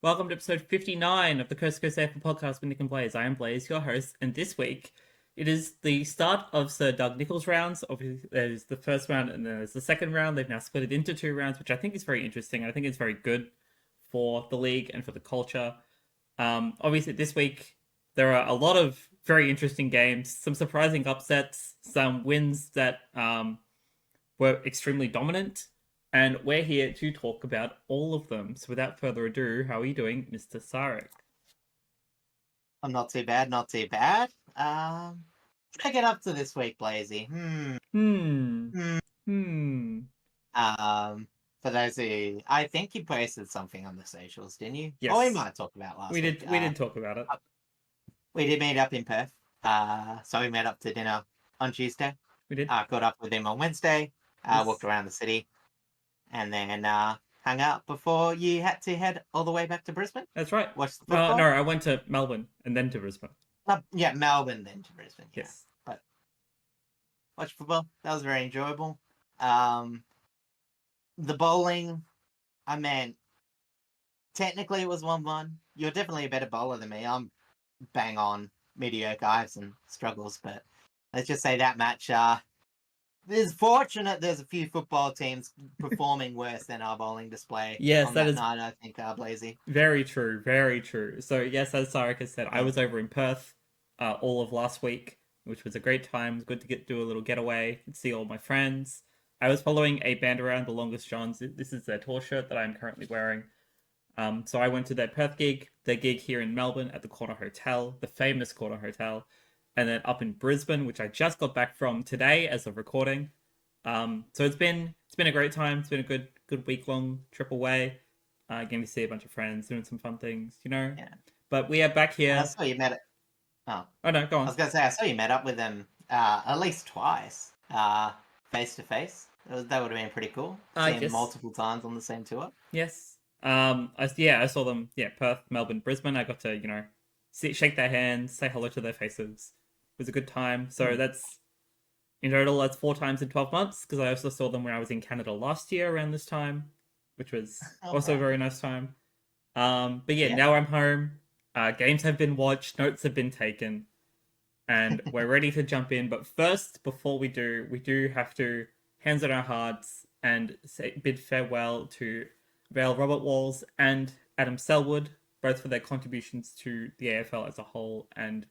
Welcome to episode 59 of the Coast to Coast AFL podcast with Nick and Blaze. I am Blaze, your host, and this week it is the start of Sir Doug Nicholls' rounds. Obviously, there's the first round and then there's the second round. They've now split it into two rounds, which I think is very interesting. I think it's very good for the league and for the culture. Obviously, this week there are a lot of very interesting games, some surprising upsets, some wins that were extremely dominant. And we're here to talk about all of them. So without further ado, how are you doing, Mr. Sarek? I'm not too bad, not too bad. What did I get up to this week, Blazy? For those who, I think you posted something on the socials, didn't you? Yes. Oh, we might talk about last week. We did talk about it. We did meet up in Perth. So we met up to dinner on Tuesday. We did. Caught up with him on Wednesday. Yes. Walked around the city. And then hung out before you had to head all the way back to Brisbane. That's right. Watch the football. No, I went to Melbourne and then to Brisbane. Yeah, Melbourne, then to Brisbane. Yeah. Yes. But watch football. That was very enjoyable. The bowling, I mean, technically it was 1-1. You're definitely a better bowler than me. I'm bang on mediocre. I have some struggles, but let's just say that match, it's fortunate there's a few football teams performing worse than our bowling display. Yes, on that is night, I think, Blazy. Very true, very true. So yes, as Sarek has said, I was over in Perth all of last week, which was a great time. It was good to do a little getaway and see all my friends. I was following a band around, the Longest Johns. This is their tour shirt that I'm currently wearing. So I went to their Perth gig, their gig here in Melbourne at the Corner Hotel, the famous Corner Hotel, and then up in Brisbane, which I just got back from today as of recording. So it's been a great time. It's been a good week-long trip away. Getting to see a bunch of friends, doing some fun things, you know. Yeah. But we are back here. I saw you met it. Oh no, go on. I was gonna say I saw you met up with them at least twice, face to face. That would have been pretty cool. Seeing yes. multiple times on the same tour. Yes. I saw them. Yeah, Perth, Melbourne, Brisbane. I got to shake their hands, say hello to their faces. It was a good time. So that's in total. That's 4 times in 12 months. Because I also saw them when I was in Canada last year around this time, which was also a very nice time. But yeah, now I'm home. Games have been watched, notes have been taken, and we're ready to jump in. But first, before we do have to hands on our hearts and bid farewell to Vale Robert Walls and Adam Selwood, both for their contributions to the AFL as a whole and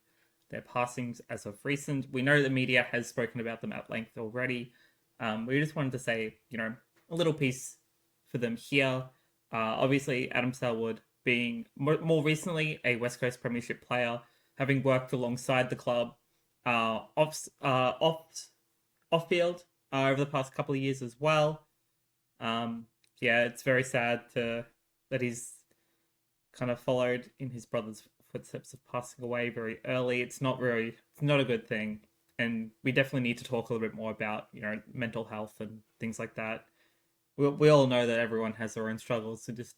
their passings as of recent. We know the media has spoken about them at length already. We just wanted to say, a little piece for them here. Obviously, Adam Selwood being more recently a West Coast Premiership player, having worked alongside the club off field over the past couple of years as well. It's very sad that he's kind of followed in his brother's footsteps of passing away very early. It's not a good thing, and we definitely need to talk a little bit more about mental health and things like that. We all know that everyone has their own struggles, so just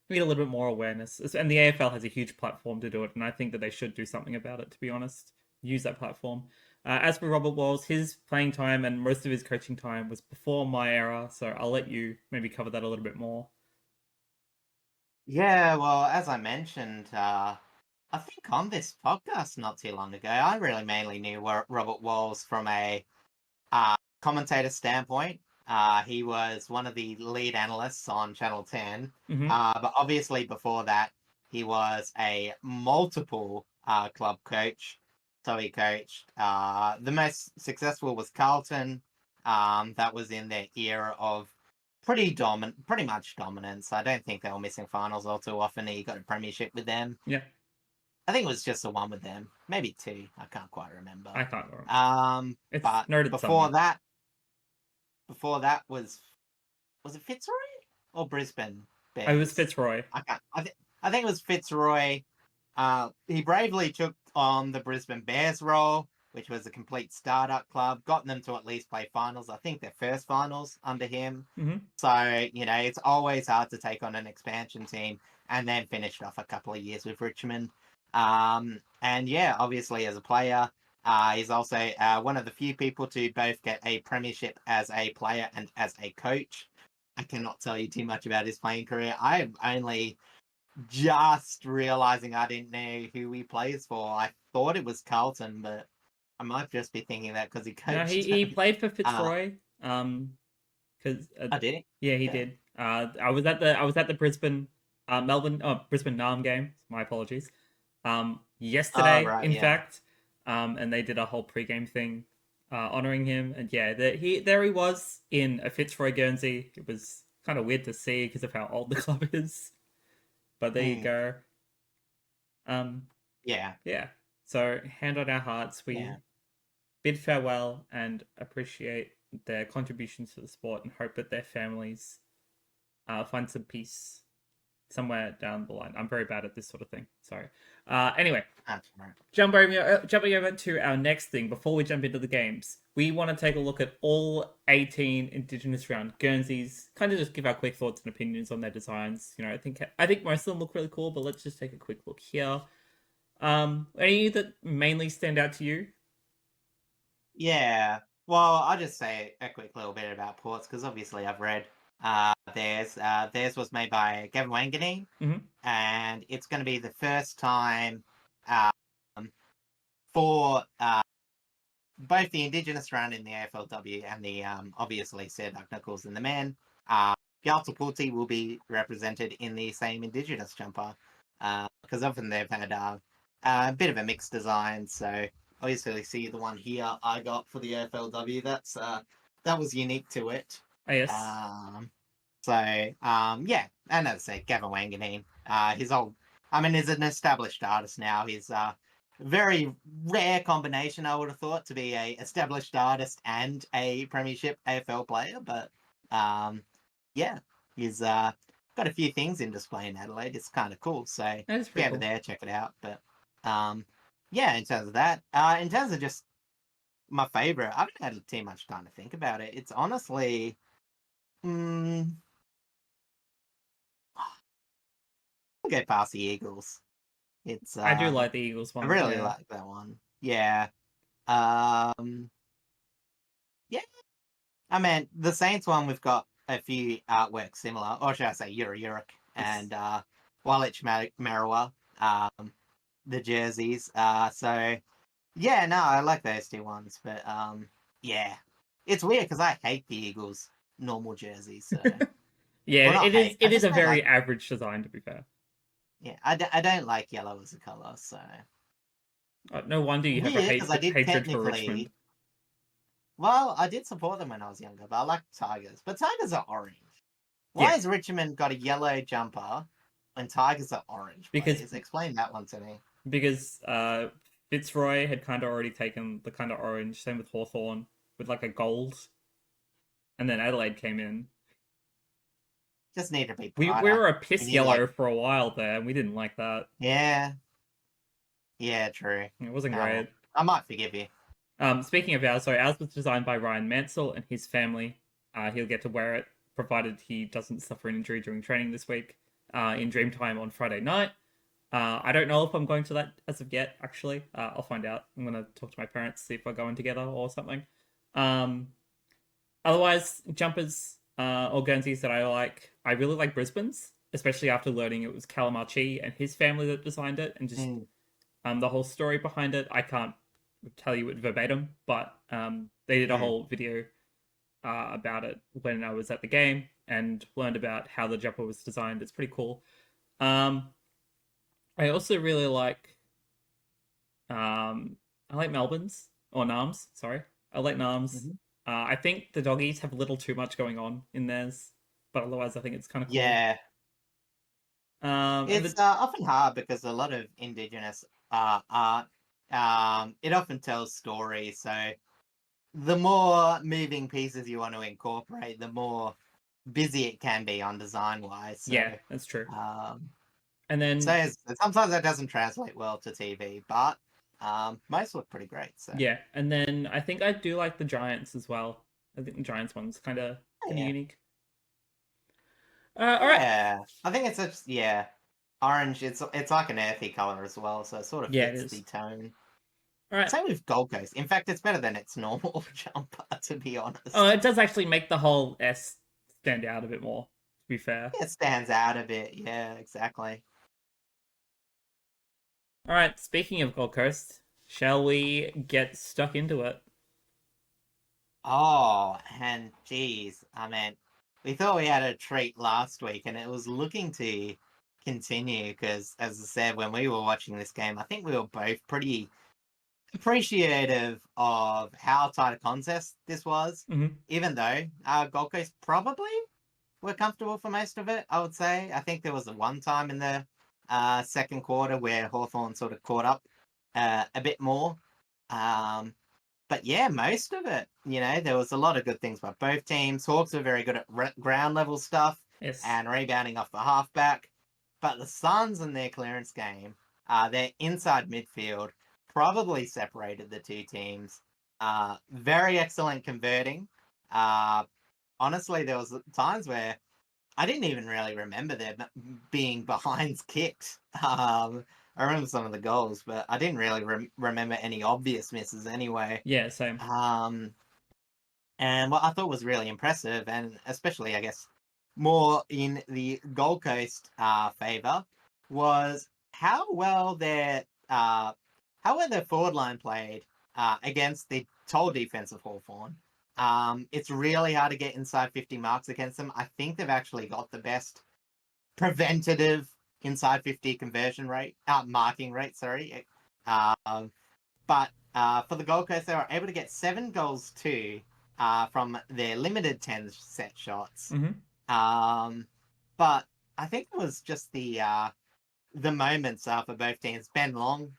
need a little bit more awareness. And the AFL has a huge platform to do it, and I think that they should do something about it, to be honest. Use that platform. As for Robert Walls, his playing time and most of his coaching time was before my era, so I'll let you maybe cover that a little bit more. Yeah, well, as I mentioned, I think on this podcast not too long ago, I really mainly knew Robert Walls from a commentator standpoint. He was one of the lead analysts on Channel 10. But obviously before that, he was a multiple club coach. So he coached. The most successful was Carlton. That was in their era of pretty much dominance. I don't think they were missing finals all too often. He got a premiership with them. Yeah. I think it was just the one with them. Maybe 2. I can't quite remember. I can't remember. But before that was it Fitzroy or Brisbane Bears? It was Fitzroy. I think it was Fitzroy. He bravely took on the Brisbane Bears role, which was a complete startup club, got them to at least play finals. I think their first finals under him. So, it's always hard to take on an expansion team, and then finished off a couple of years with Richmond. And yeah, obviously as a player, he's also one of the few people to both get a premiership as a player and as a coach. I cannot tell you too much about his playing career. I've only just realizing I didn't know who he plays for. I thought it was Carlton, but I might just be thinking that because he No, coached he him. played for Fitzroy. Because I did it. yeah, he Okay. did. I was at the Brisbane, Brisbane Naarm game. My apologies. Oh, Yesterday, right, in yeah. fact, and they did a whole pre-game thing, honoring him. And yeah, there he was in a Fitzroy Guernsey. It was kind of weird to see because of how old the club is. But there you Mm, go. Um, yeah, yeah. So hand on our hearts, yeah. we bid farewell and appreciate their contributions to the sport and hope that their families find some peace somewhere down the line. I'm very bad at this sort of thing. Sorry. Anyway, That's right. jumping over to our next thing before we jump into the games. We want to take a look at all 18 Indigenous round Guernseys. Kind of just give our quick thoughts and opinions on their designs. I think most of them look really cool, but let's just take a quick look here. Any that mainly stand out to you? Yeah. Well, I'll just say a quick little bit about ports because obviously I've read theirs was made by Gavin Wanganeen, Mm-hmm. and it's going to be the first time um, for both the Indigenous round in the AFLW and the obviously Sir Doug Nichols and the men. Yartapuulti will be represented in the same Indigenous jumper because often they've had a bit of a mixed design. So obviously, see the one here I got for the AFLW. That was unique to it. Oh, yes. Um, yeah, and as I say, Gavin Wanganeen, he's old. I mean, he's an established artist now. He's very rare combination, I would have thought, to be a established artist and a premiership AFL player. But yeah, he's got a few things in display in Adelaide. It's kind of cool. So if That is you're pretty over cool. there, check it out. But yeah, in terms of that, in terms of just my favorite, I haven't had too much time to think about it. It's honestly, mm, I'll go past the Eagles. It's I do like the Eagles I one. really Yeah. like that one. Yeah. Um, yeah, I mean, the Saints one, we've got a few artworks similar, or should I say Euro-Yroke Yes. and Waalitj Marawar, the jerseys. So, yeah, no, I like those two ones. But, yeah, it's weird because I hate the Eagles' normal jerseys. So, Yeah, well, not it is. hate. I It is just a don't very like, average design, to be fair. yeah, I don't like yellow as a color. So, No wonder you have a weird because I did hatred for Richmond. technically, well, I did support them when I was younger, but I like Tigers. But Tigers are orange. Why Yeah, has Richmond got a yellow jumper when Tigers are orange, because please? Explain that one to me. because Fitzroy had kind of already taken the kind of orange. Same with Hawthorn with like a gold, and then Adelaide came in. Just need to be We brighter. were a We piss need like, yellow for a while there, and we didn't like that. yeah, yeah, true. It wasn't Oh well, great. I might forgive you. Speaking of ours, ours was designed by Ryan Mansell and his family. He'll get to wear it provided he doesn't suffer an injury during training this week. In Dreamtime on Friday night. I don't know if I'm going to that as of yet. Actually, I'll find out. I'm gonna talk to my parents, see if we're going together or something. Um, Otherwise, jumpers or Guernseys that I like, I really like Brisbane's, especially after learning it was Calamarchi and his family that designed it, and just Mm, the whole story behind it. I can't tell you it verbatim, but they did a mm. whole video about it when I was at the game and learned about how the jumper was designed. It's pretty cool. Um, I also really I like Melbourne's or Naarm's. Sorry, I like Naarm's. Mhm. I think the doggies have a little too much going on in theirs, but otherwise I think it's kind of cool. Yeah, And it's the often hard because a lot of Indigenous art, it often tells stories. So the more moving pieces you want to incorporate, the more busy it can be on design wise. So, Yeah, that's true. um, And then so sometimes that doesn't translate well to TV, but most look pretty great. So, yeah, and then I think I do like the Giants as well. I think the Giants one's kind of yeah, unique. All right. yeah, I think it's just yeah, orange. It's like an earthy color as well, so it sort of Yeah, it fits the is. tone. All right. Same with Gold Coast. In fact, it's better than its normal jumper, to be Oh, honest. it does actually make the whole S stand out a bit more. To be fair. It stands out a bit. Yeah, exactly. All right, speaking of Gold Coast, shall we get stuck into it? Oh, and geez, I mean, we thought we had a treat last week, and it was looking to continue because, as I said, when we were watching this game, I think we were both pretty appreciative of how tight a contest this was, Mm-hmm. even though Gold Coast probably were comfortable for most of it, I would say. I think there was a one time in the second quarter where Hawthorn sort of caught up a bit more. Um, but yeah, most of it, there was a lot of good things by both teams. Hawks were very good at ground level stuff Yes. and rebounding off the halfback. But the Suns in their clearance game, their inside midfield, probably separated the two teams. Very excellent converting. Uh, Honestly, there was times where I didn't even really remember there being behinds kicked. I remember some of the goals, but I didn't really remember any obvious misses anyway. Yeah, same. Um, and what I thought was really impressive, and especially, I guess, more in the Gold Coast favor, was how well their forward line played against the tall defense of Hawthorn. It's really hard to get inside 50 marks against them. I think they've actually got the best preventative inside 50 conversion rate, marking rate, sorry. Um, but for the Gold Coast, they were able to get 7 goals too from their limited 10 set shots. Mm-hmm. But I think it was just the moments for both teams. Ben Long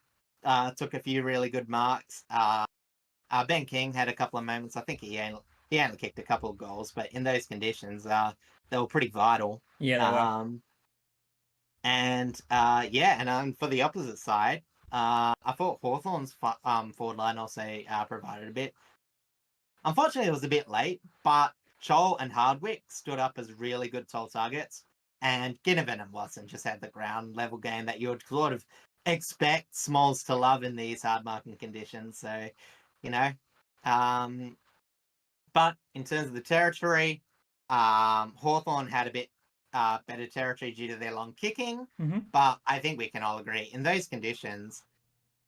took a few really good marks. Ben King had a couple of moments. I think he only kicked a couple of goals, but in those conditions, they were pretty vital. Yeah, they were. Um, and for the opposite side, I thought Hawthorn's forward line also provided a bit. Unfortunately, it was a bit late, but Chol and Hardwick stood up as really good tall targets, and Ginnivan and Watson just had the ground level game that you would sort of expect Smalls to love in these hard marking conditions. So, you know, um, but in terms of the territory, Hawthorn had a bit better territory due to their long kicking. Mm-hmm. But I think we can all agree in those conditions,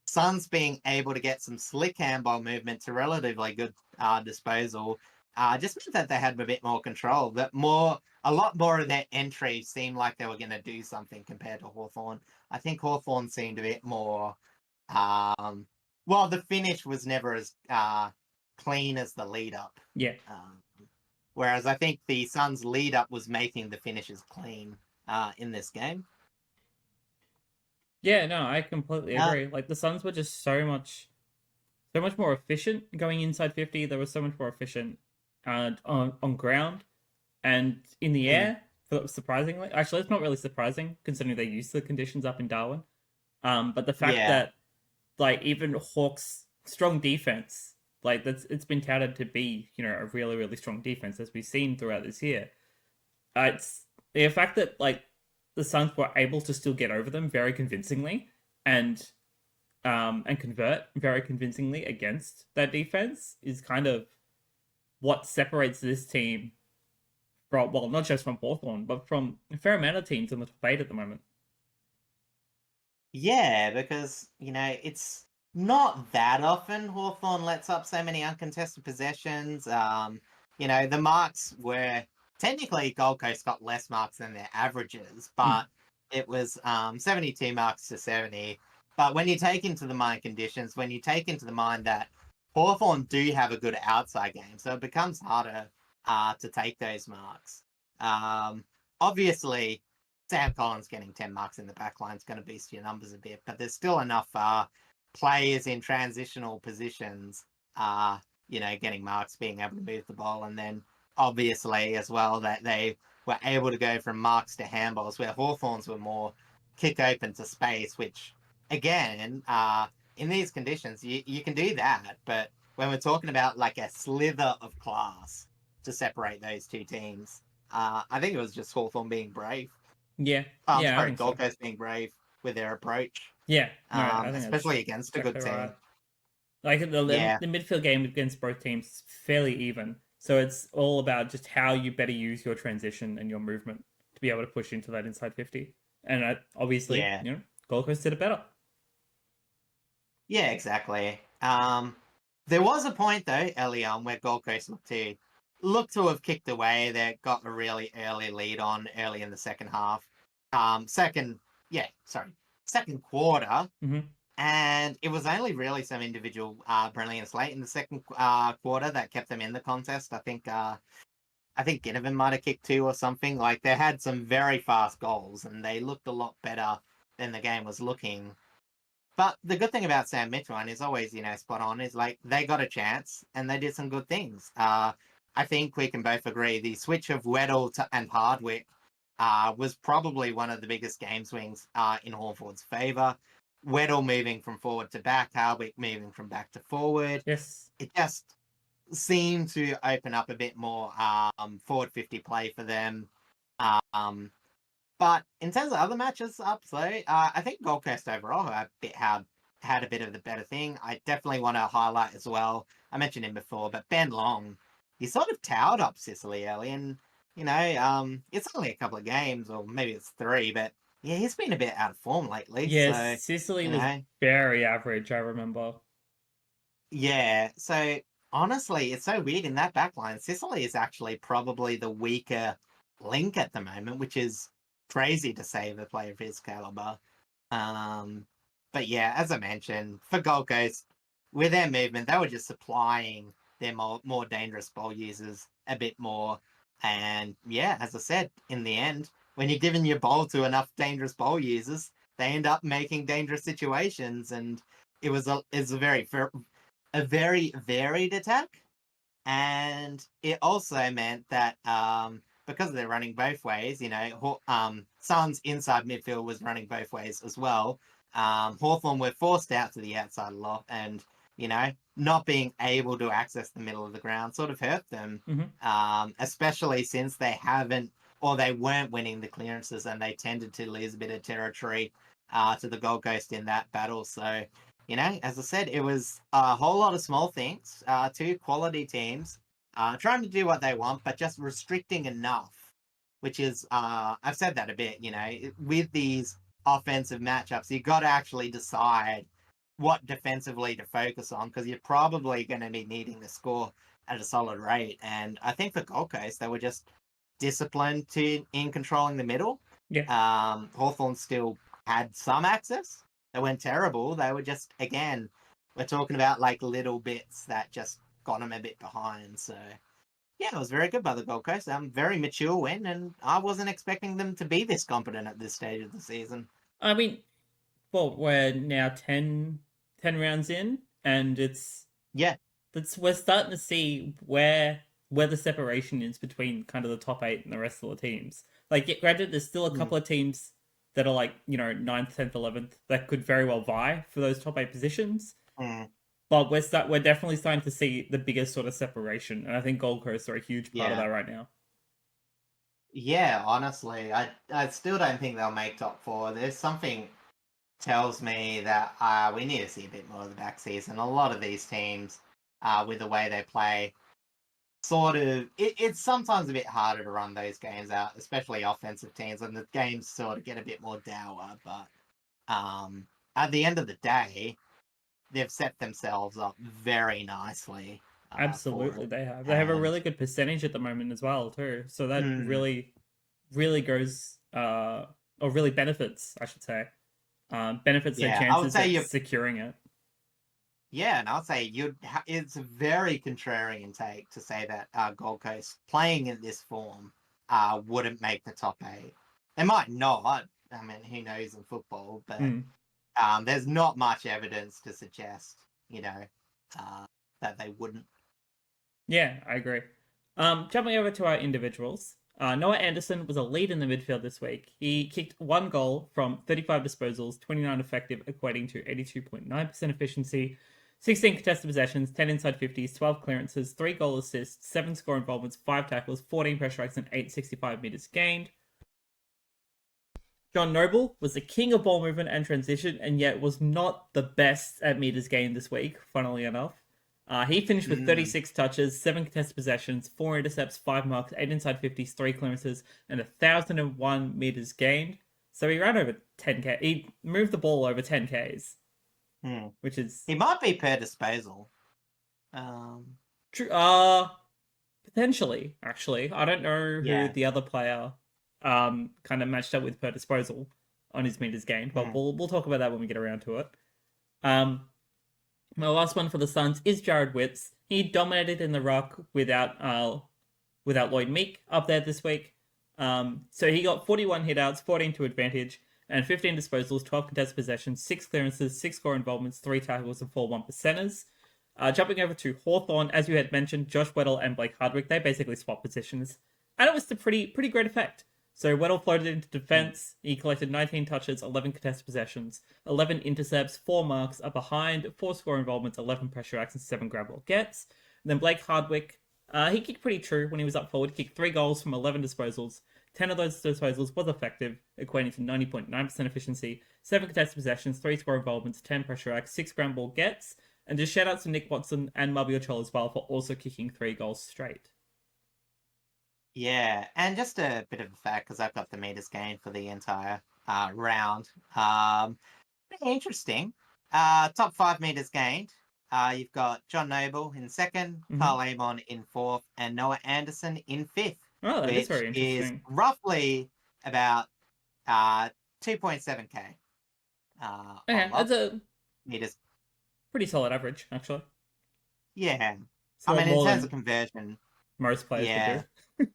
Suns being able to get some slick handball movement to relatively good disposal just meant that they had a bit more control. That a lot more of their entries seemed like they were going to do something compared to Hawthorn. I think Hawthorn seemed a bit more. Well, the finish was never as clean as the lead up. Yeah. Whereas I think the Suns' lead up was making the finishes clean in this game. Yeah, no, I completely agree. Like the Suns were just so much more efficient going inside 50. They were so much more efficient on ground and in the air. Surprisingly, actually, it's not really surprising considering they used the conditions up in Darwin. But the fact Yeah. that like even Hawks' strong defense, like it's been touted to be a really really strong defense as we've seen throughout this year. It's the fact that like the Suns were able to still get over them very convincingly and convert very convincingly against that defense is kind of what separates this team from, well, not just from Hawthorn, but from a fair amount of teams in the top 8 at the moment. Yeah, because, it's not that often Hawthorn lets up so many uncontested possessions. The marks were technically Gold Coast got less marks than their averages, but it was 72 marks to 70. But when you take into the mind conditions, when you take into the mind that Hawthorn do have a good outside game, so it becomes harder to take those marks. Obviously, Sam Collins getting 10 marks in the back line is going to boost your numbers a bit, but there's still enough players in transitional positions, getting marks, being able to move the ball, and then obviously as well that they were able to go from marks to handballs, where Hawthorns were more kick open to space, which again, in these conditions, you can do that, but when we're talking about like a slither of class to separate those two teams, I think it was just Hawthorn being brave. Yeah, yeah, I Sorry, think so. Gold Coast being brave with their approach, Yeah, no, I think that's especially against a good exactly team. right. Like Yeah, the midfield game against both teams is fairly even, so it's all about just how you better use your transition and your movement to be able to push into that inside 50. And obviously, yeah, Gold Coast did it better. Yeah, exactly. There was a point though early on where Gold Coast looked to have kicked away. They got a really early lead on early in the second half. Second, yeah, sorry, second quarter, Mm-hmm. and it was only really some individual brilliance late in the second quarter that kept them in the contest. I think Ginnivan might have kicked two or something. Like they had some very fast goals, and they looked a lot better than the game was looking. But the good thing about Sam Mitchell, and is always, spot on, is like they got a chance and they did some good things. I think we can both agree the switch of Weddle and Hardwick was probably one of the biggest game swings in Hawthorn's favour. Weddle moving from forward to back, Hardwick moving from back to forward. Yes. It just seemed to open up a bit more forward 50 play for them. Um, but in terms of other matches up, though, I think Gold Coast overall had a bit of the better thing. I definitely want to highlight as well. I mentioned him before, but Ben Long, he sort of towered up Sicily early, and it's only a couple of games, or maybe it's three, but yeah, he's been a bit out of form lately. Yes, So Sicily you was know, very average, I remember. yeah. So honestly, it's so weird in that backline. Sicily is actually probably the weaker link at the moment, which is crazy to say of a player of his caliber. Um, but yeah, as I mentioned, for Gold Coast, with their movement, they were just supplying their more dangerous ball users a bit more. And yeah, as I said, in the end, when you're giving your ball to enough dangerous ball users, they end up making dangerous situations. And it's a very varied attack. And it also meant that because they're running both ways, Suns inside midfield was running both ways as well. Hawthorn were forced out to the outside a lot, and not being able to access the middle of the ground sort of hurt them, Mm-hmm. especially since they haven't or they weren't winning the clearances, and they tended to lose a bit of territory to the Gold Coast in that battle. So as I said, it was a whole lot of small things, two quality teams trying to do what they want, but just restricting enough, which is, I've said that a bit, with these offensive matchups, you've got to actually decide what defensively to focus on because you're probably going to be needing to score at a solid rate. And I think for Gold Coast, they were just disciplined in controlling the middle. Yeah. Hawthorn still had some access. They weren't terrible. They were just, again, we're talking about like little bits that just got them a bit behind. So yeah, it was very good by the Gold Coast. Very mature win, and I wasn't expecting them to be this competent at this stage of the season. I mean, well, we're now 10 rounds in, and Yeah. we're starting to see where the separation is between kind of the top eight and the rest of the teams. Like, yeah, granted, there's still a Mm. couple of teams that are like, 9th, 10th, 11th that could very well vie for those top eight positions. Mm. But we're definitely starting to see the biggest sort of separation, and I think Gold Coast are a huge part of Yeah. that right now. Yeah, honestly, I still don't think they'll make top four. There's something tells me that we need to see a bit more of the back season. A lot of these teams, with the way they play, it's sometimes a bit harder to run those games out, especially offensive teams, and the games sort of get a bit more dour. But at the end of the day, they've set themselves up very nicely for Absolutely, it. they have. They have a And really good percentage at the moment as well, too. So that mm, really, really goes, or really benefits, I should say, benefits their yeah, I would chances say at you. securing it. Yeah, and I'd say it's a very contrarian take to say that Gold Coast playing in this form wouldn't make the top eight. They might not. I mean, who knows in football? But Mm. there's not much evidence to suggest, you know, uh, that they wouldn't. Yeah, I agree. Jumping over to our individuals, Noah Anderson was a lead in the midfield this week. He kicked one goal from 35 disposals, 29 effective, equating to 82.9% efficiency, 16 contested possessions, 10 inside 50s, 12 clearances, 3 goal assists, 7 score involvements, 5 tackles, 14 pressure strikes, and 865 meters gained. John Noble was the king of ball movement and transition, and yet was not the best at meters gained this week, funnily enough. He finished with Mm, 36 touches, 7 contested possessions, 4 intercepts, 5 marks, 8 inside 50s, 3 clearances, and 1,001 meters gained. So he ran over 10k. He moved the ball over 10ks. which is He might be per disposal. true. Potentially, actually, I don't know who Yeah. the other player kind of matched up with per disposal on his meters gained, but we'll talk about that when we get around to it. My last one for the Suns is Jared Witts. He dominated in the ruck without Lloyd Meek up there this week. So he got 41 hitouts, 14 to advantage, and 15 disposals, 12 contested possessions, 6 clearances, 6 score involvements, 3 tackles, and 4 1%ers. Jumping over to Hawthorn, as you had mentioned, Josh Weddle and Blake Hardwick, they basically swapped positions, and it was to pretty great effect. So Weddle floated into defense. He collected 19 touches, 11 contested possessions, 11 intercepts, 4 marks, a behind, 4 score involvements, 11 pressure acts, and 7 grab ball gets. And then Blake Hardwick, he kicked pretty true when he was up forward. He kicked 3 goals from 11 disposals. 10 of those disposals was effective, equating to 90.9% efficiency, 7 contested possessions, 3 score involvements, 10 pressure acts, 6 ground ball gets. And just shout out to Nick Watson and Mabior Chol as well for also kicking 3 goals straight. Yeah, and just a bit of a fact, because I've got the meters gained for the entire round. Pretty interesting. Top 5 meters gained. You've got John Noble in second, Carl Amon in fourth, and Noah Anderson in fifth. Oh, that is very is interesting. roughly about 2.7k. Okay, that's a meters. pretty solid average, actually. Yeah. It's in terms of conversion, most players would do.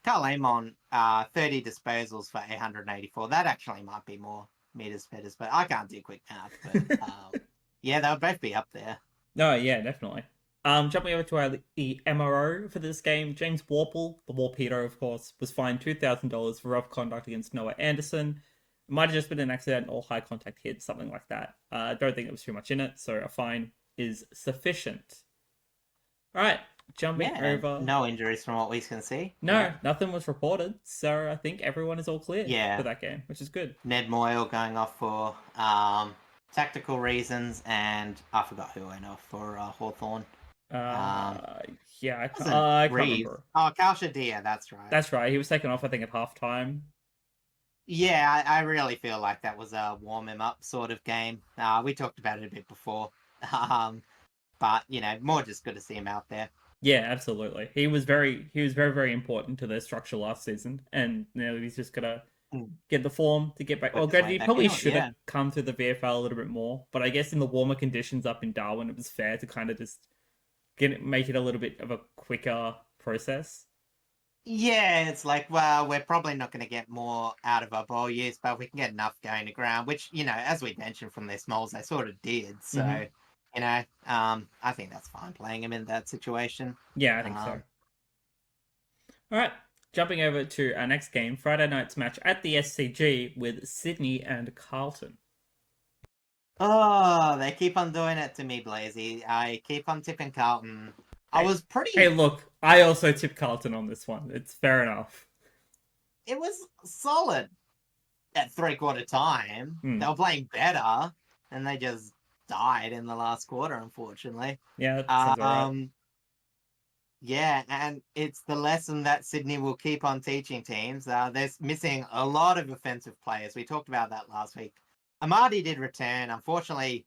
Carl Amon, 30 disposals for 884. That actually might be more meters per disposal. I can't do quick math, but yeah, they would both be up there. No, yeah, definitely. Jumping over to the MRO for this game, James Warple, the Warpedo, of course, was fined $2,000 for rough conduct against Noah Anderson. It might have just been an accident or high contact hit, something like that. I don't think there was too much in it, so a fine is sufficient. All right, jumping over. No injuries from what we can see. No, nothing was reported, so I think everyone is all clear for that game, which is good. Ned Moyle going off for tactical reasons, and I forgot who went off for Hawthorn. Yeah, I can't remember. Oh, Kalshadia, that's right. That's right. He was taken off, I think, at halftime. Yeah, I really feel like that was a warm him up sort of game. We talked about it a bit before. But more just good to see him out there. Yeah, absolutely. He was very, very important to their structure last season, and he's just gonna get the form to get back. Well, granted, he probably should have come through the VFL a little bit more, but I guess in the warmer conditions up in Darwin, it was fair to kind of just make it a little bit of a quicker process. Yeah, it's like, well, we're probably not going to get more out of our ball use, but we can get enough going to ground, which, as we mentioned from their smalls, they sort of did. So, I think that's fine playing him in that situation. Yeah, I think so. All right, jumping over to our next game, Friday night's match at the SCG with Sydney and Carlton. Oh, they keep on doing it to me, Blazy. I keep on tipping Carlton. I was pretty... Hey, look, I also tipped Carlton on this one. It's fair enough. It was solid at 3/4 time. They were playing better, and they just died in the last quarter, unfortunately. Yeah, that sounds alright. Yeah, and it's the lesson that Sydney will keep on teaching teams. They're missing a lot of offensive players. We talked about that last week. Amadi did return. Unfortunately,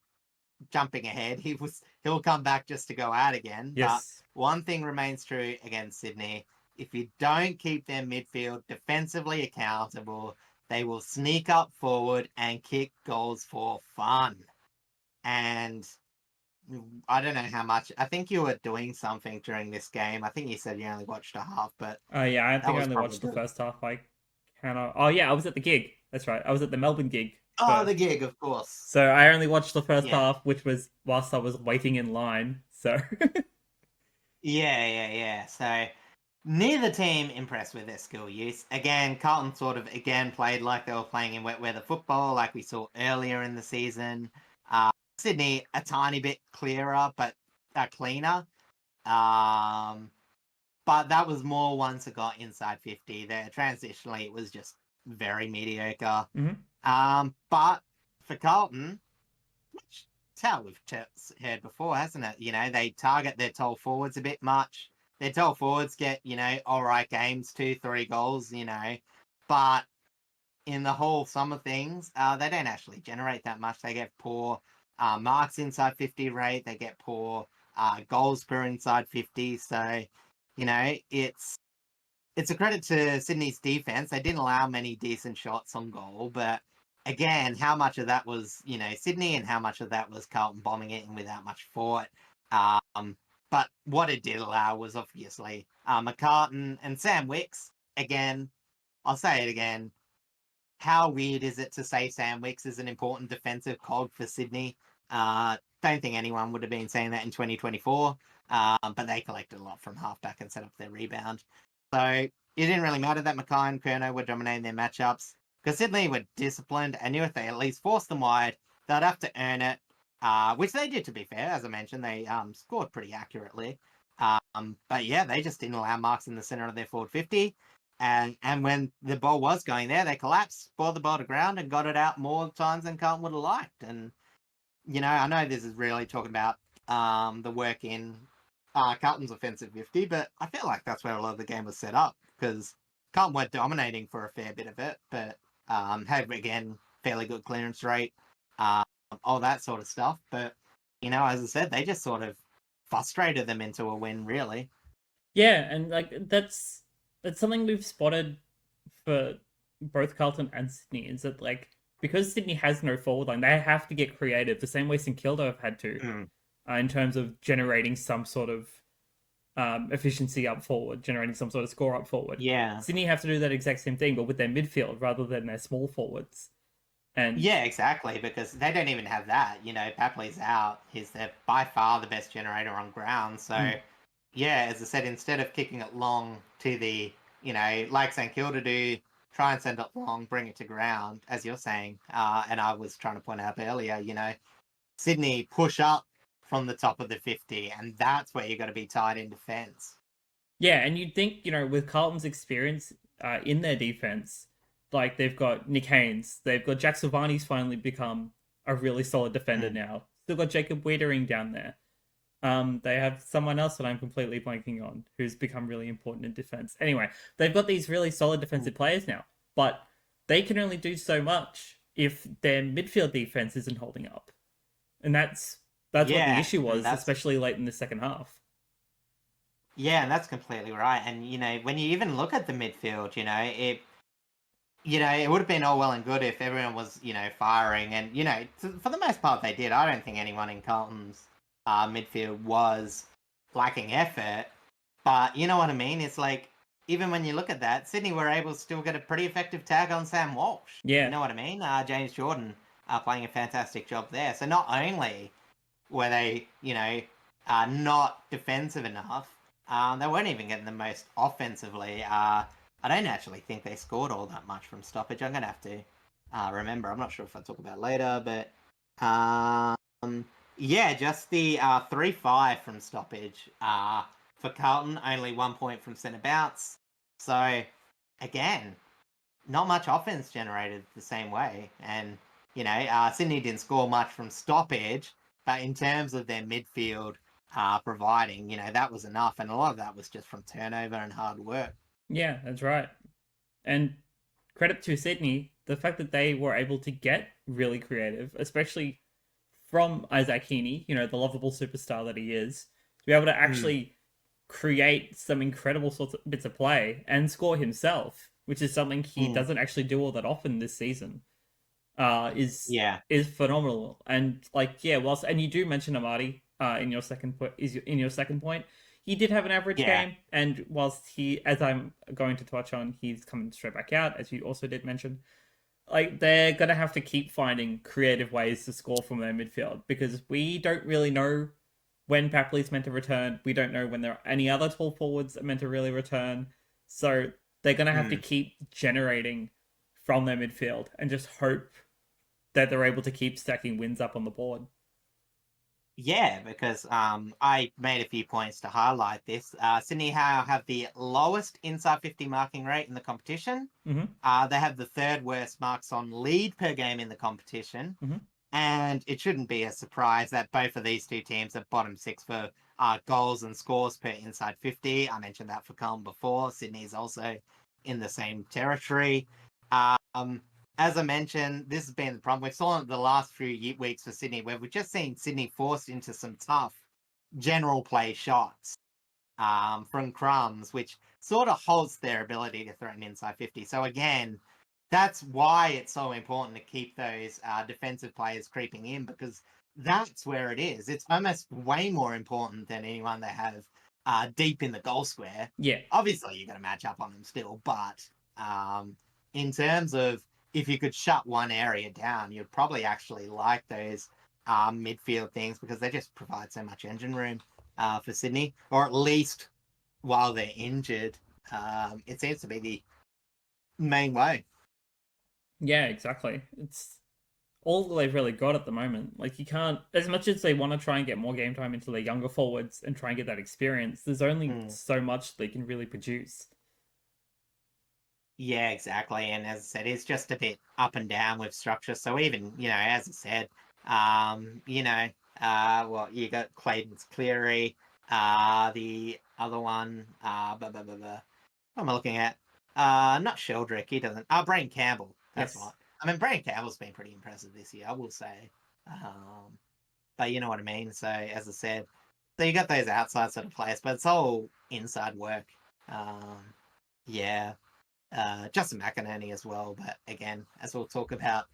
jumping ahead, he'll come back just to go out again. Yes. But one thing remains true against Sydney. If you don't keep their midfield defensively accountable, they will sneak up forward and kick goals for fun. And I don't know how much. I think you were doing something during this game. I think you said you only watched a half, but yeah, I think I only watched the first half. Oh yeah, I was at the gig. That's right. I was at the Melbourne gig. Oh, the gig, of course. So I only watched the first half, which was whilst I was waiting in line. So yeah. So neither team impressed with their skill use. Again, Carlton sort of played like they were playing in wet weather football, like we saw earlier in the season. Sydney a tiny bit clearer, but cleaner. But that was more once it got inside 50. There, transitionally, it was just very mediocre. But for Carlton, which is how we've heard before, hasn't it? They target their tall forwards a bit much. Their tall forwards get, all right games, 2-3 goals, but in the whole sum of things, they don't actually generate that much. They get poor marks inside 50 rate. They get poor goals per inside 50. So, it's a credit to Sydney's defense. They didn't allow many decent shots on goal, but again, how much of that was, Sydney and how much of that was Carlton bombing it in without much thought. But what it did allow was obviously McCartan and Sam Wicks. Again, I'll say it again. How weird is it to say Sam Wicks is an important defensive cog for Sydney? Don't think anyone would have been saying that in 2024, but they collected a lot from halfback and set up their rebound. So it didn't really matter that Mackay and Kuwarna were dominating their matchups because Sydney were disciplined and knew if they at least forced them wide, they'd have to earn it, which they did, to be fair. As I mentioned, they scored pretty accurately. But yeah, they just didn't allow marks in the center of their forward 50. And when the ball was going there, they collapsed, brought the ball to ground, and got it out more times than Carlton would have liked. And, I know this is really talking about the work in Carlton's offensive 50, but I feel like that's where a lot of the game was set up because Carlton were dominating for a fair bit of it, but had, again, fairly good clearance rate, all that sort of stuff. But, as I said, they just sort of frustrated them into a win, really. Yeah, and that's something we've spotted for both Carlton and Sydney is that because Sydney has no forward line, they have to get creative the same way St Kilda have had to in terms of generating some sort of efficiency up forward, generating some sort of score up forward. Yeah. Sydney have to do that exact same thing, but with their midfield rather than their small forwards. And yeah, exactly, because they don't even have that. Papley's out. He's by far the best generator on ground. So, yeah, as I said, instead of kicking it long to the, like St Kilda do, try and send it long, bring it to ground, as you're saying. And I was trying to point out earlier, Sydney push up from the top of the 50, and that's where you got to be tight in defence. Yeah, and you'd think, with Carlton's experience in their defence, they've got Nick Haynes, they've got Jack Silvani's finally become a really solid defender now. Still got Jacob Wiedering down there. They have someone else that I'm completely blanking on who's become really important in defense. Anyway, they've got these really solid defensive players now, but they can only do so much if their midfield defense isn't holding up. And that's what the issue was, especially late in the second half. Yeah, and that's completely right. And, when you even look at the midfield, it would have been all well and good if everyone was, firing. And, for the most part, they did. I don't think anyone in Carlton's midfield was lacking effort. But you know what I mean? It's even when you look at that, Sydney were able to still get a pretty effective tag on Sam Walsh. Yeah. You know what I mean? James Jordan playing a fantastic job there. So not only were they, not defensive enough, they weren't even getting the most offensively. I don't actually think they scored all that much from stoppage. I'm going to have to remember. I'm not sure if I'll talk about it later, but yeah, just the 3-5 from stoppage. For Carlton, only 1 point from centre bounce. So, again, not much offense generated the same way. And, Sydney didn't score much from stoppage, but in terms of their midfield providing, that was enough. And a lot of that was just from turnover and hard work. Yeah, that's right. And credit to Sydney, the fact that they were able to get really creative, especially from Isaac Heaney, the lovable superstar that he is, to be able to actually create some incredible sorts of bits of play and score himself, which is something he doesn't actually do all that often this season, is phenomenal. And and you do mention Amadi in your second point, he did have an average game, and whilst he, as I'm going to touch on, he's coming straight back out, as you also did mention. They're going to have to keep finding creative ways to score from their midfield because we don't really know when Papley's meant to return. We don't know when there are any other tall forwards are meant to really return. So they're going to have to keep generating from their midfield and just hope that they're able to keep stacking wins up on the board. Yeah, because I made a few points to highlight this. Sydney have the lowest inside 50 marking rate in the competition. They have the third worst marks on lead per game in the competition. And it shouldn't be a surprise that both of these two teams are bottom 6 for goals and scores per inside 50. I mentioned that for Carlton before. Sydney's also in the same territory. as I mentioned, this has been the problem. We've saw it the last few weeks for Sydney, where we've just seen Sydney forced into some tough general play shots from crumbs, which sort of halts their ability to threaten inside 50. So again, that's why it's so important to keep those defensive players creeping in, because that's where it is. It's almost way more important than anyone they have deep in the goal square. Yeah. Obviously, you're going to match up on them still, but in terms of if you could shut one area down, you'd probably actually like those midfield things, because they just provide so much engine room for Sydney, or at least while they're injured. It seems to be the main way. Yeah, exactly. It's all they've really got at the moment. Like, you can't, as much as they want to try and get more game time into their younger forwards and try and get that experience, there's only so much they can really produce. Yeah, exactly. And as I said, it's just a bit up and down with structure. So even, as I said, well, you got Clayton's Cleary, the other one, what am I looking at? Not Sheldrick, he doesn't. Brain Campbell, that's Yes. what. I mean, Brain Campbell's been pretty impressive this year, I will say. But you know what I mean. So as I said, so you got those outside sort of players, but it's all inside work. Yeah. Justin McInerney as well, but again, as we'll talk about,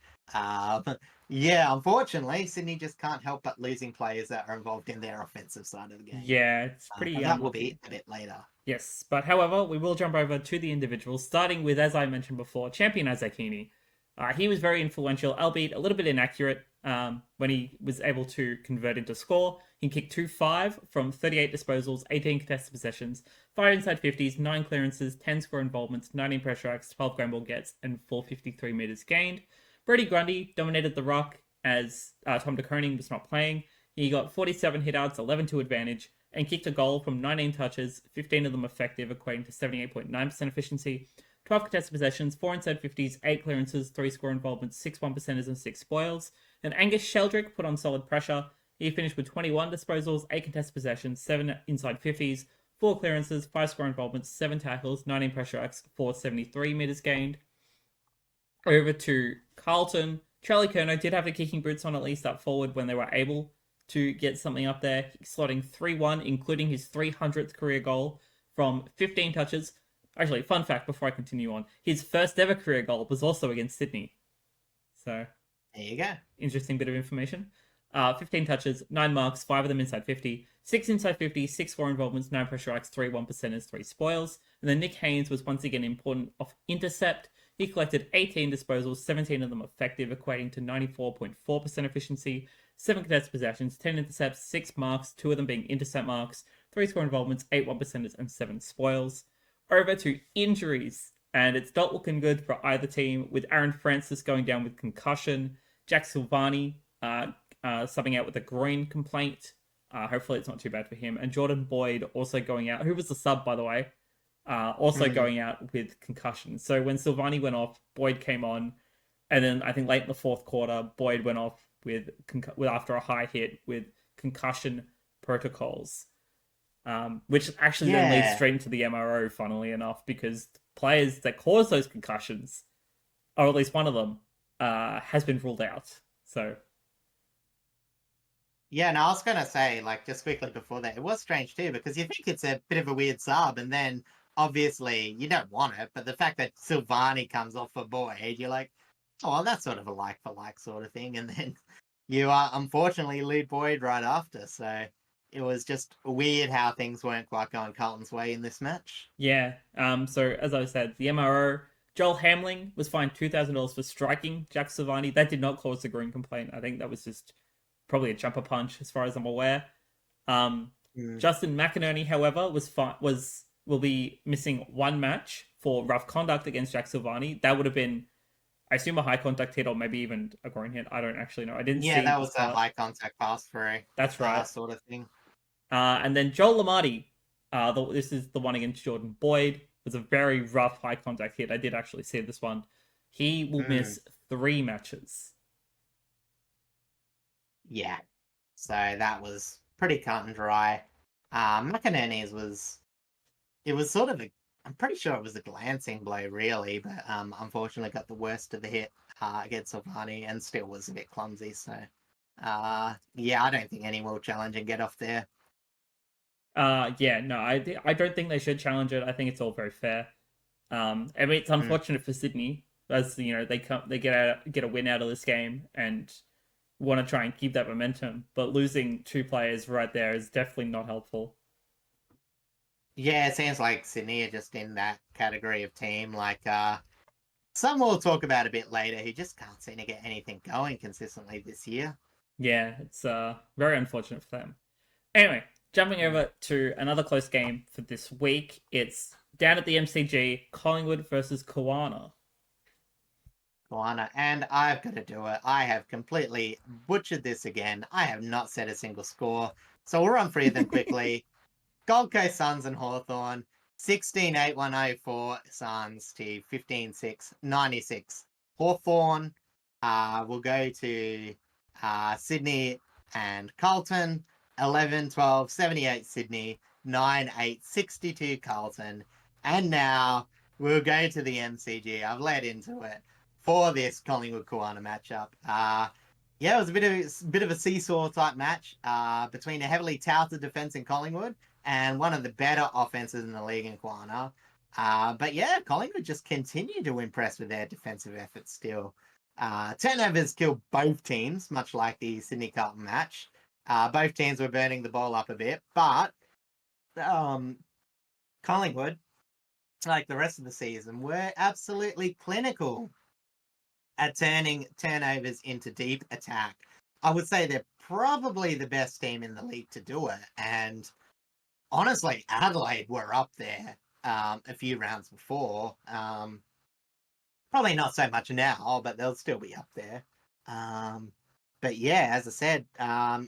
yeah, unfortunately, Sydney just can't help but losing players that are involved in their offensive side of the game. Yeah, it's pretty And that will be unlucky. a bit later. Yes, but however, we will jump over to the individuals, starting with, as I mentioned before, champion Isaac Heaney. He was very influential, albeit a little bit inaccurate when he was able to convert into score. He kicked 2-5 from 38 disposals, 18 contested possessions, 5 inside 50s, 9 clearances, 10 score involvements, 19 pressure acts, 12 ground ball gets, and 453 metres gained. Brody Grundy dominated the ruck as Tom de Koning was not playing. He got 47 hitouts, 11 to advantage, and kicked a goal from 19 touches, 15 of them effective, equating to 78.9% efficiency. 12 contested possessions, 4 inside 50s, 8 clearances, 3 score involvements, 6 1%ers, and 6 spoils. And Angus Sheldrick put on solid pressure. He finished with 21 disposals, 8 contested possessions, 7 inside 50s, 4 clearances, 5 score involvements, 7 tackles, 19 pressure acts, 473 metres gained. Over to Carlton. Charlie Curnow did have the kicking boots on, at least up forward, when they were able to get something up there, slotting 3-1, including his 300th career goal from 15 touches. Actually, fun fact before I continue on, his first ever career goal was also against Sydney. So, there you go. Interesting bit of information. 15 touches, 9 marks, 5 of them inside 50, 6 inside 50, 6 4 involvements, 9 pressure acts, 3 1%ers, 3 spoils. And then Nick Haynes was once again important off intercept. He collected 18 disposals, 17 of them effective, equating to 94.4% efficiency, 7 contested possessions, 10 intercepts, 6 marks, 2 of them being intercept marks, 3 score involvements, 8 1%ers, and 7 spoils. Over to injuries, and it's not looking good for either team, with Aaron Francis going down with concussion, Jack Silvani subbing out with a groin complaint. Hopefully it's not too bad for him. And Jordan Boyd also going out, who was the sub, by the way, also going out with concussion. So when Silvani went off, Boyd came on. And then I think late in the fourth quarter, Boyd went off with after a high hit with concussion protocols. Which actually then leads straight into the MRO, funnily enough, because players that cause those concussions, or at least one of them, has been ruled out. So, yeah, and I was going to say, like, just quickly before that, it was strange too, because you think it's a bit of a weird sub, and then obviously you don't want it, but the fact that Silvani comes off for Boyd, you're like, oh, well, that's sort of a like for like sort of thing, and then you unfortunately lead Boyd right after, so it was just weird how things weren't quite going Carlton's way in this match. yeah. So as I said, the MRO, Joel Hamling was fined $2,000 for striking Jack Silvani. That did not cause the groin complaint. I think that was just probably a jumper punch, as far as I'm aware. Justin McInerney, however, will be missing 1 match for rough conduct against Jack Silvani. That would have been, I assume, a high contact hit or maybe even a groin hit. I don't actually know. I didn't see. Yeah, that was a high contact pass through. That's right. Sort of thing. And then Joel Lamarty, this is the one against Jordan Boyd, was a very rough high contact hit. I did actually see this one. He will miss 3 matches. Yeah. So that was pretty cut and dry. McInerney's it was sort of I'm pretty sure it was a glancing blow, really, but unfortunately got the worst of the hit. against Silvani and still was a bit clumsy. So, yeah, I don't think anyone will challenge and get off there. Yeah, no, I don't think they should challenge it. I think it's all very fair. I mean, it's unfortunate for Sydney, as you know, they get a win out of this game and want to try and keep that momentum, but losing two players right there is definitely not helpful. Yeah, it seems like Sydney are just in that category of team. Like, some we'll talk about a bit later who just can't seem to get anything going consistently this year. Yeah, it's very unfortunate for them. Anyway, jumping over to another close game for this week, it's down at the MCG, Collingwood versus Kuwarna. Kuwarna, and I've got to do it. I have completely butchered this again. I have not set a single score. So we'll run through them quickly. Gold Coast Suns and Hawthorn, 16-8-104 Suns to 15-6-96. Hawthorn will go to Sydney and Carlton, 11-12-78 Sydney, 9-8-62 Carlton. And now we'll go to the MCG. I've led into it for this Collingwood Kuwarna matchup. Yeah, it was a bit of a seesaw type match between a heavily touted defense in Collingwood and one of the better offenses in the league in Kuwarna. But yeah, Collingwood just continue to impress with their defensive efforts still. Turnovers killed both teams, much like the Sydney Carlton match. Both teams were burning the ball up a bit, but Collingwood, like the rest of the season, were absolutely clinical at turning turnovers into deep attack. I would say they're probably the best team in the league to do it. And honestly, Adelaide were up there a few rounds before. Probably not so much now, but they'll still be up there. But yeah, as I said,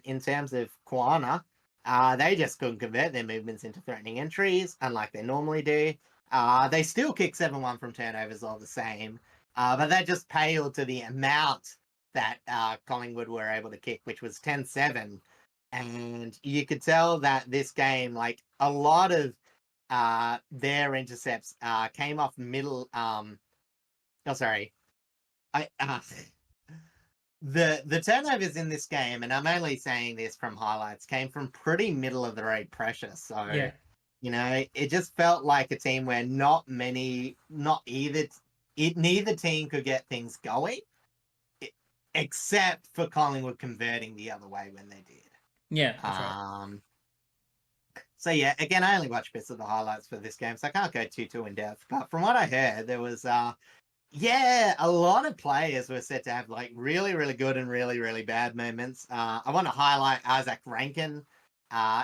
in terms of Kuwarna, they just couldn't convert their movements into threatening entries, unlike they normally do. They still kick 7-1 from turnovers all the same, but that just paled to the amount that Collingwood were able to kick, which was 10-7. And you could tell that this game, like a lot of their intercepts came off middle. Sorry. The turnovers in this game, and I'm only saying this from highlights, came from pretty middle of the road pressure. So, Yeah, you know, it just felt like a team where neither team could get things going, except for Collingwood converting the other way when they did. yeah, that's right. So yeah, again, I only watched bits of the highlights for this game, so I can't go too in depth. But from what I heard, there was yeah, a lot of players were said to have like really, really good and really, really bad moments. I want to highlight Isaac Rankin.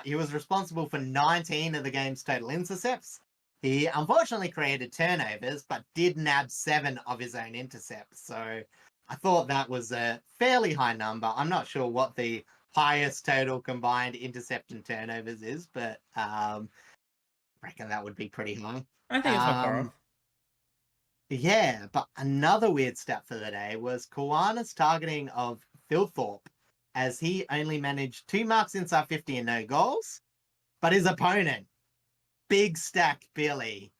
He was responsible for 19 of the game's total intercepts. He unfortunately created turnovers, but did nab 7 of his own intercepts. So I thought that was a fairly high number. I'm not sure what the highest total combined intercept and turnovers is, but I reckon that would be pretty high. I think it's not far off. Yeah, but another weird stat for the day was Kuwarna's targeting of Phil Thorpe, as he only managed 2 marks inside 50 and no goals. But his opponent, Big Stack Billy,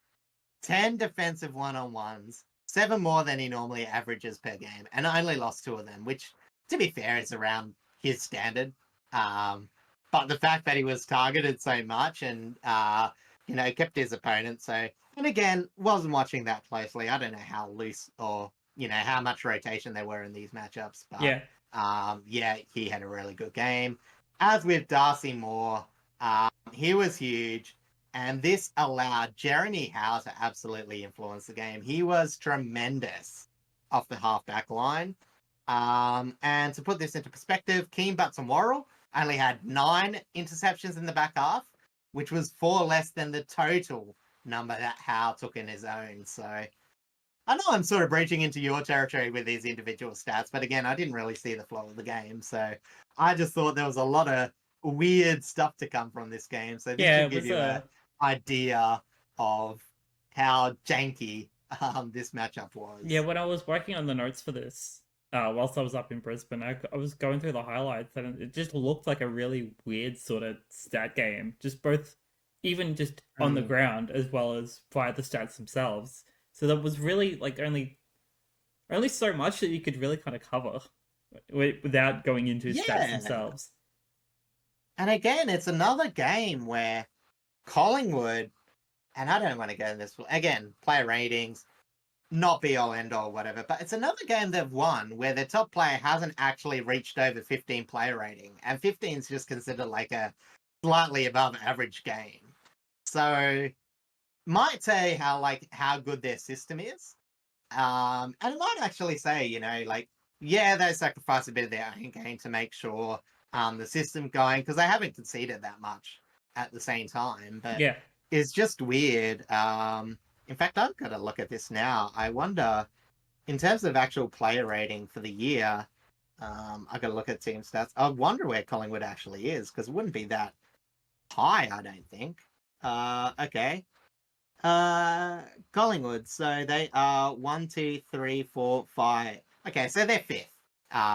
10 defensive one-on-ones, 7 more than he normally averages per game, and only lost 2 of them, which, to be fair, is around his standard. But the fact that he was targeted so much and, you know, kept his opponent. So, and again, wasn't watching that closely. I don't know how loose or, you know, how much rotation there were in these matchups. But, Yeah, yeah, he had a really good game. As with Darcy Moore, he was huge. And this allowed Jeremy Howe to absolutely influence the game. He was tremendous off the half-back line. And to put this into perspective, Keane Butts and Worrell only had 9 interceptions in the back half, which was 4 less than the total number that Howe took in his own. So I know I'm sort of breaching into your territory with these individual stats, but again, I didn't really see the flow of the game. So I just thought there was a lot of weird stuff to come from this game. So this yeah, should it give was you an idea of how janky this matchup was. yeah. When I was working on the notes for this, whilst I was up in Brisbane, I was going through the highlights, and it just looked like a really weird sort of stat game. Just both, even just on the ground as well as via the stats themselves. So that was really like only only so much that you could really kind of cover without going into stats Yeah. themselves. And again, it's another game where Collingwood, and I don't want to go into this again, player ratings, not be all end all, whatever, but it's another game they've won where their top player hasn't actually reached over 15 player rating, and 15 is just considered like a slightly above average game. So might say how good their system is. And I might actually say, yeah, they sacrifice a bit of their own game to make sure the system going, because they haven't conceded that much at the same time. But Yeah. it's just weird. In fact, I've got to look at this now. I wonder, in terms of actual player rating for the year, I've got to look at team stats. I wonder where Collingwood actually is, because it wouldn't be that high, I don't think. Okay. Collingwood. So they are 1, 2, 3, 4, 5. Okay, so they're fifth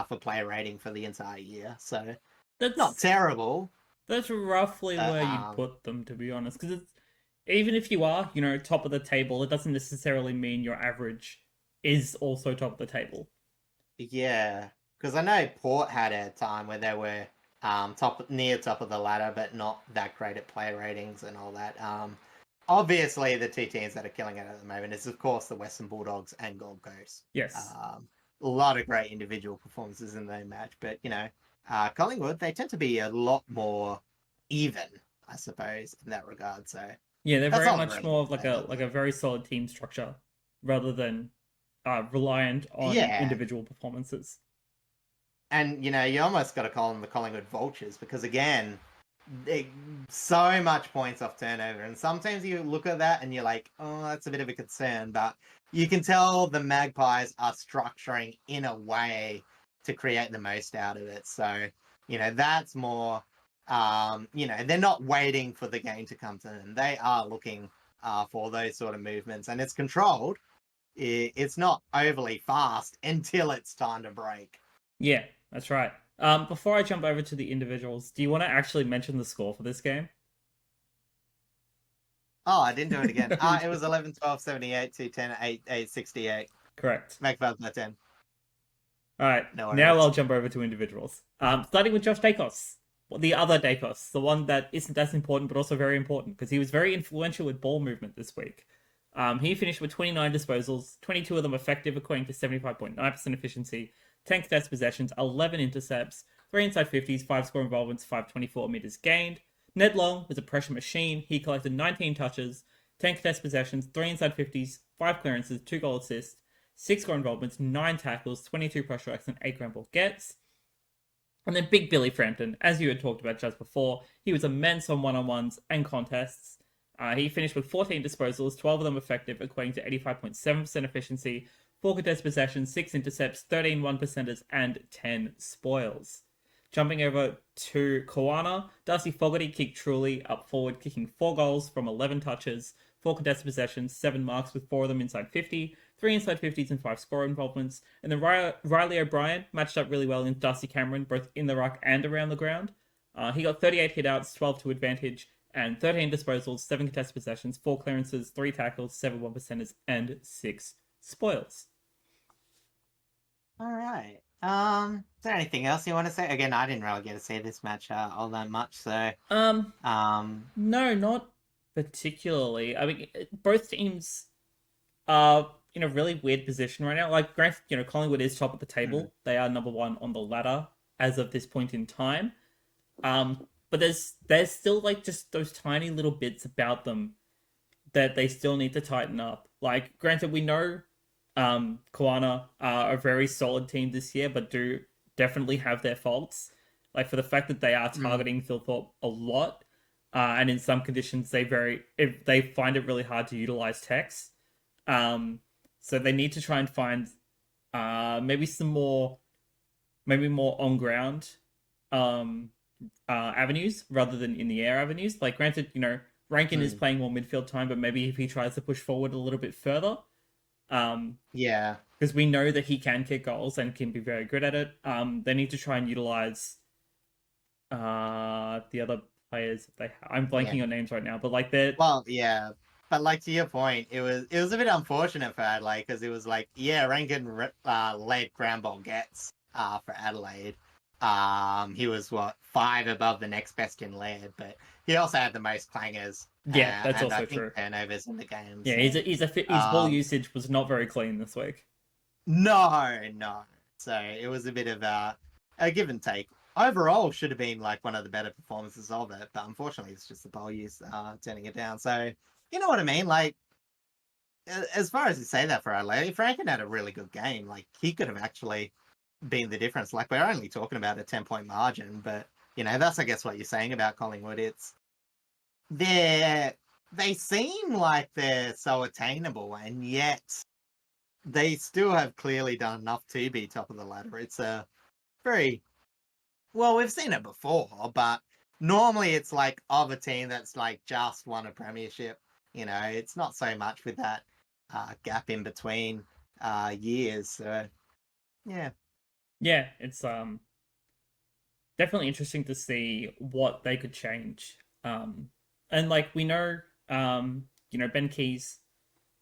for player rating for the entire year. So not That's terrible. that's roughly But, where you'd put them, to be honest. Because even if you are, top of the table, it doesn't necessarily mean your average is also top of the table. yeah, because I know Port had a time where they were near top of the ladder, but not that great at player ratings and all that. Obviously, the two teams that are killing it at the moment is, of course, the Western Bulldogs and Gold Coast. Yes. A lot of great individual performances in their match, but Collingwood, they tend to be a lot more even, I suppose, in that regard. So Yeah, they're that's very all I'm much really more gonna of like say a about like them. a very solid team structure rather than reliant on Yeah, individual performances. and you almost got to call them the Collingwood Vultures because again, they, so much points off turnover, and sometimes you look at that and you're like, oh, that's a bit of a concern, but you can tell the Magpies are structuring in a way to create the most out of it. So that's more. They're not waiting for the game to come to them. They are looking for those sort of movements, and it's controlled. It's not overly fast until it's time to break. Yeah, that's right. Before I jump over to the individuals, do you want to actually mention the score for this game? Oh, I didn't do it again. No, It was 11, 12, 78 to 10, 8, 8, 68. correct. Make 5 by 10. All right, No now worries. I'll jump over to individuals. Starting with Josh Dacos, the other Dacos, the one that isn't as important but also very important because he was very influential with ball movement this week. He finished with 29 disposals, 22 of them effective, equating to 75.9% efficiency, 10 contested possessions, 11 intercepts, 3 inside 50s, 5 score involvements, 524 meters gained. Ned Long was a pressure machine. He collected 19 touches, 10 contested possessions, 3 inside 50s, 5 clearances, 2 goal assists, 6 score involvements, 9 tackles, 22 pressure acts, and 8 ground ball gets. And then Big Billy Frampton, as you had talked about just before, he was immense on one-on-ones and contests. He finished with 14 disposals, 12 of them effective, equating to 85.7% efficiency, 4 contested possessions, 6 intercepts, 13 1%ers, and 10 spoils. Jumping over to Kuwarna, Darcy Fogarty kicked truly up forward, kicking 4 goals from 11 touches, 4 contested possessions, 7 marks with 4 of them inside 50, 3 inside 50s and 5 score involvements. And then Riley O'Brien matched up really well against Darcy Cameron, both in the ruck and around the ground. He got 38 hitouts, 12 to advantage, and 13 disposals, 7 contested possessions, 4 clearances, 3 tackles, 7 1%ers, and 6 spoils. All right. Is there anything else you want to say? Again, I didn't really get to see this match all that much, so No, um, not particularly. I mean, both teams are in a really weird position right now. Like, granted, Collingwood is top of the table. They are number 1 on the ladder as of this point in time. But there's still like just those tiny little bits about them that they still need to tighten up. Like, granted, we know Kuwarna are a very solid team this year, but do definitely have their faults. Like for the fact that they are targeting Phil Thorpe a lot, and in some conditions they find it really hard to utilize Tex. So they need to try and find maybe more on ground avenues rather than in the air avenues. Like granted, Rankin is playing more midfield time, but maybe if he tries to push forward a little bit further, yeah, because we know that he can kick goals and can be very good at it. They need to try and utilize the other players that they have. I'm blanking yeah. on names right now, but like they're Well, yeah, but like to your point, it was a bit unfortunate for Adelaide because it was like, yeah, Rankin led ground ball gets for Adelaide. He was 5 above the next best in lead, but he also had the most clangers. Yeah, that's and I also think true. turnovers in the game. Yeah, So, his ball usage was not very clean this week. no. So it was a bit of a give and take. Overall, should have been like one of the better performances of it, but unfortunately, it's just the ball use turning it down. So you know what I mean? Like, as far as you say that for Adelaide, if Rankin had a really good game, like he could have actually been the difference. Like we're only talking about a 10-point margin, but that's I guess what you're saying about Collingwood. It's they seem like they're so attainable, and yet they still have clearly done enough to be top of the ladder. It's a very well, we've seen it before, but normally it's like of a team that's like just won a premiership. It's not so much with that gap in between years. So yeah. Yeah, it's definitely interesting to see what they could change. And like we know, Ben Keys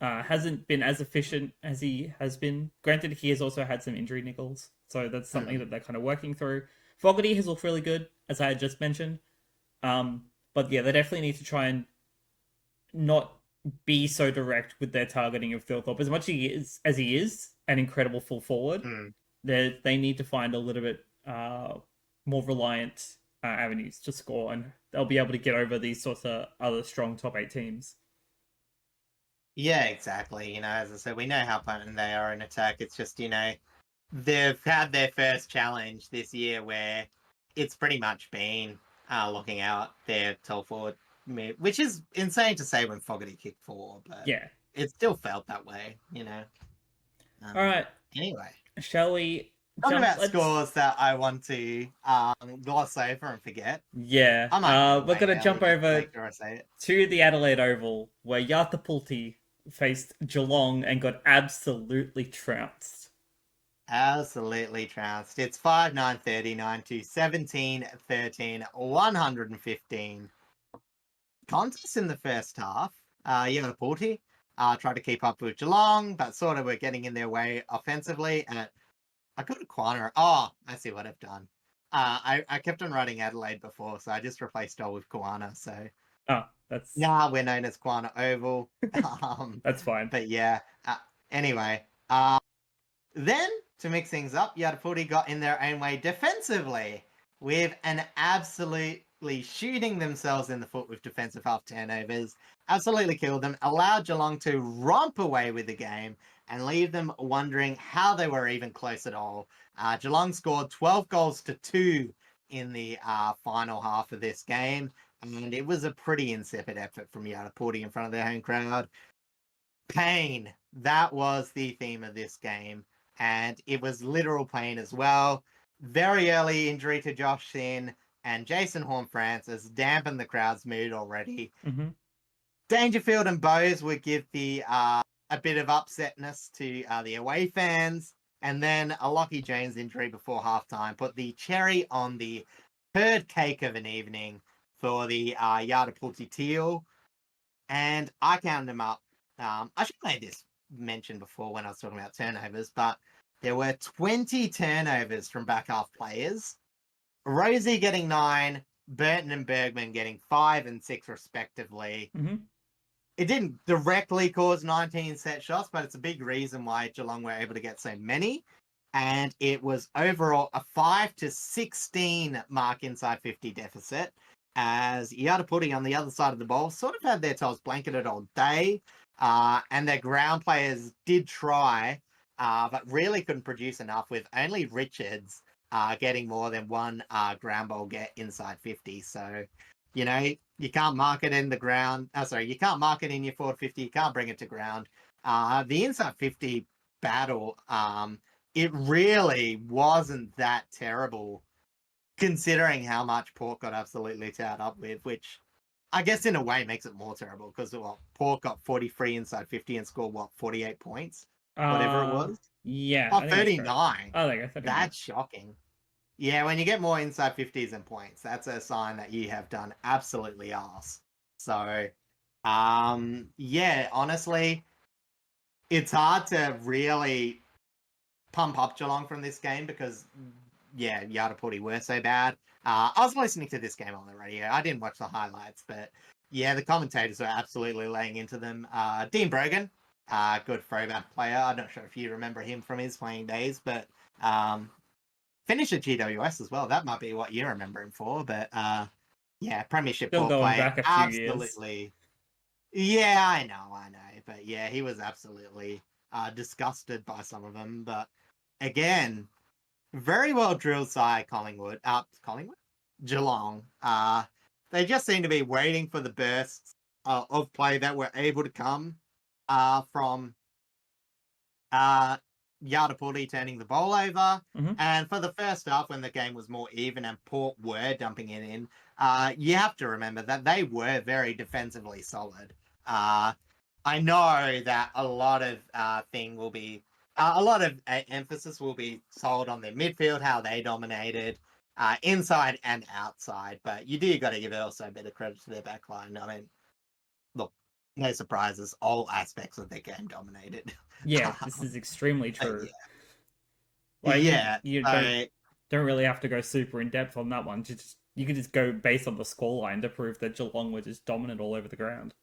hasn't been as efficient as he has been. Granted, he has also had some injury niggles, so that's something that they're kind of working through. Fogarty has looked really good, as I had just mentioned. But yeah, they definitely need to try and not be so direct with their targeting of Philthorpe. As much as he is an incredible full forward, they need to find a little bit more reliant avenues to score, and they'll be able to get over these sorts of other strong top 8 teams. Yeah, exactly. As I said, we know how potent they are in attack. It's just, they've had their first challenge this year where it's pretty much been looking out their tall forward mid, which is insane to say when Fogarty kicked 4, but Yeah. it still felt that way. All right. Anyway, Shall we talking jump? about scores that I want to gloss over and forget. Yeah. I might give it We're away gonna early jump just to over make sure I say it. to the Adelaide Oval, where Yartapuulti faced Geelong and got absolutely trounced. Absolutely trounced. It's 5-9-39 to 17-13, 115. Contest in the first half. Yartapuulti tried to keep up with Geelong, but sort of were getting in their way offensively. And I got a Kuwarna. Oh, I see what I've done. I kept on writing Adelaide before, so I just replaced all with Kuwarna. So That's we're known as Kuwarna Oval. that's fine. But yeah. Anyway, then, to mix things up, Yartapuulti got in their own way defensively with an absolutely shooting themselves in the foot with defensive half turnovers. Absolutely killed them, allowed Geelong to romp away with the game and leave them wondering how they were even close at all. Geelong scored 12 goals to 2 in the final half of this game, and it was a pretty insipid effort from Yartapuulti in front of their home crowd. Pain. That was the theme of this game. And it was literal pain as well. Very early injury to Josh Sin and Jason Horne-Francis dampened the crowd's mood already. Mm-hmm. Dangerfield and Bowes would give the a bit of upsetness to the away fans. And then a Lockie Jones injury before halftime put the cherry on the third cake of an evening for the Yartapuulti Teal. And I counted them up. I should have made this mention before when I was talking about turnovers, but there were 20 turnovers from back half players. Rosie getting 9, Burton and Bergman getting 5 and 6 respectively. Mm-hmm. It didn't directly cause 19 set shots, but it's a big reason why Geelong were able to get so many. And it was overall a 5-16 mark inside 50 deficit, as Yartapuulti on the other side of the ball sort of had their toes blanketed all day. And their ground players did try, but really couldn't produce enough, with only Richards getting more than one ground ball get inside 50. So, you can't mark it in the ground. You can't mark it in your forward 50. You can't bring it to ground. The inside 50 battle, it really wasn't that terrible, considering how much Port got absolutely tied up with, which I guess in a way makes it more terrible because Port got 43 inside 50 and scored 48 points, whatever it was. Yeah. Oh, 39. Oh, there you go. 39. That's shocking. Yeah, when you get more inside 50s and points, that's a sign that you have done absolutely arse. So, Yeah, honestly, it's hard to really pump up Geelong from this game because, yeah, Yartapuulti were so bad. I was listening to this game on the radio. I didn't watch the highlights, but yeah, the commentators were absolutely laying into them. Dean Brogan, good throwback player. I'm not sure if you remember him from his playing days, but finished at GWS as well. That might be what you remember him for, but yeah, Premiership Still Port going player. back a few years. Absolutely. Yeah, I know. But yeah, he was absolutely disgusted by some of them. But again, very well drilled side Collingwood. Collingwood? Geelong. They just seem to be waiting for the bursts of play that were able to come from Yartapuulti turning the ball over. Mm-hmm. And for the first half, when the game was more even and Port were dumping it in, you have to remember that they were very defensively solid. I know that a lot of emphasis will be sold on their midfield, how they dominated inside and outside. But you do got to give also a bit of credit to their backline. I mean, look, no surprises, all aspects of their game dominated. Yeah, this is extremely true. Like Yeah, you don't really have to go super in depth on that one. You could just go based on the scoreline to prove that Geelong were just dominant all over the ground.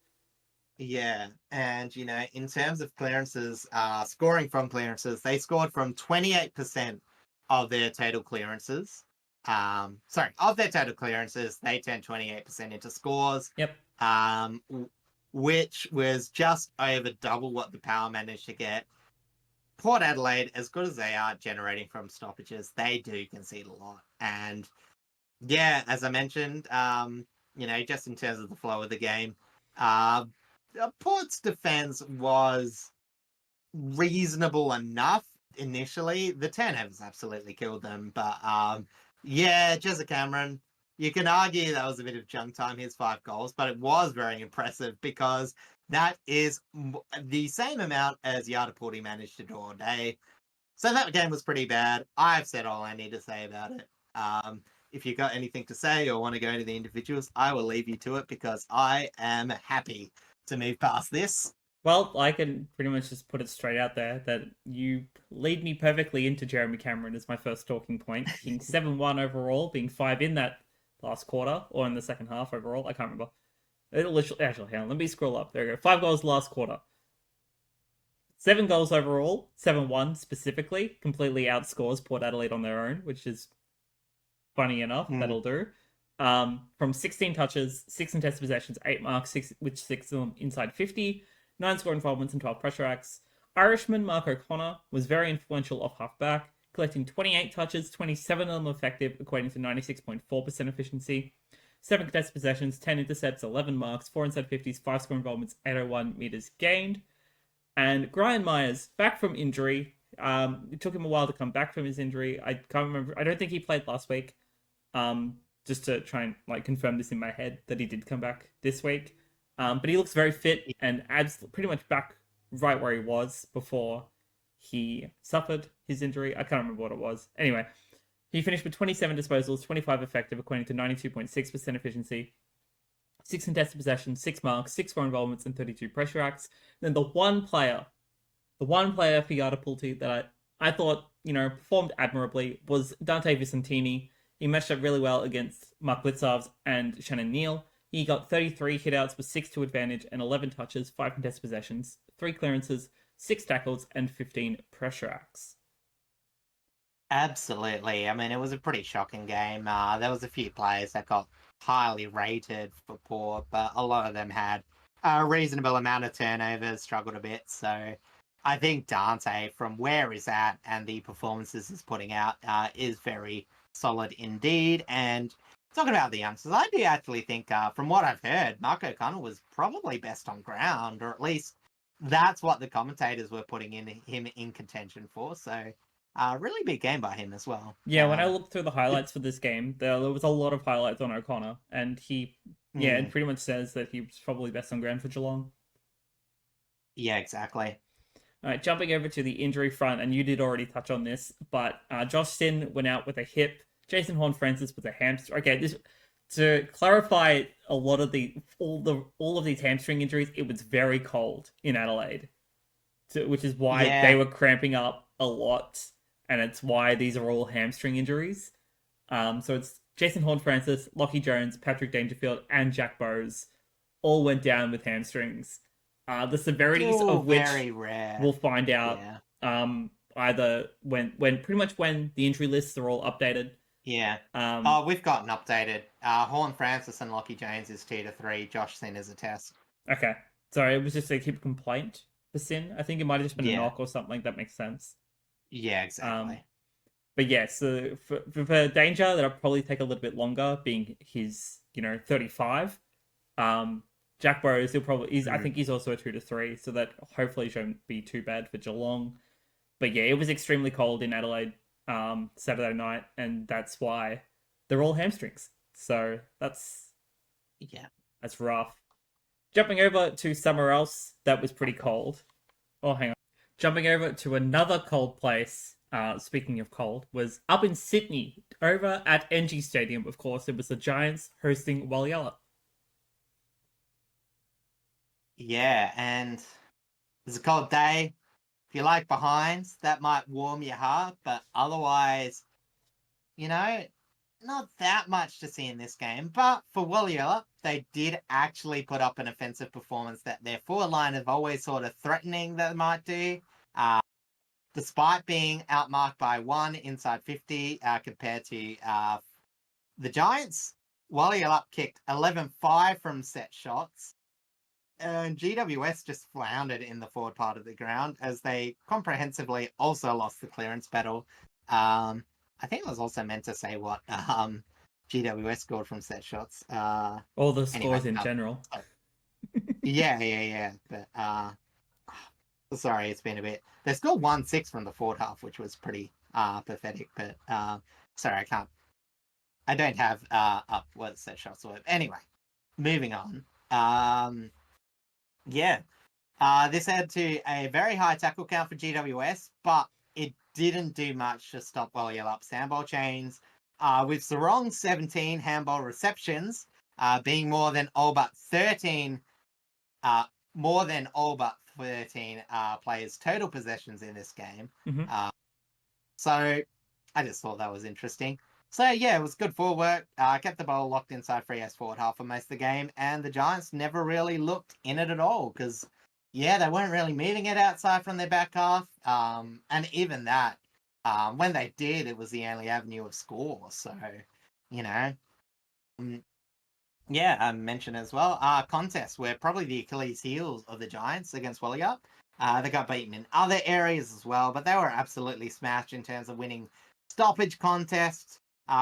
yeah, and in terms of clearances, scoring from clearances, they scored from 28% of their total clearances. Of their total clearances, they turned 28% into scores. Yep. Which was just over double what the Power managed to get. Port Adelaide, as good as they are generating from stoppages, they do concede a lot. And yeah, as I mentioned, just in terms of the flow of the game, Port's defense was reasonable enough initially. The turnovers absolutely killed them, but yeah, Jezza Cameron, you can argue that was a bit of junk time, his 5 goals, but it was very impressive because that is the same amount as Yartapuulti managed to draw a day. So that game was pretty bad. I've said all I need to say about it. If you got anything to say or want to go into the individuals, I will leave you to it because I am happy to move past this. Well, I can pretty much just put it straight out there that you lead me perfectly into Jeremy Cameron as my first talking point. Being 7-1 overall, being 5 in that last quarter, or in the second half overall. I can't remember. It'll literally, actually, hang on, let me scroll up. There we go. 5 goals last quarter. 7 goals overall, 7-1 specifically. Completely outscores Port Adelaide on their own, which is funny enough. That'll do. From 16 touches, 6 contested possessions, 8 marks, 6 of them inside 50. 9 score involvements and 12 pressure acts. Irishman Mark O'Connor was very influential off half-back, collecting 28 touches, 27 of them effective, equating to 96.4% efficiency. 7 contested possessions, 10 intercepts, 11 marks, 4 inside 50s, 5 score involvements, 801 meters gained. And Brian Myers, back from injury. It took him a while to come back from his injury. I can't remember. I don't think he played last week. Just to try and confirm this in my head that he did come back this week. But he looks very fit and pretty much back right where he was before he suffered his injury. I can't remember what it was. Anyway, he finished with 27 disposals, 25 effective, equating to 92.6% efficiency, 6 contested possessions, 6 marks, 6 score involvements, and 32 pressure acts. And then the one player for Yartapuulti that I thought, performed admirably was Dante Vicentini. He matched up really well against Mark Blitzarves and Shannon Neal. He got 33 hitouts with 6 to advantage and 11 touches, 5 contested possessions, 3 clearances, 6 tackles, and 15 pressure acts. Absolutely. I mean, it was a pretty shocking game. There was a few players that got highly rated for Port, but a lot of them had a reasonable amount of turnovers, struggled a bit. So I think Dante, from where he's at and the performances he's putting out, is very solid indeed. And talking about the youngsters, I do actually think, from what I've heard, Mark O'Connor was probably best on ground, or at least that's what the commentators were putting him in contention for. So, really big game by him as well. Yeah, when I looked through the highlights for this game, there was a lot of highlights on O'Connor, and it pretty much says that he was probably best on ground for Geelong. Yeah, exactly. All right, jumping over to the injury front, and you did already touch on this, but Josh Sin went out with a hip. Jason Horn-Francis with a hamstring. Okay, to clarify, all of these hamstring injuries, it was very cold in Adelaide, which is why they Yeah. were cramping up a lot, and it's why these are all hamstring injuries. So it's Jason Horne-Francis, Lachie Jones, Patrick Dangerfield, and Jack Bowes all went down with hamstrings. The severities Still of which very rare. we'll find out Yeah. either when pretty much when the injury lists are all updated. Yeah. Um, We've gotten updated. Horn Francis and Lachie Jones is 2 to 3. Josh Sin is a test. okay, sorry, it was just a keep complaint for Sin. I think it might have just been a Yeah. knock or something. That makes sense. Yeah, exactly. But yeah, so for Danger, that'll probably take a little bit longer, being he's 35. Jack Burrows, I think he's also a 2 to 3, so that hopefully shouldn't be too bad for Geelong. But yeah, it was extremely cold in Adelaide Saturday night, and that's why they're all hamstrings. So that's rough. Jumping over to somewhere else that was pretty cold. Oh, hang on. Jumping over to another cold place. Speaking of cold, was up in Sydney, over at NG Stadium. Of course, it was the Giants hosting Walayalup. Yeah, and it's a cold day. If you like behinds, that might warm your heart, but otherwise, not that much to see in this game. But for Walayalup, they did actually put up an offensive performance that their forward line have always sort of threatening that they might do. Despite being outmarked by 1 inside 50 compared to the Giants, Walayalup kicked 11-5 from set shots. And GWS just floundered in the forward part of the ground as they comprehensively also lost the clearance battle. I think I was also meant to say what GWS scored from set shots. All the scores in general. Yeah. But sorry, it's been a bit. They scored 1-6 from the forward half, which was pretty pathetic. But sorry, I don't have up what set shots were. Anyway, moving on. This led to a very high tackle count for GWS, but it didn't do much to stop Walayalup's handball chains, with Sarong's 17 handball receptions being more than all but 13 players' total possessions in this game. Mm-hmm. So I just thought that was interesting. So yeah, it was good forward work. Kept the ball locked inside 3S forward half for most of the game, and the Giants never really looked in it at all because, they weren't really moving it outside from their back half. And even that, when they did, it was the only avenue of score. So, I mentioned as well, contests were probably the Achilles heels of the Giants against Walayalup. They got beaten in other areas as well, but they were absolutely smashed in terms of winning stoppage contests,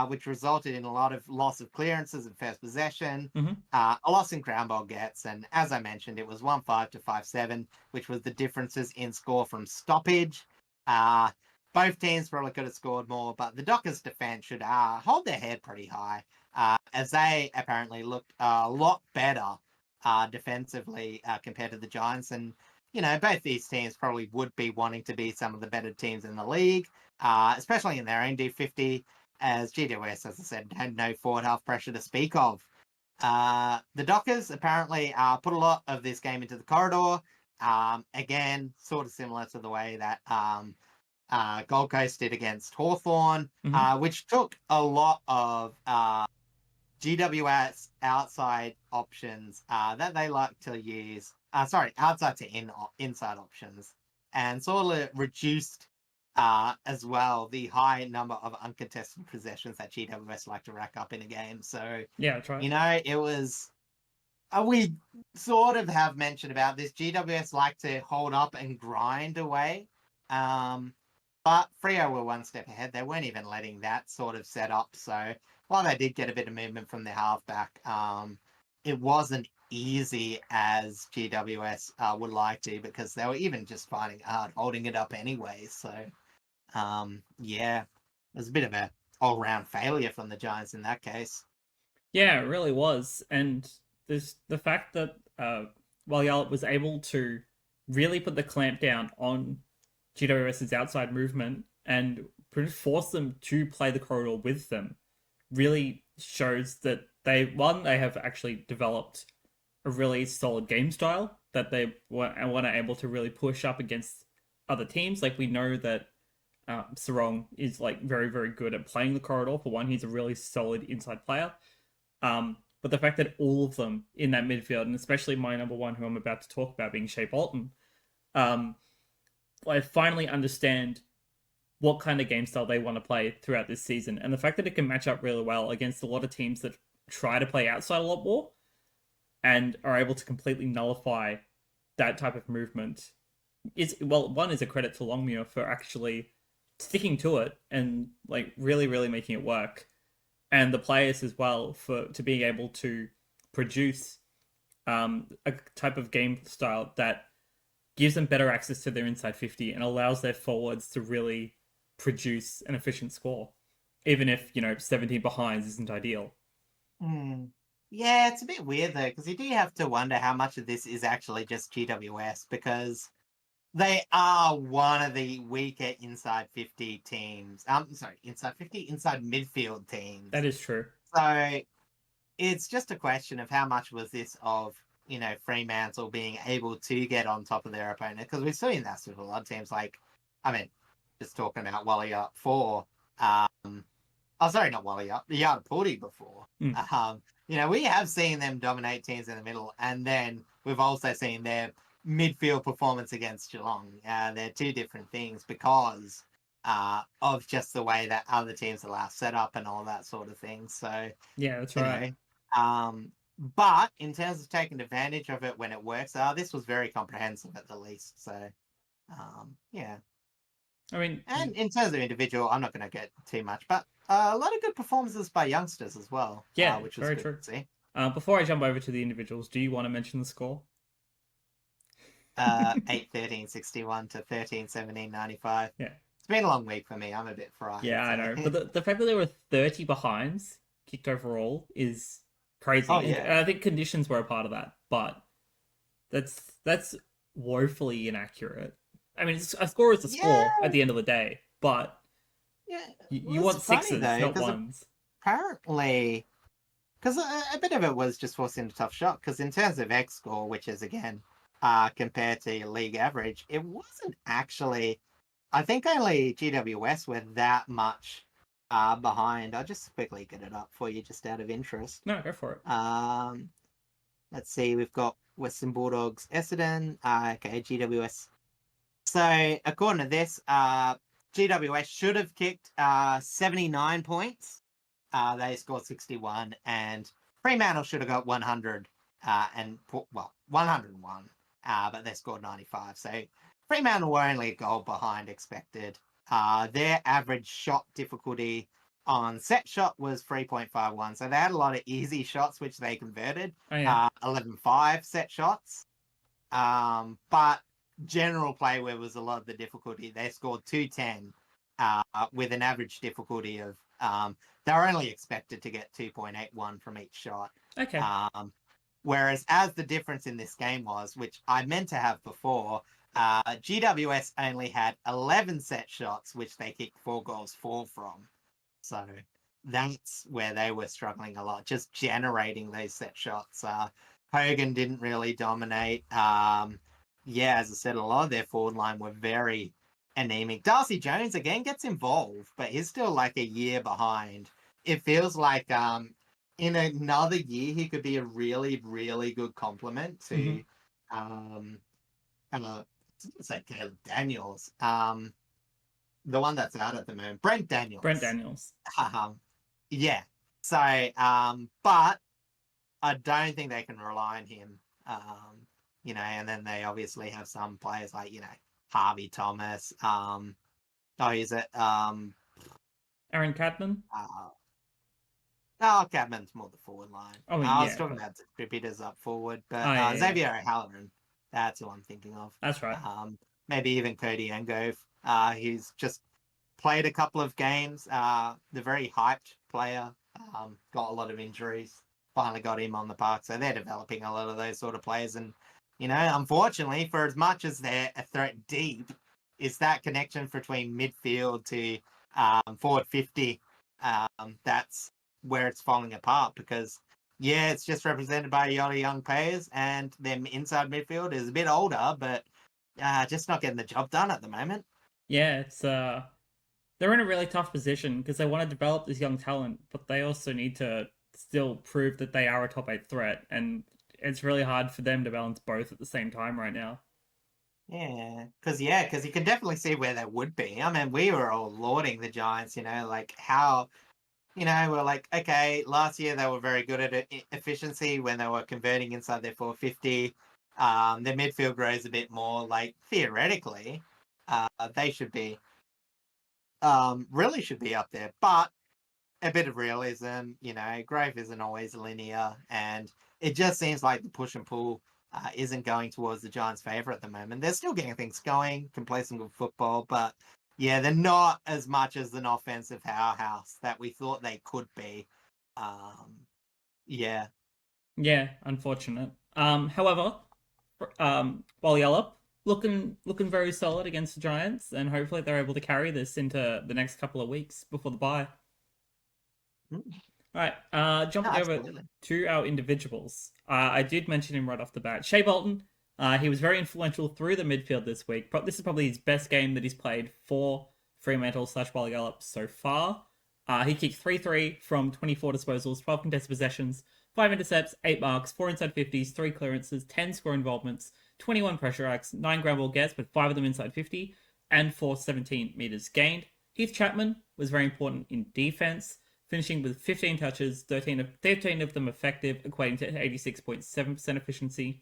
which resulted in a lot of loss of clearances and first possession, a loss in ground ball gets, and as I mentioned, it was 1-5 to 5-7, which was the differences in score from stoppage. Both teams probably could have scored more, but the Dockers' defense should hold their head pretty high, as they apparently looked a lot better defensively compared to the Giants. And, both these teams probably would be wanting to be some of the better teams in the league, especially in their own D50, as GWS, as I said, had no forward half pressure to speak of. The Dockers apparently put a lot of this game into the corridor. Again, sort of similar to the way that Gold Coast did against Hawthorn, which took a lot of GWS outside options that they like to use. Outside to inside options, and sort of reduced as well the high number of uncontested possessions that GWS like to rack up in a game. So yeah, that's right. it was. We sort of have mentioned about this. GWS like to hold up and grind away. But Freo were one step ahead. They weren't even letting that sort of set up. So while they did get a bit of movement from their halfback, it wasn't easy as GWS would like to, because they were even just finding hard holding it up anyway. So, it was a bit of a all-round failure from the Giants in that case. Yeah, it really was. And there's the fact that Walyal was able to really put the clamp down on GWS's outside movement and force them to play the corridor with them. Really shows that they have actually developed a really solid game style that they want to able to really push up against other teams. Like we know that Sarong is like very very good at playing the corridor. For one, he's a really solid inside player. But the fact that all of them in that midfield, and especially my number one, who I'm about to talk about, being Shea Bolton, I finally understand what kind of game style they want to play throughout this season, and the fact that it can match up really well against a lot of teams that try to play outside a lot more and are able to completely nullify that type of movement is, well, one is a credit to Longmuir for actually sticking to it and like really really making it work, and the players as well for to being able to produce a type of game style that gives them better access to their inside 50 and allows their forwards to really produce an efficient score, even if 17 behinds isn't ideal. Yeah, it's a bit weird though, because you do have to wonder how much of this is actually just GWS, because they are one of the weaker inside 50 teams. Inside 50, inside midfield teams. That is true. So it's just a question of how much was this of, Fremantle being able to get on top of their opponent, because we've seen that with a lot of teams. Like, just talking about Walayalup for, not Walayalup, the Yartapuulti before. We have seen them dominate teams in the middle, and then we've also seen their midfield performance against Geelong. They're two different things because of just the way that other teams allow setup and all that sort of thing. So yeah, that's right. But in terms of taking advantage of it when it works, this was very comprehensive at the least. So yeah. And in terms of individual, I'm not going to get too much, but a lot of good performances by youngsters as well. Yeah, which was very good true. to see. Before I jump over to the individuals, do you want to mention the score? 8-13-61 to 13-17-95. Yeah. It's been a long week for me. I'm a bit fried. Yeah, I know. But the fact that there were 30 behinds kicked overall is crazy. Oh, yeah. And I think conditions were a part of that, but that's woefully inaccurate. I mean, a score is a score at the end of the day, but you want sixes, not ones. Apparently, because a bit of it was just forcing a tough shot, because in terms of X score, which is, again, compared to your league average, it wasn't actually... I think only GWS were that much behind. I'll just quickly get it up for you, just out of interest. No, go for it. Let's see, we've got Western Bulldogs, Essendon. Okay, GWS. So, according to this, GWS should have kicked 79 points. They scored 61, and Fremantle should have got 100 101, but they scored 95. So, Fremantle were only a goal behind expected. Their average shot difficulty on set shot was 3.51. So they had a lot of easy shots, which they converted. 11-5 set shots. But general play, where was a lot of the difficulty, they scored 210 with an average difficulty of... they were only expected to get 2.81 from each shot. Okay. Whereas as the difference in this game was, which I meant to have before... GWS only had 11 set shots, which they kicked 4 goals from. So that's where they were struggling a lot, just generating those set shots. Hogan didn't really dominate. As I said, a lot of their forward line were very anemic. Darcy Jones, again, gets involved, but he's still like a year behind. It feels like in another year, he could be a really, really good complement to... say Caleb Daniels, the one that's out at the moment, Brent Daniels. Yeah. So, but I don't think they can rely on him. And then they obviously have some players like Harvey Thomas. Is it Aaron Cadman? Cadman's more the forward line. I was talking about the contributors up forward, but Xavier O'Halloran. That's who I'm thinking of. That's right. Maybe even Cody Engove. He's just played a couple of games. The very hyped player. Got a lot of injuries. Finally got him on the park. So they're developing a lot of those sort of players. And, unfortunately, for as much as they're a threat deep, it's that connection between midfield to forward 50. That's where it's falling apart because, yeah, it's just represented by a lot of young players and their inside midfield is a bit older, but just not getting the job done at the moment. Yeah, it's they're in a really tough position because they want to develop this young talent, but they also need to still prove that they are a top 8 threat, and it's really hard for them to balance both at the same time right now. Because you can definitely see where they would be. I mean, we were all lauding the Giants, like how, we're like, okay, last year they were very good at efficiency when they were converting inside their 450. Their midfield grows a bit more. Like theoretically, they should be, really should be up there. But a bit of realism, growth isn't always linear, and it just seems like the push and pull isn't going towards the Giants' favour at the moment. They're still getting things going, can play some good football, but yeah, they're not as much as an offensive powerhouse that we thought they could be. Yeah. Yeah, unfortunate. However, Walayalup looking very solid against the Giants, and hopefully they're able to carry this into the next couple of weeks before the bye. Mm. All right, jumping over Absolutely. to our individuals. I did mention him right off the bat. Shea Bolton, he was very influential through the midfield this week. This is probably his best game that he's played for Fremantle/Walayalup so far. He kicked 3-3 from 24 disposals, 12 contested possessions, 5 intercepts, 8 marks, 4 inside 50s, 3 clearances, 10 score involvements, 21 pressure acts, 9 ground ball gets, but 5 of them inside 50, and 4 17 metres gained. Heath Chapman was very important in defence, finishing with 15 touches, 13 of them effective, equating to 86.7% efficiency.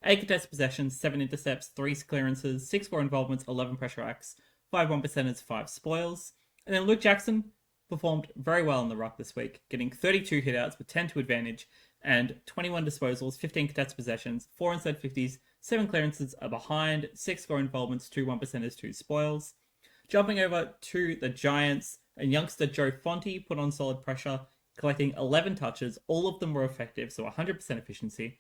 8 contested possessions, 7 intercepts, 3 clearances, 6 score involvements, 11 pressure acts, 5 1%ers, 5 spoils. And then Luke Jackson performed very well in the ruck this week, getting 32 hitouts with 10 to advantage and 21 disposals, 15 contested possessions, 4 inside 50s, 7 clearances are behind, 6 score involvements, 2 1%ers, 2 spoils. Jumping over to the Giants, and youngster Joe Fonte put on solid pressure, collecting 11 touches. All of them were effective, so 100% efficiency.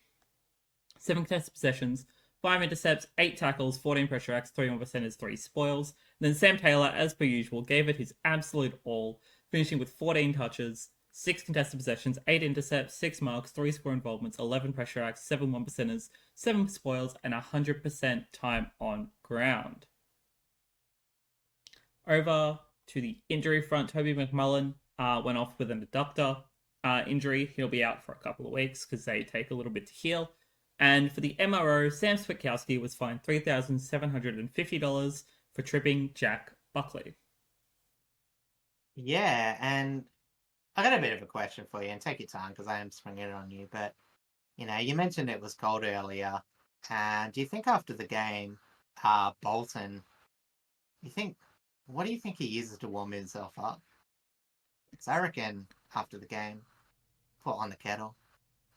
7 contested possessions, 5 intercepts, 8 tackles, 14 pressure acts, 31%ers, 3 spoils. And then Sam Taylor, as per usual, gave it his absolute all, finishing with 14 touches, 6 contested possessions, 8 intercepts, 6 marks, 3 score involvements, 11 pressure acts, 7 1%ers, 7 spoils, and 100% time on ground. Over to the injury front, Toby McMullen went off with an adductor injury. He'll be out for a couple of weeks because they take a little bit to heal. And for the MRO, Sam Switkowski was fined $3,750 for tripping Jack Buckley. Yeah, and I got a bit of a question for you, and take your time because I am springing it on you. But you mentioned it was cold earlier, and do you think after the game, Bolton, what do you think he uses to warm himself up? Because I reckon after the game, put on the kettle,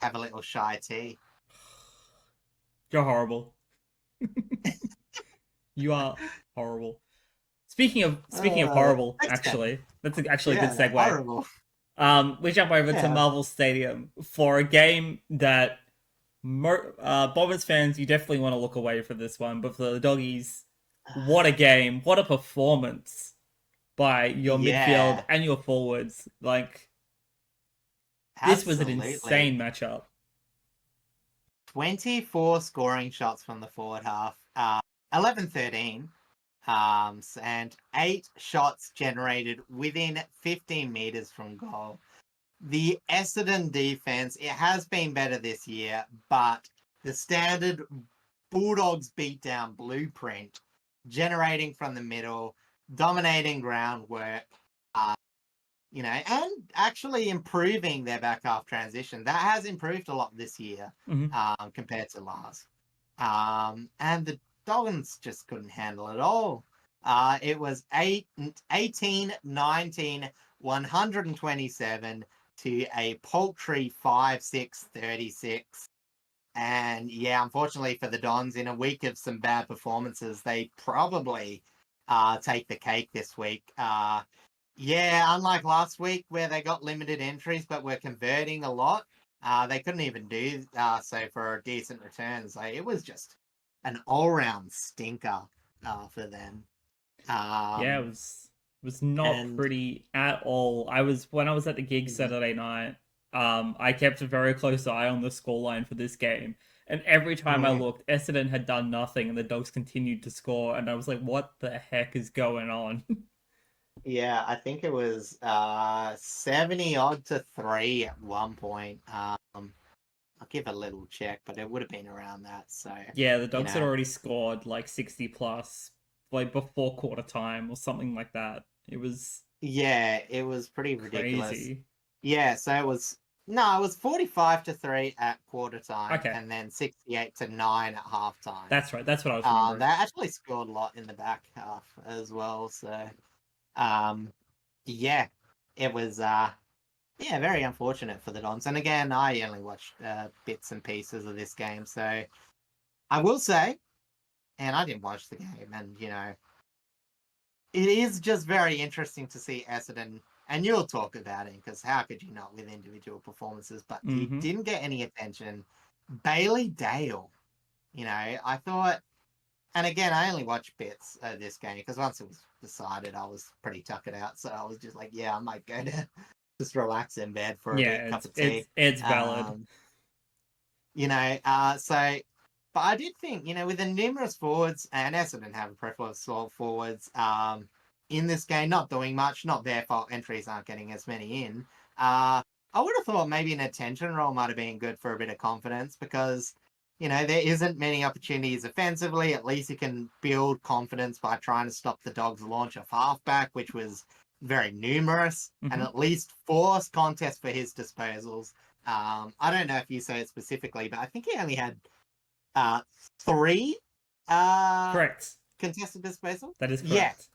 have a little shy tea. You're horrible. You are horrible. Speaking of horrible, actually, that's actually a good segue. Horrible. We jump over to Marvel Stadium for a game that Bombers fans, you definitely want to look away for this one, but for the Doggies, what a game, what a performance by your midfield and your forwards. This was an insane matchup. 24 scoring shots from the forward half, 11-13, and 8 shots generated within 15 meters from goal. The Essendon defense, it has been better this year, but the standard Bulldogs beatdown blueprint, generating from the middle, dominating groundwork, and actually improving their back half transition. That has improved a lot this year compared to last. And the Doggins just couldn't handle it all. It was 18, 19, 127 to a paltry 5-6, 36. And yeah, unfortunately for the Dons, in a week of some bad performances, they probably take the cake this week. Unlike last week where they got limited entries but were converting a lot, they couldn't even do so for a decent return. So it was just an all-round stinker for them. It was Was not And pretty at all. When I was at the gig Saturday night, I kept a very close eye on the scoreline for this game. And every time I mm, looked, Essendon had done nothing and the Dogs continued to score, and I was like, what the heck is going on? yeah, I think it was 70 odd to 3 at one point. I'll give a little check, but it would have been around that. So, Yeah, the you Dogs had know, already scored like 60 plus, like before quarter time or something like that. It was yeah, it was pretty ridiculous. crazy. Yeah, so it was no, it was 45 to 3 at quarter time Okay, and then 68 to 9 at half time. that's right. That's what I was remembering. They actually scored a lot in the back half as well. So, um, yeah, it was yeah, very unfortunate for the Dons. And again, I only watched bits and pieces of this game, so I will say, and I didn't watch the game, and it is just very interesting to see Essendon, and you'll talk about it because how could you not with individual performances? But he Mm-hmm. didn't get any attention. Bailey Dale, I thought, and again, I only watched bits of this game because once it was decided, I was pretty tuckered out. So I was just like, yeah, I might go to just relax in bed for a bit, Yeah, cup it's of it's tea. it's valid. Um, so, but I did think, with the numerous forwards, and Essendon have a preference for forwards, in this game, not doing much, not their fault, entries aren't getting as many in. I would have thought maybe an attention role might have been good for a bit of confidence because, there isn't many opportunities offensively. At least you can build confidence by trying to stop the Dogs' launch of halfback, which was very numerous, and Mm-hmm. at least force contest for his disposals. I don't know if you say it specifically, but I think he only had uh, three Correct. contested disposal. That is Yeah. correct.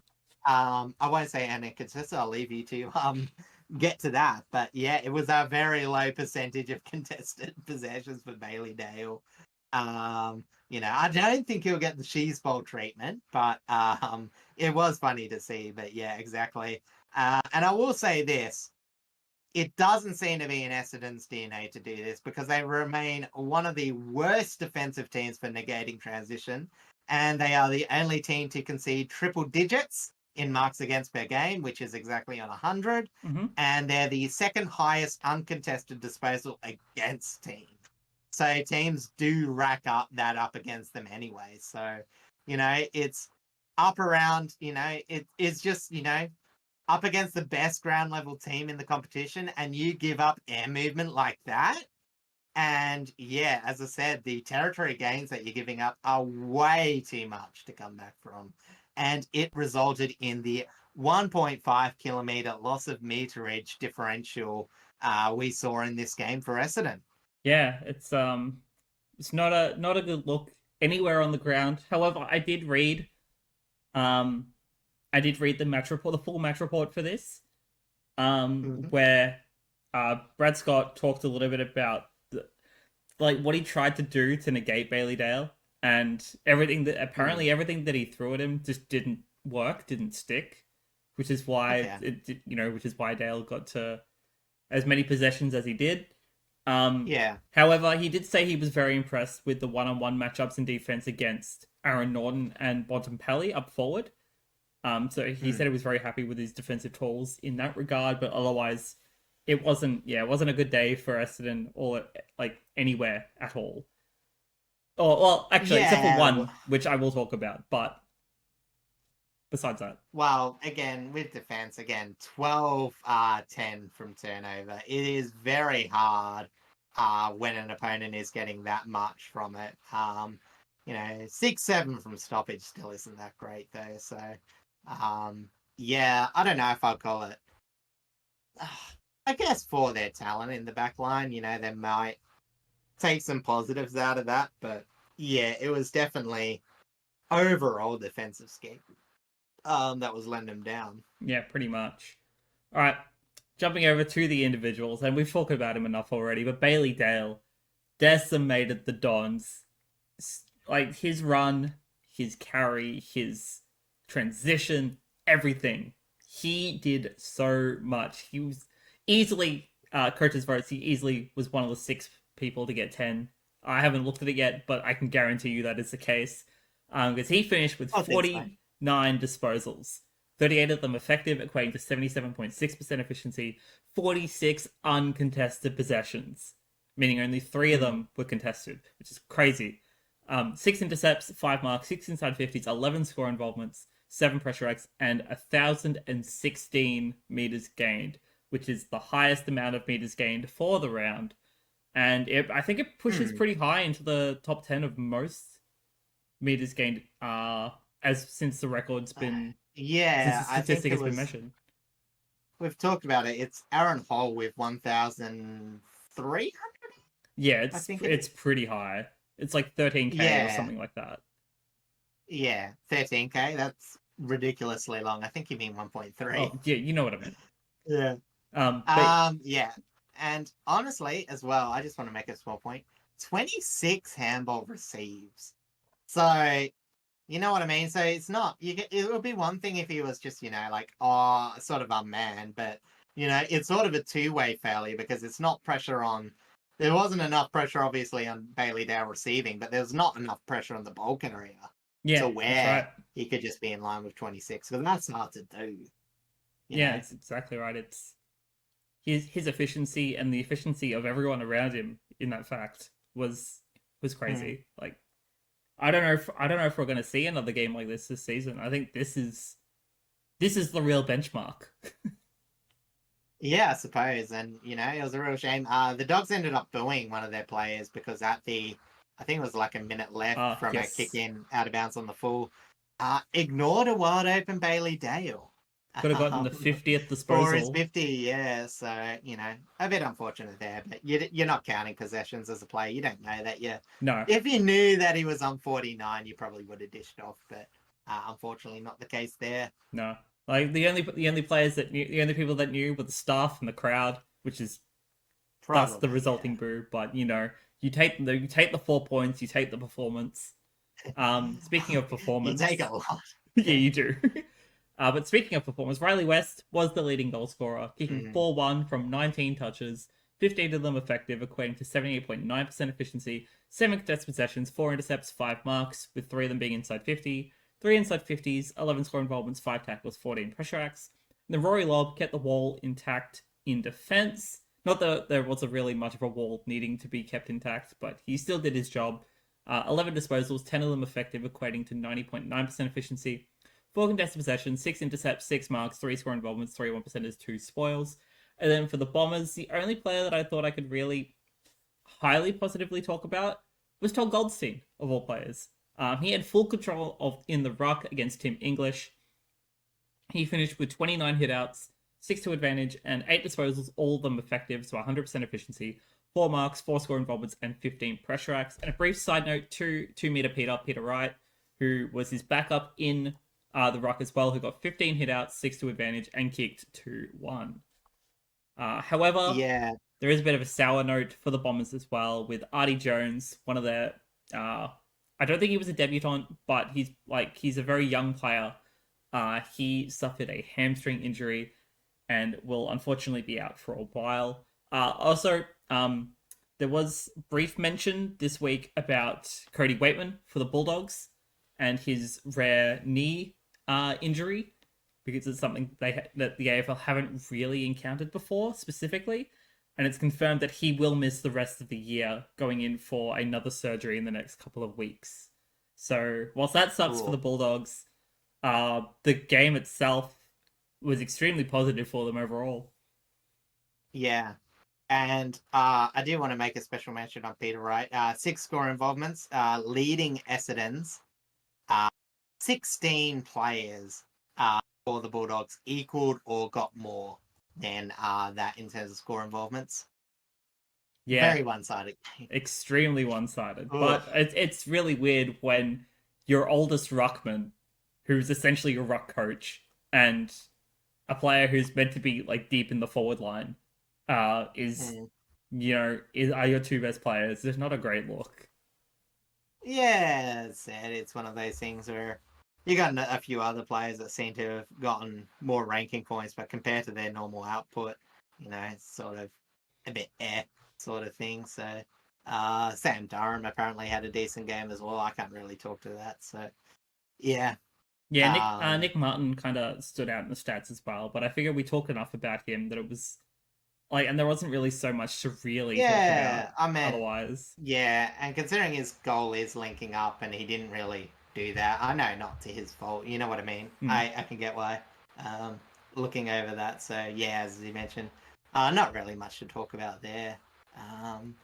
I won't say any contested. I'll leave you to get to that. But yeah, it was a very low percentage of contested possessions for Bailey Dale. I don't think he'll get the cheese bowl treatment, but it was funny to see. But yeah, exactly. And I will say this: it doesn't seem to be in Essendon's DNA to do this because they remain one of the worst defensive teams for negating transition, and they are the only team to concede triple digits in marks against per game, which is exactly on 100, Mm-hmm. and they're the second highest uncontested disposal against teams. So teams do rack up against them anyway. So, it's up around, it's just, up against the best ground level team in the competition and you give up air movement like that. And yeah, as I said, the territory gains that you're giving up are way too much to come back from. And it resulted in the 1.5 kilometer loss of meterage differential we saw in this game for Essendon. Yeah, it's not a good look anywhere on the ground. However, um I did read the match report, the full match report for this, Mm-hmm. where Brad Scott talked a little bit about like what he tried to do to negate Bailey Dale, and Mm. everything that he threw at him just didn't work, didn't stick, which is why Okay. which is why Dale got to as many possessions as he did. Yeah. However, he did say he was very impressed with the one-on-one matchups in defense against Aaron Norton and Bontempelli up forward. So he said Mm. he was very happy with his defensive tools in that regard, but otherwise, it wasn't a good day for Essendon or like anywhere at all. Or well, actually, except for Yeah. one, which I will talk about. But besides that, Well, again, with defense, again, 12 10 from turnover. It is very hard when an opponent is getting that much from it. 6 7 from stoppage still isn't that great, though. So, yeah, I don't know if I'd call it. I guess for their talent in the back line, they might take some positives out of that. But yeah, it was definitely overall defensive scheme that was letting them down. yeah, pretty much. All right, jumping over to the individuals, and we've talked about him enough already. But Bailey Dale decimated the Dons. Like his run, his carry, his transition, everything. He did so much. He was easily coaches votes. He easily was one of the 6 people to get 10. I haven't looked at it yet, but I can guarantee you that is the case. Because he finished with I think so. 49 disposals. 38 of them effective, equating to 77.6% efficiency, 46 uncontested possessions, meaning only 3 of them were contested, which is crazy. 6 intercepts, 5 marks, 6 inside 50s, 11 score involvements, 7 pressure acts, and 1,016 meters gained, which is the highest amount of meters gained for the round. And I think it pushes pretty high into the top 10 of most meters gained as since the record's been since Yeah, the I think statistic it has been was. measured. We've talked about it. It's Aaron Hall with 1,300. Yeah, I think it's pretty high. It's like 13k or Yeah, something like that. yeah, 13K. That's ridiculously long. I think you mean 1.3. Oh, yeah, you know what I mean. Yeah. But Yeah. And honestly, as well, I just want to make a small point. 26 handball receives. So, you know what I mean? So it's not, it would be one thing if he was just, like, sort of unmanned, but, it's sort of a two-way failure because it's not pressure on, there wasn't enough pressure, obviously, on Bailey Dale receiving, but there's not enough pressure on the Balkan area yeah, to that's right. where he could just be in line with 26. Because that's hard to do, you Yeah, know? it's exactly right. It's his efficiency and the efficiency of everyone around him in that fact was crazy. Like I don't know if we're going to see another game like this season. I think this is the real benchmark. Yeah, I suppose. And, it was a real shame. The Dogs ended up booing one of their players because I think it was like a minute left from a kick Yes. in out of bounds on the full, ignored a wide open Bailey Dale. Could have gotten the 50th For his disposal. 50, yeah. So, a bit unfortunate there, but you're not counting possessions as a player. You don't know that. No. If you knew that he was on 49, you probably would have dished off, but unfortunately not the case there. No. Like the only players that knew, the only people that knew were the staff and the crowd, which is thus the Probably, yeah. resulting boo. But you take the 4 points, you take the performance. Speaking of You take performance, a lot. yeah, you do. But speaking of performance, Riley West was the leading goal scorer, kicking 4-1 from 19 touches, 15 of them effective, equating to 78.9% efficiency, 7 contested possessions, 4 intercepts, 5 marks, with 3 of them being inside 50, 3 inside 50s, 11 score involvements, 5 tackles, 14 pressure acts. And the Rory Lobb kept the wall intact in defence. Not that there wasn't really much of a wall needing to be kept intact, but he still did his job. 11 disposals, 10 of them effective, equating to 90.9% efficiency. 4 contested possessions, 6 intercepts, 6 marks, 3 score involvements, 3 1%ers, 2 spoils. And then for the Bombers, the only player that I thought I could really highly positively talk about was Todd Goldstein, of all players. He had full control in the ruck against Tim English. He finished with 29 hitouts, 6 to advantage, and 8 disposals, all of them effective, so 100% efficiency. 4 marks, 4 score involvements, and 15 pressure acts. And a brief side note to 2-meter Peter Wright, who was his backup in the ruck as well, who got 15 hitouts, 6 to advantage, and kicked 2-1. However, Yeah. there is a bit of a sour note for the Bombers as well, with Artie Jones, one of their. I don't think he was a debutant, but he's a very young player. He suffered a hamstring injury and will unfortunately be out for a while. Also, there was brief mention this week about Cody Waitman for the Bulldogs and his rare knee injury, because it's something that the AFL haven't really encountered before specifically, and it's confirmed that he will miss the rest of the year, going in for another surgery in the next couple of weeks. So whilst that sucks for the Bulldogs, the game itself was extremely positive for them overall. Yeah. And I do want to make a special mention on Peter Wright. 6 score involvements, leading Essendon's 16 players for the Bulldogs equaled or got more than that in terms of score involvements. Yeah, Very one-sided. extremely one-sided. But it's really weird when your oldest ruckman, who's essentially your ruck coach, and a player who's meant to be like deep in the forward line, are your 2 best players. It's not a great look. Yeah, it's one of those things where you got a few other players that seem to have gotten more ranking points, but compared to their normal output, it's sort of a bit sort of thing. So, Sam Durham apparently had a decent game as well. I can't really talk to that. So, yeah. Yeah, Um, Nick Martin kind of stood out in the stats as well, but I figured we talked enough about him that it was like, and there wasn't really so much to really talk about yeah, I mean, otherwise. yeah, and considering his goal is linking up and he didn't really do that, I know not to his fault, you know what I mean? Hmm. I can get why. Um, Looking over that, so yeah, as you mentioned, not really much to talk about there. Um,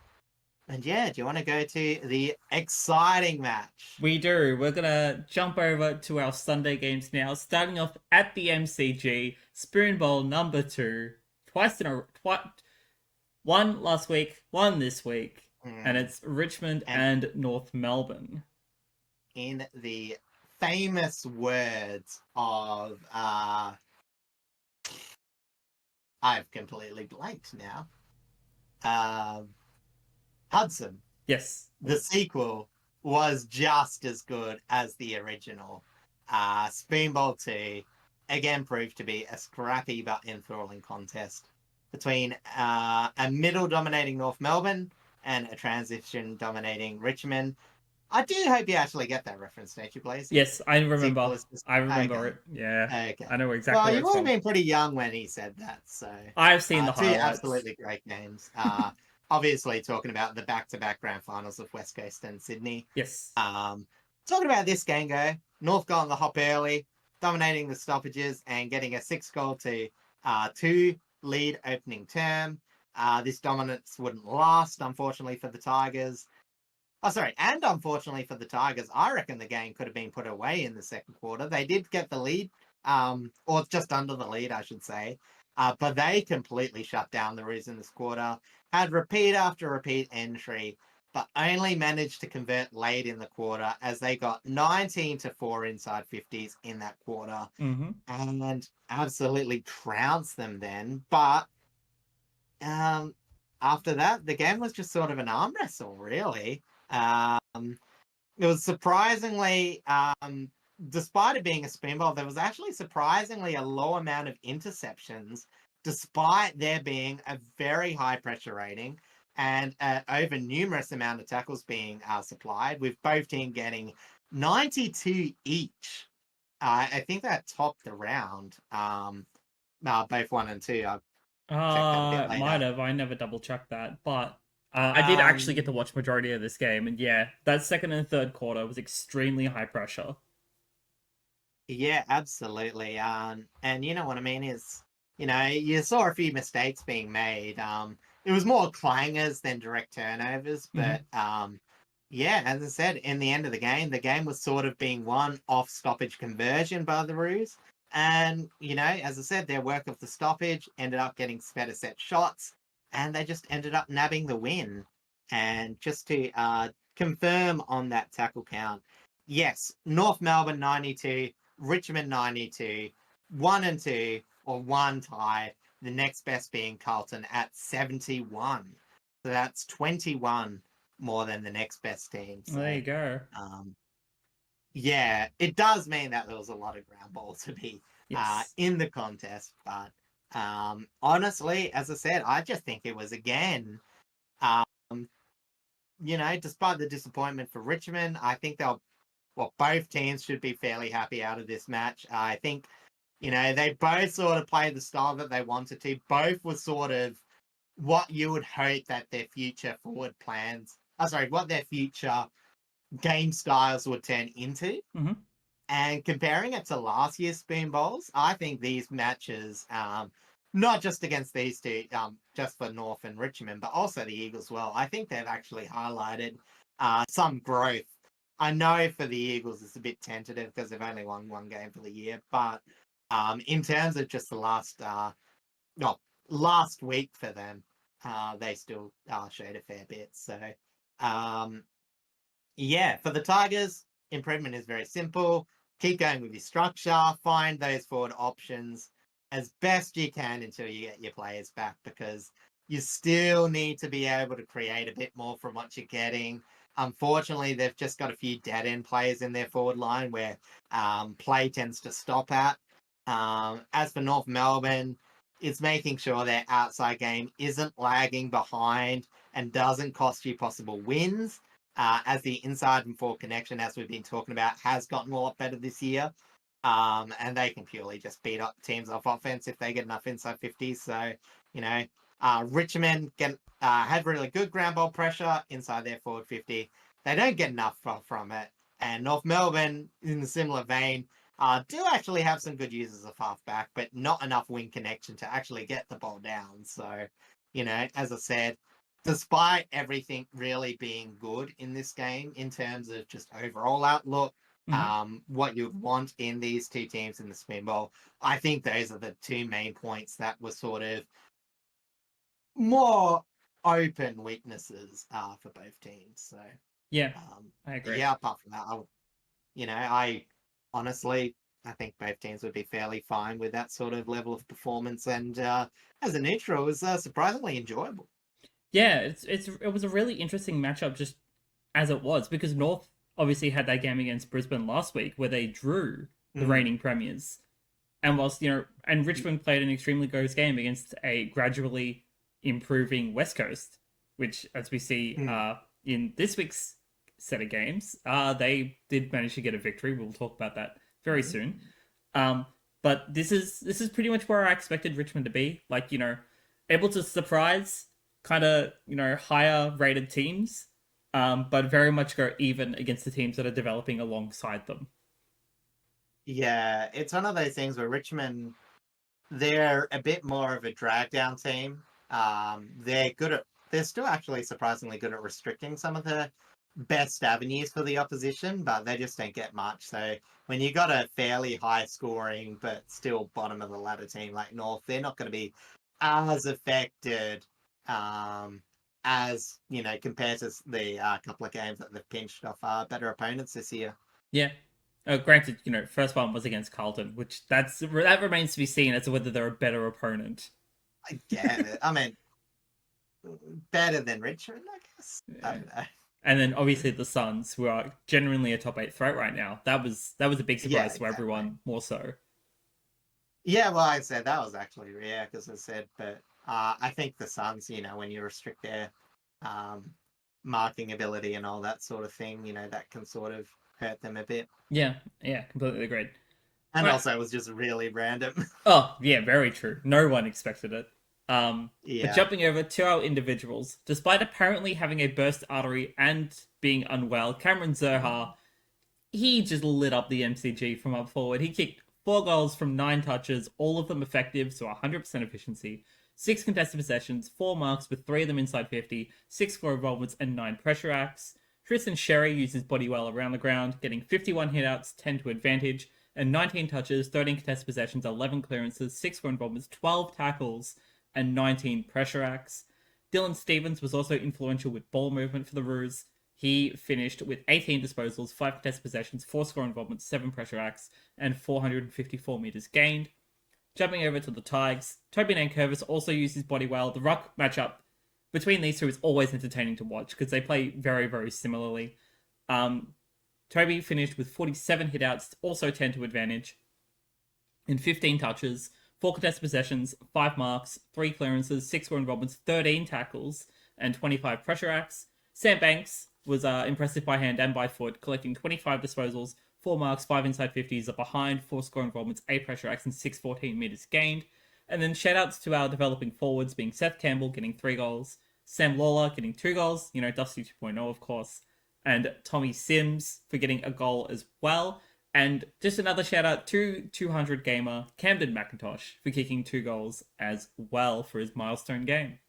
and yeah, do you want to go to the exciting match? We do. We're gonna jump over to our Sunday games now, starting off at the MCG, Spoon Bowl number 2, one last week, one this week, and Mm. it's Richmond And and North Melbourne. in the famous words of I've completely blanked now. Hudson, Yes. the sequel was just as good as the original. Spoonball 2 again proved to be a scrappy but enthralling contest between a middle dominating North Melbourne and a transition dominating Richmond. I do hope you actually get that reference, don't you, please? Yes, I Sequel remember. is just I remember okay. it. Yeah. Okay. I know exactly Well, where you it's would have from. been pretty young when he said that, so I've seen the two highlights. absolutely great games. Obviously, talking about the back-to-back grand finals of West Coast and Sydney. Yes. Talking about this game, go North got on the hop early, dominating the stoppages and getting a 6-goal to 2 lead opening term. This dominance wouldn't last, unfortunately, for the Tigers. Oh, sorry, and unfortunately for the Tigers, I reckon the game could have been put away in the second quarter. They did get the lead, or just under the lead, I should say, but they completely shut down the Roos in this quarter. Had repeat after repeat entry, but only managed to convert late in the quarter as they got 19-4 inside 50s in that quarter, Mm-hmm. and absolutely trounced them then. But um, after that, the game was just sort of an arm wrestle, really. It was surprisingly, despite it being a spin ball, there was actually surprisingly a low amount of interceptions, despite there being a very high pressure rating and over numerous amount of tackles being supplied, with both teams getting 92 each. I think that topped the round. Both 1 and 2. I'll check that a bit Might later. have. I never double checked that, but I did actually get to Um, watch majority of this game, and yeah, that second and third quarter was extremely high pressure. Yeah, absolutely. And you know what I mean is, you saw a few mistakes being made. It was more clangers than direct turnovers, Mm-hmm. but yeah, as I said, in the end of the game was sort of being won off stoppage conversion by the Roos. And, as I said, their work of the stoppage ended up getting better set shots, and they just ended up nabbing the win. And just to confirm on that tackle count, yes, North Melbourne 92, Richmond 92, 1 and 2, or one tie. The next best being Carlton at 71. So that's 21 more than the next best team. Well, there So, you go. um, yeah, it does mean that there was a lot of ground ball to be Yes. in the contest. But honestly, as I said, I just think it was again, um, despite the disappointment for Richmond, I think both teams should be fairly happy out of this match. I think, they both sort of played the style that they wanted to. Both were sort of what you would hope that their future forward plans, what their future game styles would turn into. Mm-hmm. And comparing it to last year's Spoon Bowls, I think these matches, not just against these two, just for North and Richmond, but also the Eagles as well, I think they've actually highlighted some growth. I know for the Eagles it's a bit tentative because they've only won one game for the year, but in terms of just the no, last week for them, they still showed a fair bit. So, um, yeah, for the Tigers, improvement is very simple. Keep going with your structure, find those forward options as best you can until you get your players back, because you still need to be able to create a bit more from what you're getting. Unfortunately, they've just got a few dead end players in their forward line where play tends to stop at. As for North Melbourne, it's making sure their outside game isn't lagging behind and doesn't cost you possible wins, as the inside and forward connection, as we've been talking about, has gotten a lot better this year. And they can purely just beat up teams off offense if they get enough inside 50s. So, Richmond have really good ground ball pressure inside their forward 50. They don't get enough from it. And North Melbourne, in a similar vein, do actually have some good users of halfback, but not enough wing connection to actually get the ball down. So, as I said, despite everything really being good in this game in terms of just overall outlook, what you want in these two teams in the spin bowl, I think those are the two main points that were sort of more open weaknesses for both teams. So Yeah, I agree. yeah, apart from that, I honestly, I think both teams would be fairly fine with that sort of level of performance. And as a neutral, it was surprisingly enjoyable. Yeah, it was a really interesting matchup just as it was, because North obviously had that game against Brisbane last week where they drew the reigning premiers. And whilst, and Richmond played an extremely close game against a gradually improving West Coast, which, as we see in this week's set of games, they did manage to get a victory. We'll talk about that very soon. But this is pretty much where I expected Richmond to be. Like, able to surprise kind of, higher rated teams, but very much go even against the teams that are developing alongside them. Yeah, it's one of those things where Richmond, they're a bit more of a drag down team. They're still actually surprisingly good at restricting some of the best avenues for the opposition, but they just don't get much. So when you got a fairly high scoring but still bottom of the ladder team like North, they're not going to be as affected as compared to the couple of games that they've pinched off better opponents this year. Yeah. Granted, first one was against Carlton, which that remains to be seen as to whether they're a better opponent. I get it. I mean, better than Richmond, I guess. Yeah. I don't know. And then obviously the Suns, who are genuinely a top 8 threat right now. That was a big surprise to everyone, more so. Yeah, well, I said that was actually because I said, but I think the Suns, when you restrict their marking ability and all that sort of thing, that can sort of hurt them a bit. Yeah, completely agreed. And also, it was just really random. Oh, yeah, very true. No one expected it. Yeah. But jumping over to our individuals, despite apparently having a burst artery and being unwell, Cameron Zurhaar, he just lit up the MCG from up forward. He kicked 4 goals from 9 touches, all of them effective, so 100% efficiency. 6 contested possessions, 4 marks with 3 of them inside 50, 6 score involvements, and 9 pressure acts. Tristan Sherry used his body well around the ground, getting 51 hitouts, 10 to advantage, and 19 touches, 13 contested possessions, 11 clearances, 6 score involvements, 12 tackles, and 19 pressure acts. Dylan Stevens was also influential with ball movement for the Roos. He finished with 18 disposals, 5 contested possessions, 4 score involvements, 7 pressure acts, and 454 metres gained. Jumping over to the Tigers, Toby Nankervis also used his body well. The ruck matchup between these two is always entertaining to watch because they play very, very similarly. Toby finished with 47 hitouts, also 10 to advantage, in 15 touches, 4 contested possessions, 5 marks, 3 clearances, 6 score involvements, 13 tackles, and 25 pressure acts. Sam Banks was impressive by hand and by foot, collecting 25 disposals, 4 marks, 5 inside 50s, a behind, 4 score involvements, 8 pressure acts, and 614 metres gained. And then shoutouts to our developing forwards, being Seth Campbell getting 3 goals, Sam Lawler getting 2 goals, Dusty 2.0 of course, and Tommy Sims for getting a goal as well. And just another shout out to 200 gamer Camden McIntosh for kicking 2 goals as well for his milestone game.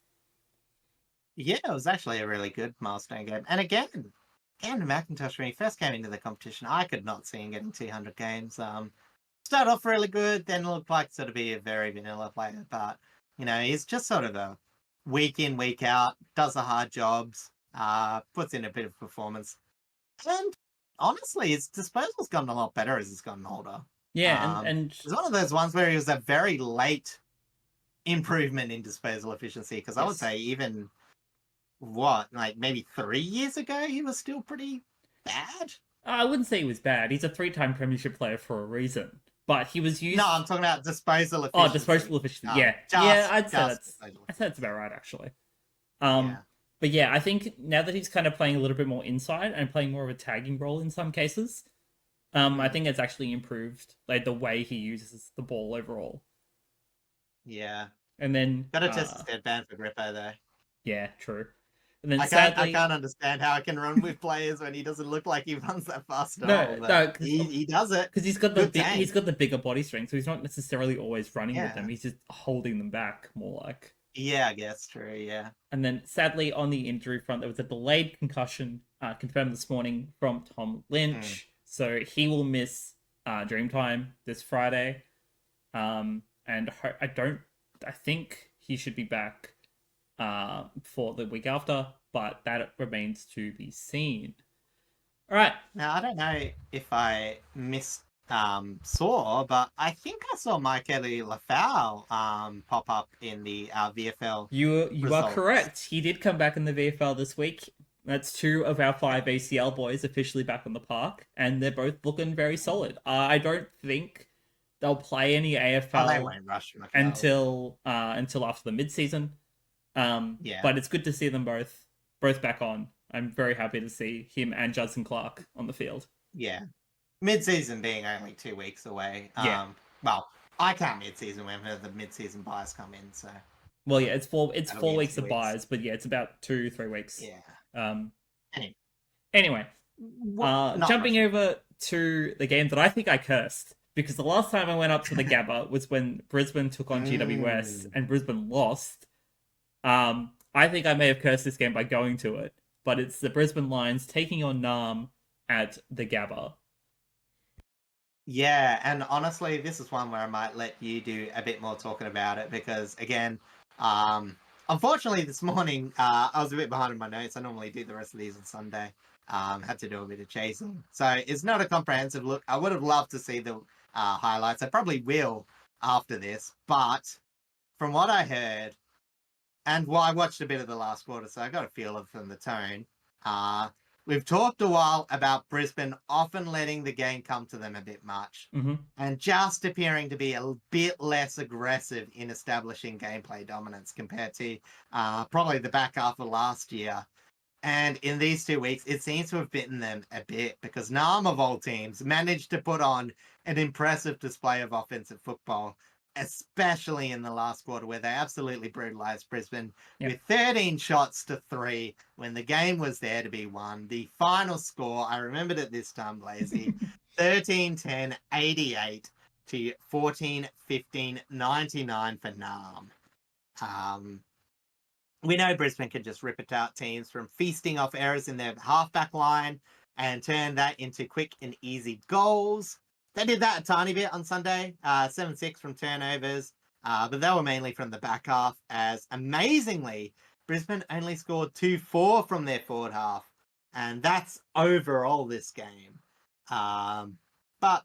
Yeah, it was actually a really good milestone game. And again, Camden McIntosh, when he first came into the competition, I could not see him getting 200 games. Started off really good, then looked like sort of be a very vanilla player. But, he's just sort of a week in, week out, does the hard jobs, puts in a bit of performance. And honestly, his disposal's gotten a lot better as he's gotten older. Yeah, and it's one of those ones where he was a very late improvement in disposal efficiency, because I would say even maybe 3 years ago he was still pretty bad. I wouldn't say he was bad. He's a 3-time premiership player for a reason. But he was used. No, I'm talking about disposal efficiency. Oh, disposal efficiency. Yeah, I'd say that's about right actually. But yeah, I think now that he's kind of playing a little bit more inside and playing more of a tagging role in some cases, I think it's actually improved, like the way he uses the ball overall. Yeah. And then, Gotta test his headband for grippo though. yeah, true. And then I sadly, can't understand how I can run with players when he doesn't look like he runs that fast at all, no, but no, he does it. because Good tank. he's got the bigger body strength, so he's not necessarily always running with Yeah. them. He's just holding them back more like. Yeah, I guess true, yeah. And then sadly on the injury front, there was a delayed concussion confirmed this morning from Tom Lynch, so he will miss Dreamtime this Friday. And I think he should be back for the week after, but that remains to be seen. All right. Now I don't know if I saw, but I think I saw Michael Lafau pop up in the VFL You are results. correct. He did come back in the VFL this week. That's 2 of our 5 ACL boys officially back on the park, and they're both looking very solid. I don't think they'll play any Oh, they AFL won't rush until after the mid-season. Yeah. But it's good to see them both back on. I'm very happy to see him and Judson Clark on the field. Yeah. Mid-season being only 2 weeks away. Yeah. Well, I count mid-season whenever the mid-season buys come in, so. Well, yeah, it's 4 That'll be 4 in weeks 2 of weeks. buys, but yeah, it's about 2-3 weeks. Yeah. Anyway, jumping over to the game that I think I cursed, because the last time I went up to the Gabba was when Brisbane took on GWS and Brisbane lost. I think I may have cursed this game by going to it, but it's the Brisbane Lions taking on Naarm at the Gabba. Yeah, and honestly, this is one where I might let you do a bit more talking about it because, again, unfortunately this morning I was a bit behind in my notes. I normally do the rest of these on Sunday. Had to do a bit of chasing, so it's not a comprehensive look. I would have loved to see the highlights. I probably will after this, but from what I heard, and well, I watched a bit of the last quarter, so I got a feel of from the tone. We've talked a while about Brisbane often letting the game come to them a bit much and just appearing to be a bit less aggressive in establishing gameplay dominance compared to probably the back half of last year. And in these 2 weeks, it seems to have bitten them a bit because Naarm, of all teams, managed to put on an impressive display of offensive football, especially in the last quarter where they absolutely brutalized Brisbane with 13 shots to 3 when the game was there to be won. The final score, I remembered it this time, Blazy, 13-10, 88 to 14-15, 99 for Naarm. We know Brisbane can just rip it out teams from feasting off errors in their halfback line and turn that into quick and easy goals. They did that a tiny bit on Sunday, 7-6 from turnovers, but they were mainly from the back half as, amazingly, Brisbane only scored 2-4 from their forward half, and that's overall this game. But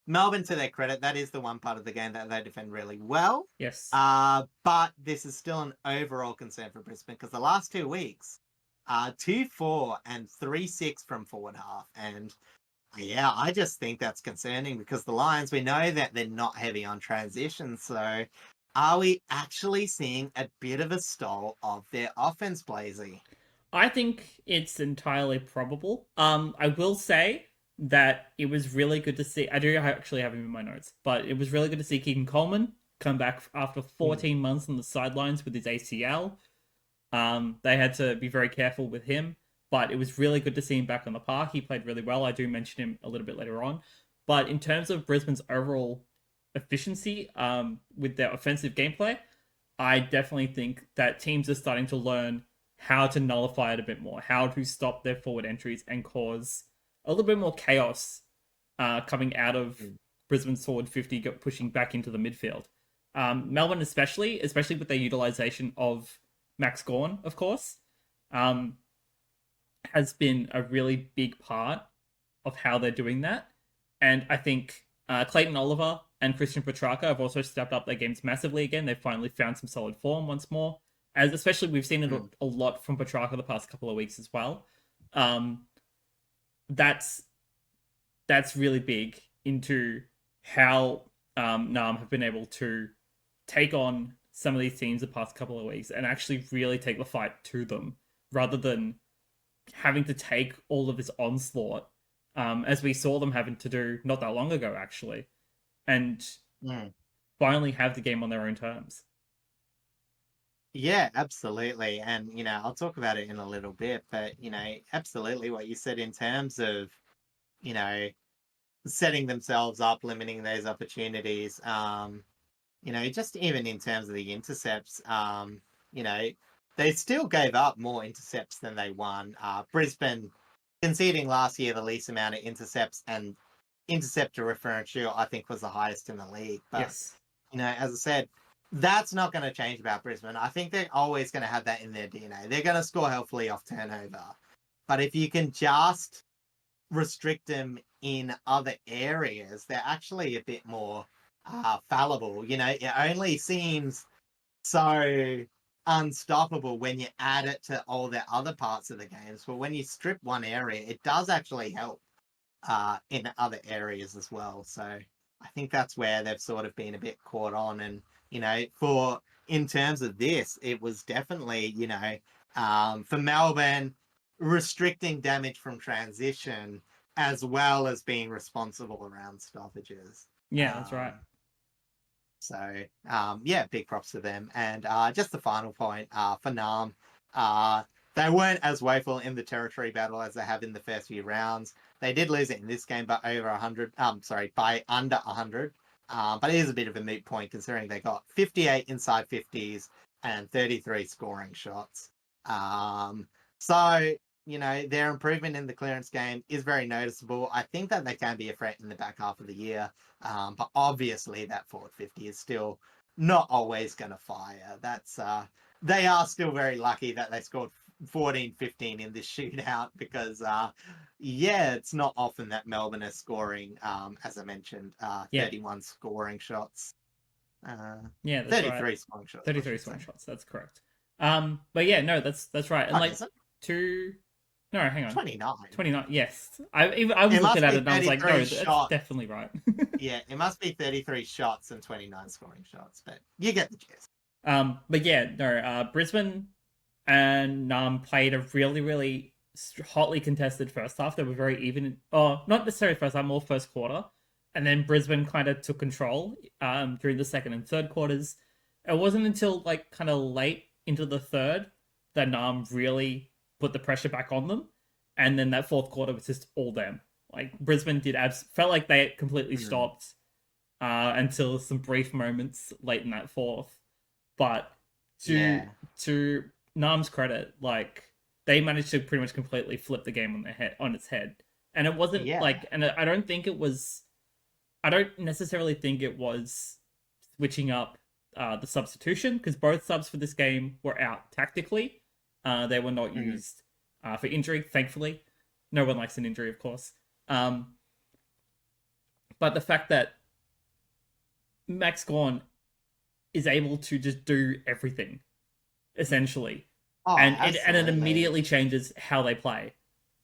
Melbourne, to their credit, that is the one part of the game that they defend really well. Yes. But this is still an overall concern for Brisbane because the last 2 weeks, 2-4 and 3-6 from forward half. And yeah, I just think that's concerning because the Lions, we know that they're not heavy on transition. So are we actually seeing a bit of a stall of their offense, Blazy? I think it's entirely probable. I will say that it was really good to see. I do actually have him in my notes, but it was really good to see Keegan Coleman come back after 14 months on the sidelines with his ACL. They had to be very careful with him, but it was really good to see him back on the park. He played really well. I do mention him a little bit later on. But in terms of Brisbane's overall efficiency with their offensive gameplay, I definitely think that teams are starting to learn how to nullify it a bit more, how to stop their forward entries and cause a little bit more chaos coming out of Brisbane's forward 50 pushing back into the midfield. Melbourne especially with their utilisation of Max Gawn, of course, has been a really big part of how they're doing that. And I think Clayton Oliver and Christian Petrarca have also stepped up their games massively again. They've finally found some solid form once more. As especially we've seen it a lot from Petrarca the past couple of weeks as well. That's really big into how Naarm have been able to take on some of these teams the past couple of weeks and actually really take the fight to them rather than having to take all of this onslaught as we saw them having to do not that long ago, actually, and Mm. finally have the game on their own terms. Yeah, absolutely. And, I'll talk about it in a little bit, but, absolutely what you said in terms of, you know, setting themselves up, limiting those opportunities. Just even in terms of the intercepts, you know, they still gave up more intercepts than they won. Brisbane conceding last year the least amount of intercepts, and interceptor differential, I think, was the highest in the league. But, Yes. as I said, that's not going to change about Brisbane. I think they're always going to have that in their DNA. They're going to score healthily off turnover. But if you can just restrict them in other areas, they're actually a bit more fallible. It only seems so unstoppable when you add it to all the other parts of the games. But when you strip one area, it does actually help in other areas as well. So I think that's where they've sort of been a bit caught on. And, for in terms of this, it was definitely, for Melbourne, restricting damage from transition as well as being responsible around stoppages. Yeah, that's right. So, yeah, big props to them. And just the final point for Naarm, they weren't as woeful in the territory battle as they have in the first few rounds. They did lose it in this game by over 100. By under 100. But it is a bit of a moot point considering they got 58 inside 50s and 33 scoring shots. So, their improvement in the clearance game is very noticeable. I think that they can be a threat in the back half of the year. But obviously that forward 50 is still not always going to fire. They are still very lucky that they scored 14-15 in this shootout because, it's not often that Melbourne is scoring, as I mentioned, 31 scoring shots. Yeah, that's 33 right. scoring shots. 33 scoring shots, that's correct. But yeah, no, that's right. And no, hang on. 29. 29, yes. I was looking at it and I was like, no, that's definitely right. Yeah, it must be 33 shots and 29 scoring shots, but you get the gist. But yeah, no, Brisbane and Naarm played a really, really hotly contested first half. They were very even. Oh, not necessarily first half, more first quarter. And then Brisbane kind of took control during the second and third quarters. It wasn't until like kind of late into the third that Naarm really put the pressure back on them. And then that fourth quarter was just all them. Like Brisbane felt like they completely stopped until some brief moments late in that fourth. But to Naarm's credit, like they managed to pretty much completely flip the game on its head. And it wasn't and I don't necessarily think it was switching up the substitution, because both subs for this game were out tactically. They were not used for injury, thankfully. No one likes an injury, of course. But the fact that Max Gawn is able to just do everything, essentially, and it immediately changes how they play,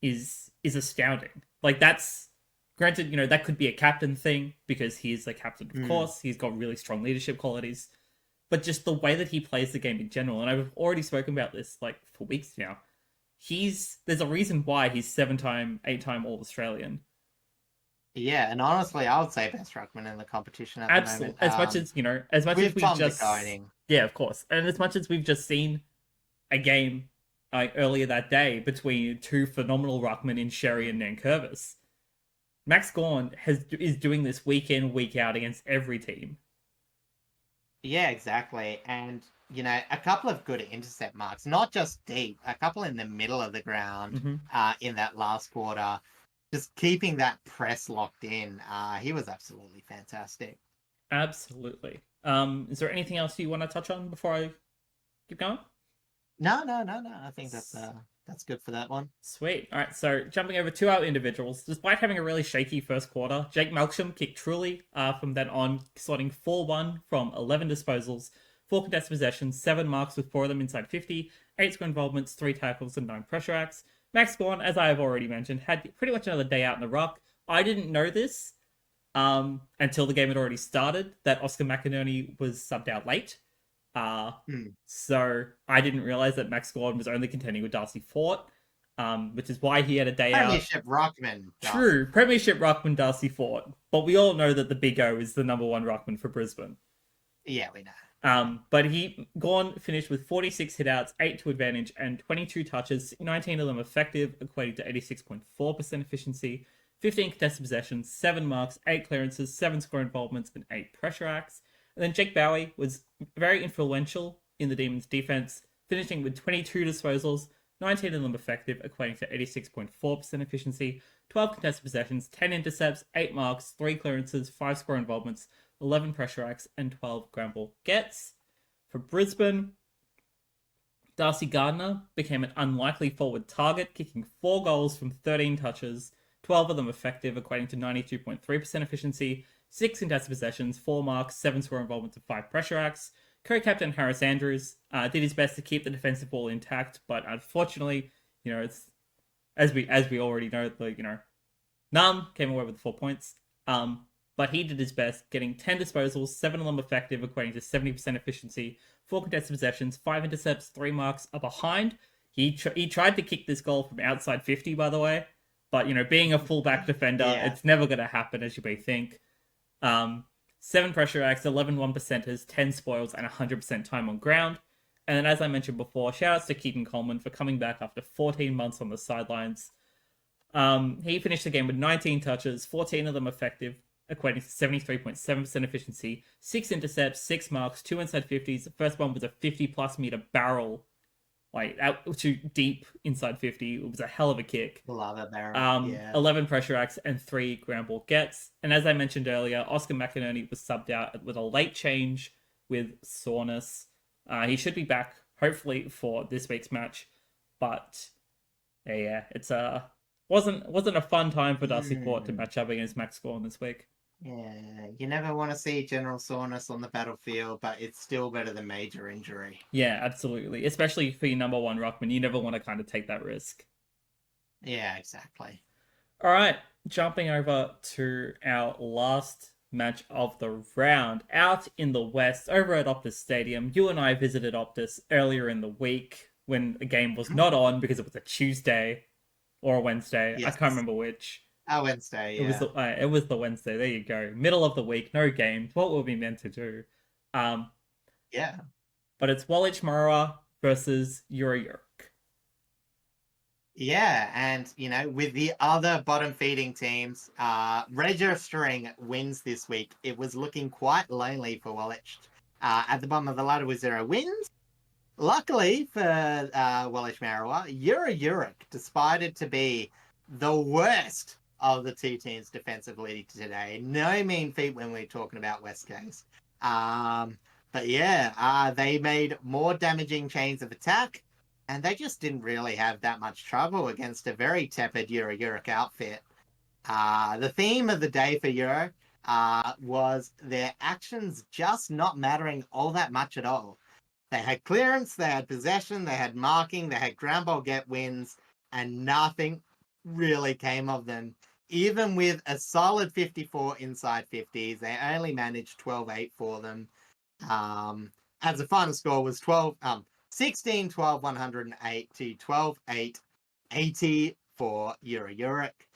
is astounding. Like that's granted, that could be a captain thing because he's the captain, of course. He's got really strong leadership qualities, but just the way that he plays the game in general, and I've already spoken about this like for weeks now. There's a reason why he's 7-time, 8-time All-Australian. Yeah, and honestly, I would say best ruckman in the competition at the moment. As much as we've just yeah, of course, and as much as we've just seen a game earlier that day between two phenomenal ruckmen in Sherry and Nankervis, Max Gawn is doing this week in, week out against every team. Yeah, exactly, and a couple of good intercept marks, not just deep, a couple in the middle of the ground in that last quarter. Just keeping that press locked in, he was absolutely fantastic. Absolutely. Is there anything else you want to touch on before I keep going? No. I think that's good for that one. Sweet. All right, so jumping over to our individuals. Despite having a really shaky first quarter, Jake Melksham kicked truly from then on, slotting 4-1 from 11 disposals, 4 contested possessions, 7 marks with 4 of them inside 50, 8 score involvements, 3 tackles, and 9 pressure acts. Max Gawn, as I have already mentioned, had pretty much another day out in the ruck. I didn't know this until the game had already started, that Oscar McInerney was subbed out late. So I didn't realize that Max Gawn was only contending with Darcy Fort. which is why he had a day out. Premiership Rockman. True, Premiership Ruckman Darcy Fort, but we all know that the Big O is the number one Ruckman for Brisbane. Yeah, we know. But he finished with 46 hitouts, 8 to advantage, and 22 touches, 19 of them effective, equating to 86.4% efficiency, 15 contested possessions, 7 marks, 8 clearances, 7 score involvements, and 8 pressure acts. And then Jake Bowie was very influential in the Demons' defense, finishing with 22 disposals, 19 of them effective, equating to 86.4% efficiency, 12 contested possessions, 10 intercepts, 8 marks, 3 clearances, 5 score involvements, 11 pressure acts, and 12 ground ball gets. For Brisbane, Darcy Gardner became an unlikely forward target, kicking 4 goals from 13 touches, 12 of them effective, equating to 92.3% efficiency, 6 contested possessions, 4 marks, 7 score involvements, and 5 pressure acts. Co-captain Harris Andrews did his best to keep the defensive ball intact, but unfortunately, it's as we already know, Naarm came away with 4 points. But he did his best, getting 10 disposals, 7 of them effective, equating to 70% efficiency, 4 contested possessions, 5 intercepts, 3 marks, a behind. He tried to kick this goal from outside 50, by the way, but being a fullback defender, It's never going to happen, as you may think. 7 pressure acts, 11 1%ers, 10 spoils, and 100% time on ground. And then, as I mentioned before, shoutouts to Keaton Coleman for coming back after 14 months on the sidelines. He finished the game with 19 touches, 14 of them effective, equating to 73.7% efficiency, 6 intercepts, 6 marks, 2 inside 50s. The first one was a 50-plus meter barrel, out to deep inside 50. It was a hell of a kick. Love it, barrel. 11 pressure acts and 3 ground ball gets. And as I mentioned earlier, Oscar McInerney was subbed out with a late change with soreness. He should be back, hopefully, for this week's match. But, it's wasn't a fun time for Darcy Fort to match up against Max Gawn this week. Yeah, you never want to see general soreness on the battlefield, but it's still better than major injury. Yeah, absolutely. Especially for your number one ruckman, you never want to kind of take that risk. Yeah, exactly. All right, jumping over to our last match of the round. Out in the West, over at Optus Stadium, you and I visited Optus earlier in the week when the game was not on because it was a Tuesday or a Wednesday. Yes. I can't remember which. Wednesday, yeah. It was the Wednesday. There you go. Middle of the week, no games. What were we meant to do? Yeah. But it's Waalitj Marawar versus Euro-Yroke. Yeah, and, with the other bottom-feeding teams, registering wins this week, it was looking quite lonely for Waalitj. At the bottom of the ladder with 0 wins. Luckily for Waalitj Marawar, Euro-Yroke, despite it to be the worst of the two teams defensively today. No mean feat when we're talking about West Coast. But yeah, they made more damaging chains of attack, and they just didn't really have that much trouble against a very tepid Euro-Yroke outfit. The theme of the day for Euro was their actions just not mattering all that much at all. They had clearance, they had possession, they had marking, they had ground ball get wins, and nothing really came of them. Even with a solid 54 inside 50s, they only managed 12-8 for them. As the final score was 16-12, 108 to 12-8, 80 for Euro-Yroke.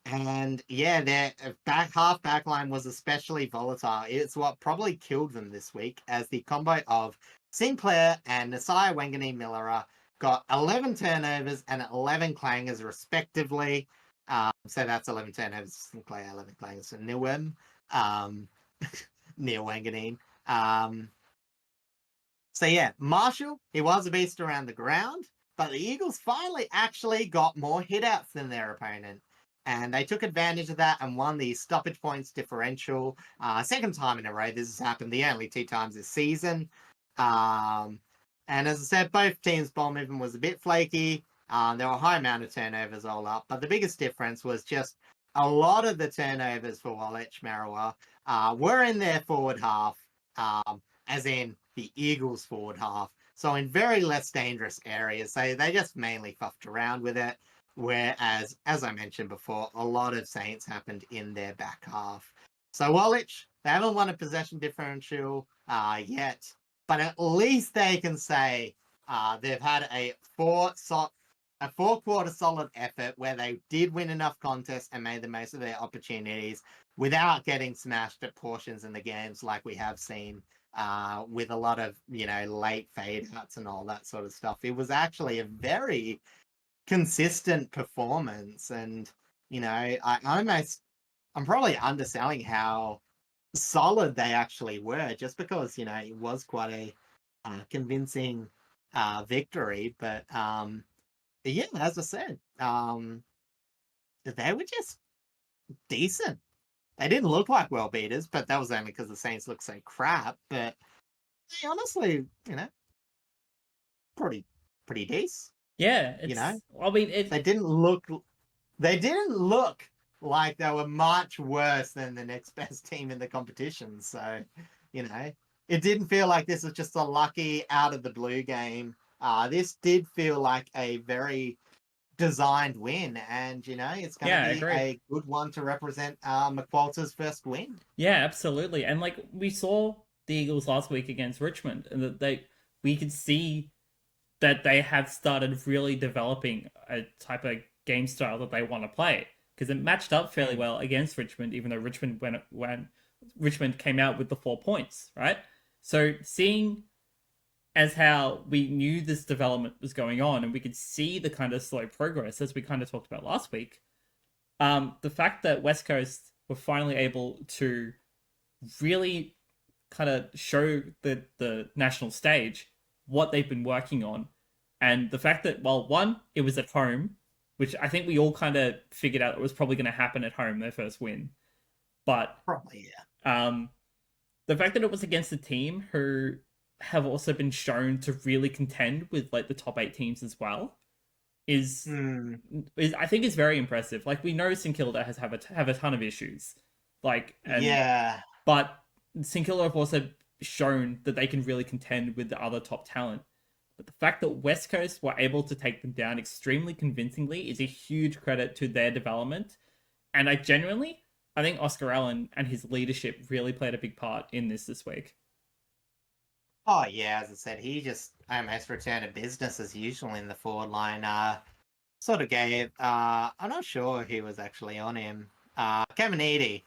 And yeah, their half backline was especially volatile. It's what probably killed them this week, as the combo of Sinclair and Nasiah Wanganeen-Millera got 11 turnovers and 11 clangers respectively. So that's 11 turnovers for Sinclair, 11 clangers for Nilwem, Neil Wanganeen. So yeah, Marshall, he was a beast around the ground, but the Eagles finally actually got more hitouts than their opponent. And they took advantage of that and won the stoppage points differential. Second time in a row this has happened, the only 2 times this season. And as I said, both teams' ball movement was a bit flaky. There were a high amount of turnovers all up, but the biggest difference was just a lot of the turnovers for Waalitj Marawar were in their forward half, as in the Eagles' forward half. So in very less dangerous areas. So they just mainly fuffed around with it. Whereas, as I mentioned before, a lot of Saints happened in their back half. So Waalitj, they haven't won a possession differential yet, but at least they can say they've had a 4 a 4-quarter solid effort where they did win enough contests and made the most of their opportunities without getting smashed at portions in the games like we have seen with a lot of, late fade outs and all that sort of stuff. It was actually a very consistent performance. And, I'm probably underselling how solid they actually were just because, it was quite a convincing victory. But yeah, as I said, they were just decent. They didn't look like world beaters, but that was only because the Saints looked so crap. But they honestly, pretty decent. Yeah, I mean, They didn't look like they were much worse than the next best team in the competition. So, it didn't feel like this was just a lucky out of the blue game. This did feel like a very designed win, and it's going to be a good one to represent McQualter's first win. Yeah, absolutely. And like we saw the Eagles last week against Richmond, and that we could see that they have started really developing a type of game style that they want to play, because it matched up fairly well against Richmond, even though Richmond when Richmond came out with the 4 points, right? So seeing as how we knew this development was going on, and we could see the kind of slow progress as we kind of talked about last week, the fact that West Coast were finally able to really kind of show the national stage what they've been working on, and the fact that, well, one, it was at home, which I think we all kind of figured out it was probably going to happen at home, their first win, but probably, yeah. The fact that it was against a team who have also been shown to really contend with like the top 8 teams as well is I think is very impressive. Like, we know St Kilda have a ton of issues, like, but St Kilda have also shown that they can really contend with the other top talent. But the fact that West Coast were able to take them down extremely convincingly is a huge credit to their development. And I think Oscar Allen and his leadership really played a big part in this week. Oh yeah, as I said, he just almost returned to business as usual in the forward line. Sort of gave. I'm not sure who was actually on him. Caminiti.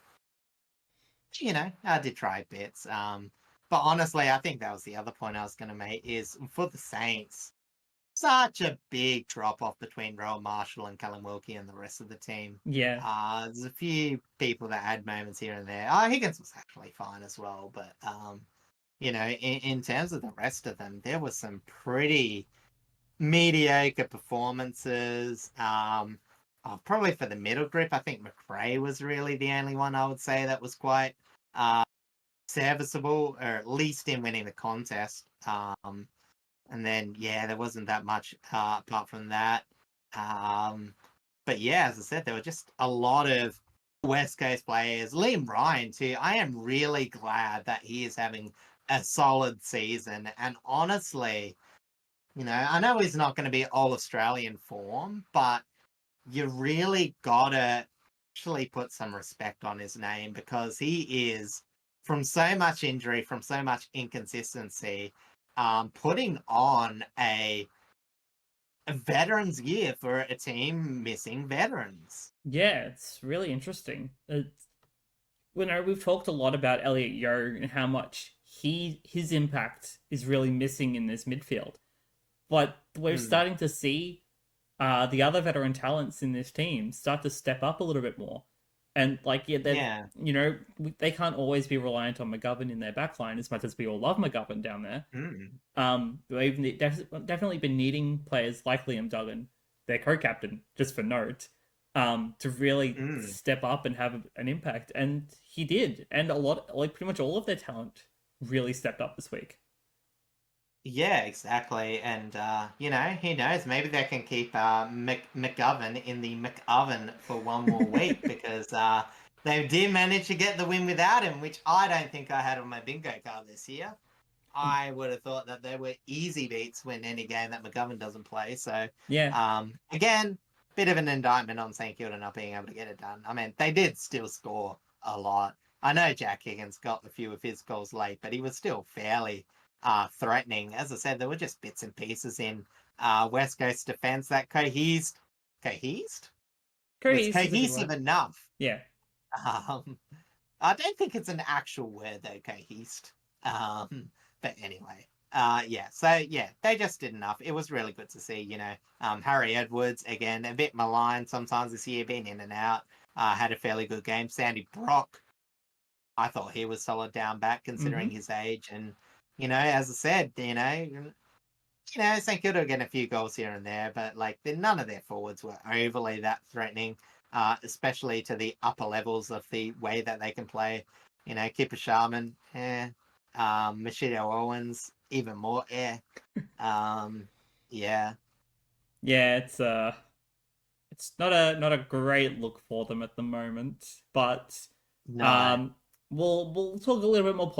I did try bits. But honestly, I think that was the other point I was going to make is for the Saints, such a big drop off between Rowan Marshall and Callum Wilkie and the rest of the team. Yeah. There's a few people that had moments here and there. Higgins was actually fine as well, but in terms of the rest of them, there was some pretty mediocre performances. Probably for the middle group, I think McRae was really the only one I would say that was quite serviceable, or at least in winning the contest. And then, there wasn't that much apart from that. But yeah, as I said, there were just a lot of West Coast players. Liam Ryan, too. I am really glad that he is having a solid season. And honestly, I know he's not going to be all Australian form, but you really got to actually put some respect on his name, because he is, from so much injury, from so much inconsistency, putting on a veterans year for a team missing veterans. Yeah, it's really interesting. We've talked a lot about Elliot Yeo and how much his impact is really missing in this midfield, but we're starting to see the other veteran talents in this team start to step up a little bit more. And they can't always be reliant on McGovern in their backline as much as we all love McGovern down there. They've definitely been needing players like Liam Duggan, their co-captain, just for note, to really step up and have an impact. And he did. And pretty much all of their talent really stepped up this week. Yeah, exactly. And, who knows? Maybe they can keep McGovern in the McOven for one more week, because they did manage to get the win without him, which I don't think I had on my bingo card this year. I would have thought that there were easy beats when any game that McGovern doesn't play. So, again, bit of an indictment on St Kilda not being able to get it done. I mean, they did still score a lot. I know Jack Higgins got a few of his goals late, but he was still fairly threatening. As I said, there were just bits and pieces in West Coast defense that cohesed. Was Cohesive is a good cohesive word. enough. Yeah. I don't think it's an actual word though, cohesed. But anyway, yeah. So yeah, they just did enough. It was really good to see. Harry Edwards again, a bit maligned sometimes this year, been in and out. Had a fairly good game. Sandy Brock, I thought he was solid down back considering his age, and as I said, St Kilda are getting a few goals here and there, but like none of their forwards were overly that threatening, especially to the upper levels of the way that they can play. Kipper Sharman, Machido Owens, even more, yeah. Yeah, it's not a great look for them at the moment, but No. um, we'll talk a little bit more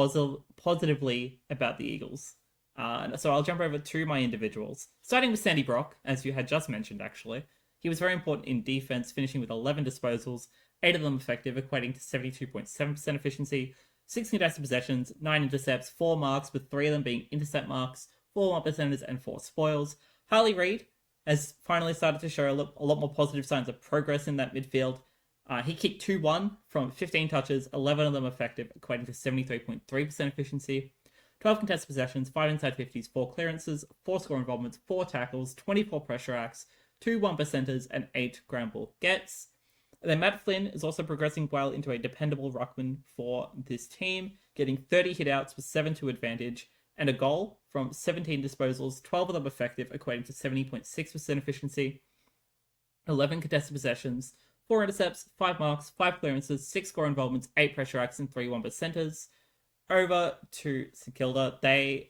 positively about the Eagles. So I'll jump over to my individuals, starting with Sandy Brock, as you had just mentioned. Actually, he was very important in defense, finishing with 11 disposals, 8 of them effective, equating to 72.7% efficiency, 6 contested possessions, 9 intercepts, 4 marks, with 3 of them being intercept marks, 4 1%ers, and 4 spoils. Harley Reid has finally started to show a lot more positive signs of progress in that midfield. He kicked 2-1 from 15 touches, 11 of them effective, equating to 73.3% efficiency. 12 contested possessions, 5 inside 50s, 4 clearances, 4 score involvements, 4 tackles, 24 pressure acts, 2 1%ers, and 8 ground ball gets. And then Matt Flynn is also progressing well into a dependable ruckman for this team, getting 30 hitouts with 7 to advantage, and a goal from 17 disposals, 12 of them effective, equating to 70.6% efficiency. 11 contested possessions, 4 intercepts, 5 marks, 5 clearances, 6 score involvements, 8 pressure acts, and 3 1%ers. Over to St Kilda, they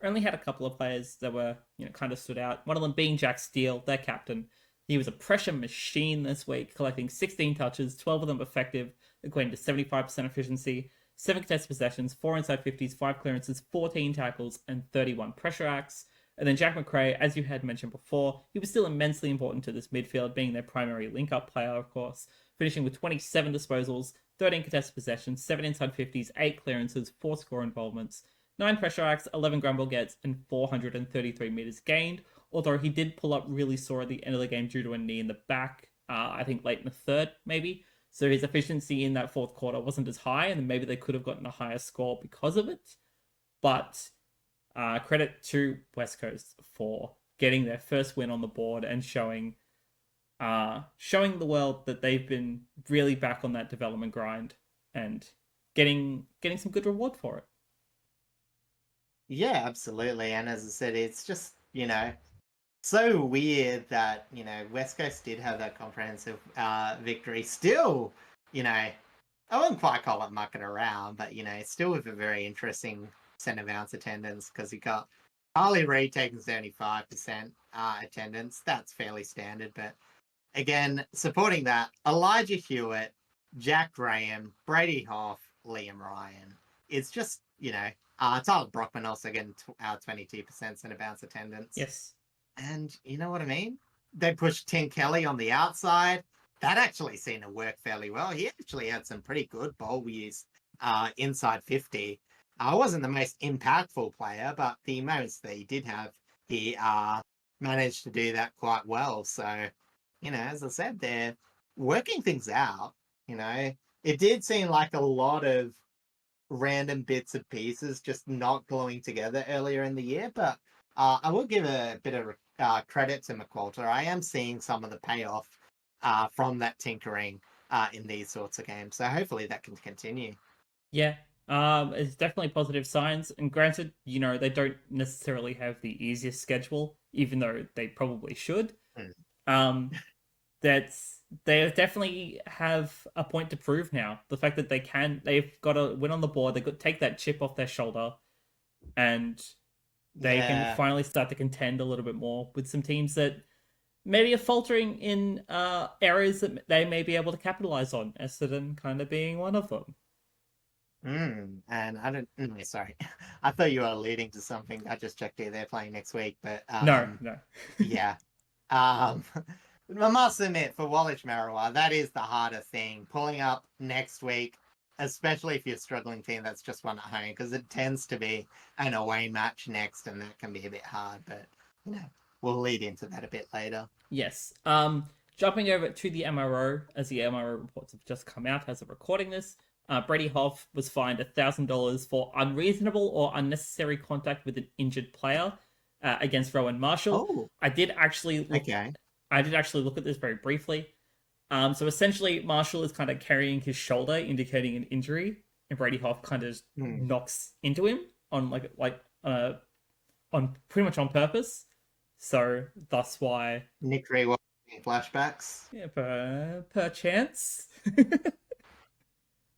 only had a couple of players that were kind of stood out. One of them being Jack Steele, their captain. He was a pressure machine this week, collecting 16 touches, 12 of them effective, equating to 75% efficiency, 7 contested possessions, 4 inside 50s, 5 clearances, 14 tackles, and 31 pressure acts. And then Jack McRae, as you had mentioned before, he was still immensely important to this midfield, being their primary link-up player, of course, finishing with 27 disposals, 13 contested possessions, 7 inside 50s, 8 clearances, 4 score involvements, 9 pressure acts, 11 ground ball gets, and 433 meters gained. Although he did pull up really sore at the end of the game due to a knee in the back, I think late in the third, maybe. So his efficiency in that fourth quarter wasn't as high, and maybe they could have gotten a higher score because of it. But credit to West Coast for getting their first win on the board and showing the world that they've been really back on that development grind and getting some good reward for it. Yeah, absolutely. And as I said, it's just, so weird that, West Coast did have that comprehensive victory. Still, I wouldn't quite call it mucking around, but, still with a very interesting centre bounce attendance because you got Harley Reid taking 75% attendance. That's fairly standard. But again, supporting that, Elijah Hewitt, Jack Graham, Brady Hoff, Liam Ryan. It's just, Tyler Brockman also getting 22% centre bounce attendance. Yes. And you know what I mean? They pushed Tim Kelly on the outside. That actually seemed to work fairly well. He actually had some pretty good ball use inside 50. Wasn't the most impactful player, but the moments that he did have, he managed to do that quite well. So, as I said, they're working things out. It did seem like a lot of random bits and pieces just not gluing together earlier in the year, but I will give a bit of credit to McQualter. I am seeing some of the payoff from that tinkering in these sorts of games, so hopefully that can continue. Yeah. It's definitely positive signs. And granted, they don't necessarily have the easiest schedule, even though they probably should. Mm. They definitely have a point to prove now. The fact that they've got a win on the board, they could take that chip off their shoulder, and they can finally start to contend a little bit more with some teams that maybe are faltering in areas that they may be able to capitalize on. Essendon kind of being one of them. And I don't. Sorry, I thought you were alluding to something. I just checked here. They're playing next week, but No. yeah. I must admit, for Waalitj Marawar, that is the harder thing. Pulling up next week, especially if you're a struggling team that's just won at home, because it tends to be an away match next, and that can be a bit hard. But we'll lead into that a bit later. Yes. Jumping over to the MRO, as the MRO reports have just come out as of recording this, Brady Hough was fined $1,000 for unreasonable or unnecessary contact with an injured player against Rowan Marshall. Oh, I did actually look. okay. I did actually look at this very briefly. So essentially, Marshall is kind of carrying his shoulder, indicating an injury, and Brady Hough kind of knocks into him on on pretty much on purpose. So that's why. Nick rewatching flashbacks. Yeah, per chance.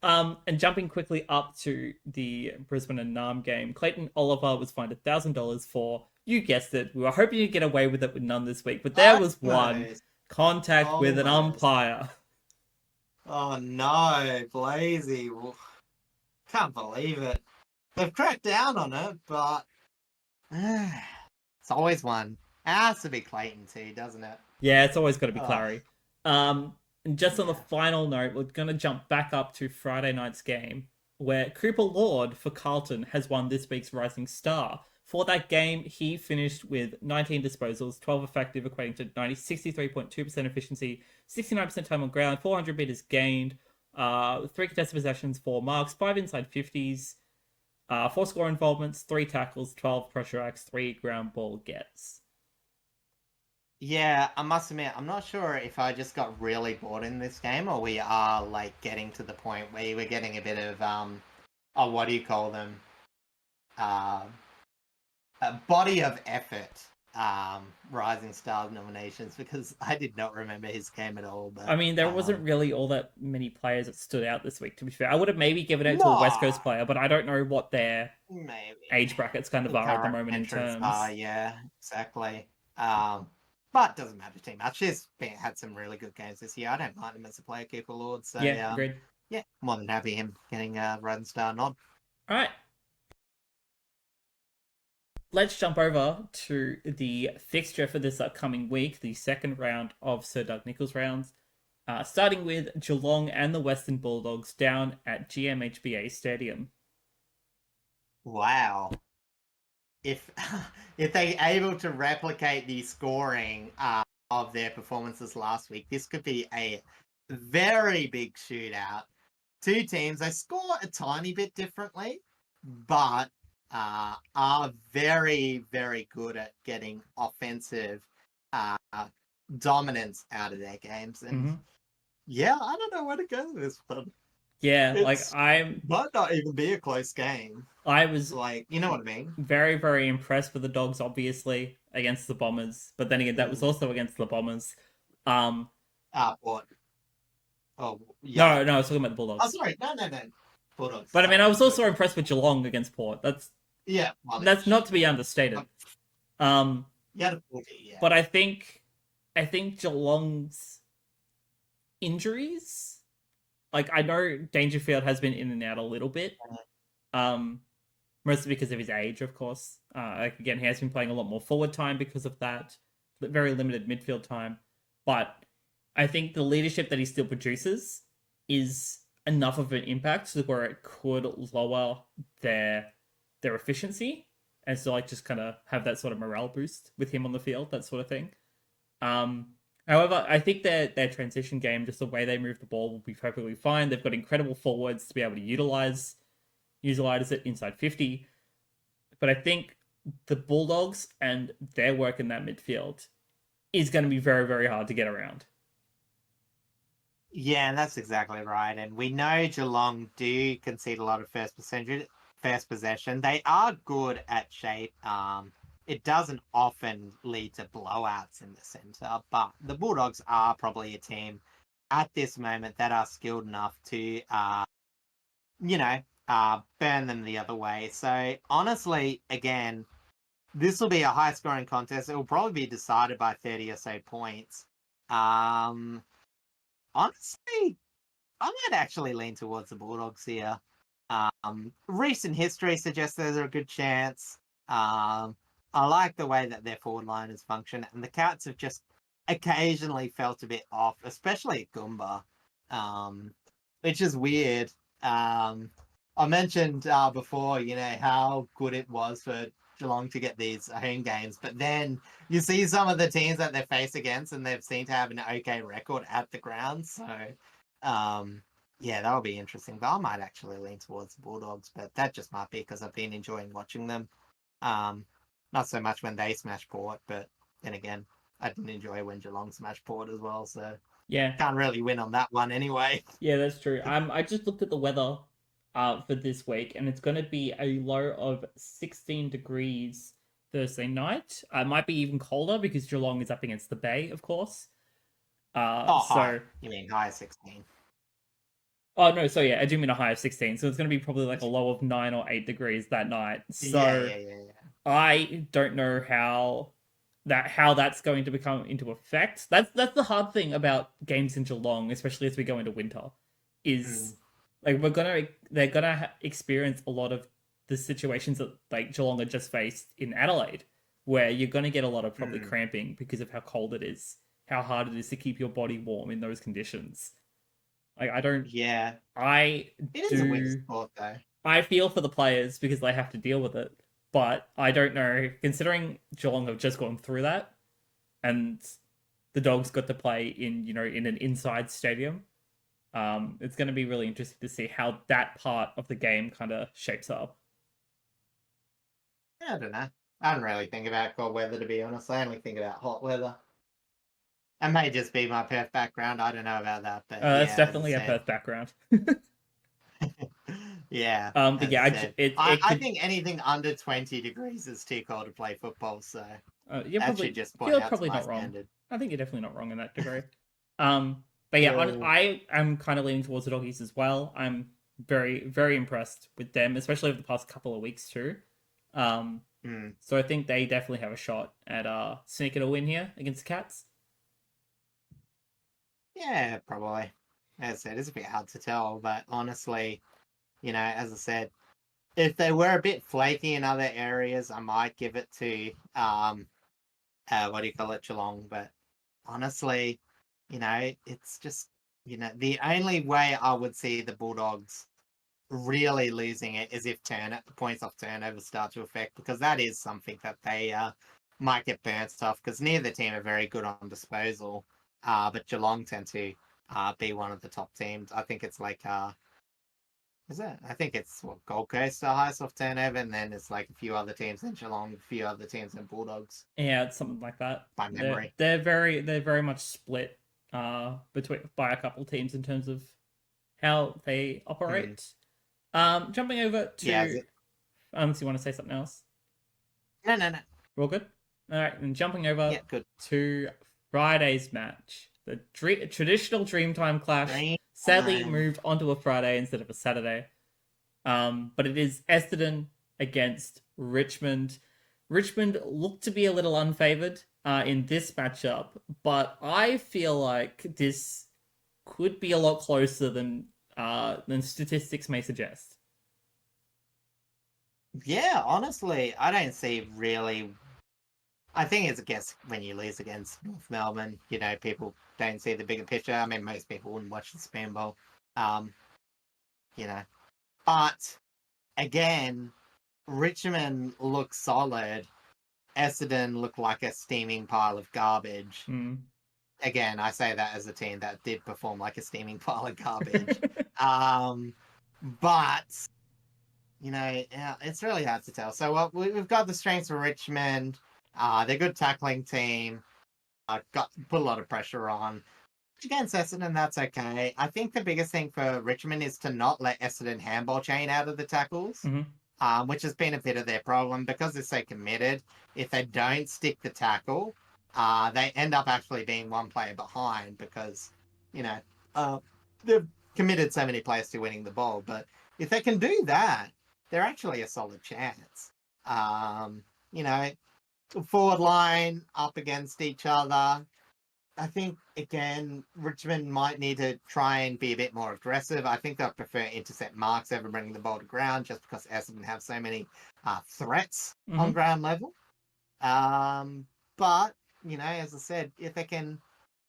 And jumping quickly up to the Brisbane and Naarm game, Clayton Oliver was fined $1,000 for, you guessed it, we were hoping you'd get away with it with none this week, but there was one contact with an umpire. Oh no, Blazy. Can't believe it. They've cracked down on it, but it's always one. It has to be Clayton too, doesn't it? Yeah, it's always got to be Clary. And just on the final note, we're going to jump back up to Friday night's game, where Cooper Lord for Carlton has won this week's Rising Star. For that game, he finished with 19 disposals, 12 effective, equating to 63.2% efficiency, 69% time on ground, 400 meters gained, 3 contested possessions, 4 marks, 5 inside 50s, 4 score involvements, 3 tackles, 12 pressure acts, 3 ground ball gets. Yeah, I must admit, I'm not sure if I just got really bored in this game or we are like getting to the point where we're getting a bit of what do you call them? A body of effort Rising Stars nominations, because I did not remember his game at all. But I mean, there wasn't really all that many players that stood out this week, to be fair. I would have maybe given it to a West Coast player, but I don't know what their age brackets kind of are at the moment in terms. Yeah, exactly. But it doesn't matter too much. He's had some really good games this year. I don't mind him as a player, Cooper Lord. So yeah, agreed. Yeah, more than happy him getting a Rising Star nod. All right. Let's jump over to the fixture for this upcoming week, the second round of Sir Doug Nicholls rounds, starting with Geelong and the Western Bulldogs down at GMHBA Stadium. Wow. If they're able to replicate the scoring of their performances last week, this could be a very big shootout. Two teams, they score a tiny bit differently, but are very, very good at getting offensive dominance out of their games. And yeah, I don't know where to go with this one. Yeah, might not even be a close game. I was you know what I mean? Very, very impressed with the Dogs, obviously, against the Bombers. But then again, that was also against the Bombers. What? Oh, yeah. No, I was talking about the Bulldogs. Oh, sorry. No. Bulldogs. But I mean, I was also impressed with Geelong against Port. That's not to be understated. Yeah. But I think Geelong's injuries, I know Dangerfield has been in and out a little bit, mostly because of his age, of course. Again, he has been playing a lot more forward time because of that, but very limited midfield time. But I think the leadership that he still produces is enough of an impact to where it could lower their efficiency, and so just kind of have that sort of morale boost with him on the field, that sort of thing. However, I think their transition game, just the way they move the ball, will be perfectly fine. They've got incredible forwards to be able to utilize it inside 50. But I think the Bulldogs and their work in that midfield is going to be very, very hard to get around. Yeah, and that's exactly right. And we know Geelong do concede a lot of first possession. They are good at shape. It doesn't often lead to blowouts in the centre, but the Bulldogs are probably a team at this moment that are skilled enough to, burn them the other way. So honestly, again, this will be a high-scoring contest. It will probably be decided by 30 or so points. Honestly, I might actually lean towards the Bulldogs here. Recent history suggests there's a good chance. I like the way that their forward line has functioned, and the Cats have just occasionally felt a bit off, especially at Goomba, which is weird. I mentioned before, how good it was for Geelong to get these home games, but then you see some of the teams that they face against, and they've seemed to have an okay record at the ground. So, yeah, that'll be interesting. But I might actually lean towards the Bulldogs, but that just might be because I've been enjoying watching them. Not so much when they smash Port, but then again, I didn't enjoy when Geelong smashed Port as well. So Yeah, can't really win on that one anyway. yeah, that's true. I just looked at the weather for this week, and it's going to be a low of 16 degrees Thursday night. It might be even colder because Geelong is up against the Bay, of course. High. So You mean high 16? oh no, so yeah, I do mean a high of 16. So it's going to be probably like a low of 9 or 8 degrees that night. So Yeah. I don't know how that's going to become into effect. That's the hard thing about games in Geelong, especially as we go into winter, is like they're gonna experience a lot of the situations that like Geelong had just faced in Adelaide, where you're gonna get a lot of probably cramping because of how cold it is, how hard it is to keep your body warm in those conditions. Like I don't, Yeah. I It is a weird do, sport, though. I feel for the players because they have to deal with it. But I don't know, considering Geelong have just gone through that, and the Dogs got to play in in an inside stadium. It's going to be really interesting to see how that part of the game kind of shapes up. I don't know. I don't really think about cold weather, to be honest. I only think about hot weather. It may just be my Perth background. I don't know about that, but That's yeah, as I definitely a said, Perth background. yeah, But as yeah, I said, it I could. think anything under 20 degrees is too cold to play football. So You're that should probably just point you're out to probably my not wrong. standard. I think you're definitely not wrong in that degree. But yeah, I am kind of leaning towards the Doggies as well. I'm very impressed with them, especially over the past couple of weeks too. So I think they definitely have a shot at sneaking a win here against the Cats. Yeah, probably. As I said, it's a bit hard to tell, but honestly, as I said, if they were a bit flaky in other areas, I might give it to what do you call it, Geelong. But honestly, it's just the only way I would see the Bulldogs really losing it is if points off turnovers start to affect, because that is something that they might get burnt off, because neither team are very good on disposal. But Geelong tend to be one of the top teams. I think it's like is it? I think it's Gold Coast are highest off turnover, and then it's like a few other teams in Geelong, a few other teams in Bulldogs. Yeah, it's something like that. By memory. They're very much split between by a couple teams in terms of how they operate. Jumping over to Yeah. so you want to say something else? No. We're all good. All right, and jumping over Good. to Friday's match, the traditional Dreamtime clash sadly moved onto a Friday instead of a Saturday. But it is Essendon against Richmond. Richmond looked to be a little unfavored in this matchup, but I feel like this could be a lot closer than statistics may suggest. Yeah, honestly, I don't see really. I think it's a guess when you lose against North Melbourne. People don't see the bigger picture. I mean, most people wouldn't watch the Spoon Bowl. But again, Richmond looks solid. Essendon looked like a steaming pile of garbage. Again, I say that as a team that did perform like a steaming pile of garbage. But it's really hard to tell. So we've got the strengths for Richmond. They're a good tackling team. Put a lot of pressure on. Against Essendon, that's okay. I think the biggest thing for Richmond is to not let Essendon handball chain out of the tackles, which has been a bit of their problem because they're so committed. If they don't stick the tackle, they end up actually being one player behind because, they've committed so many players to winning the ball. But if they can do that, they're actually a solid chance. Forward line up against each other. I think, again, Richmond might need to try and be a bit more aggressive. I think they'll prefer intercept marks over bringing the ball to ground just because Essendon have so many threats on ground level. But, as I said, if they can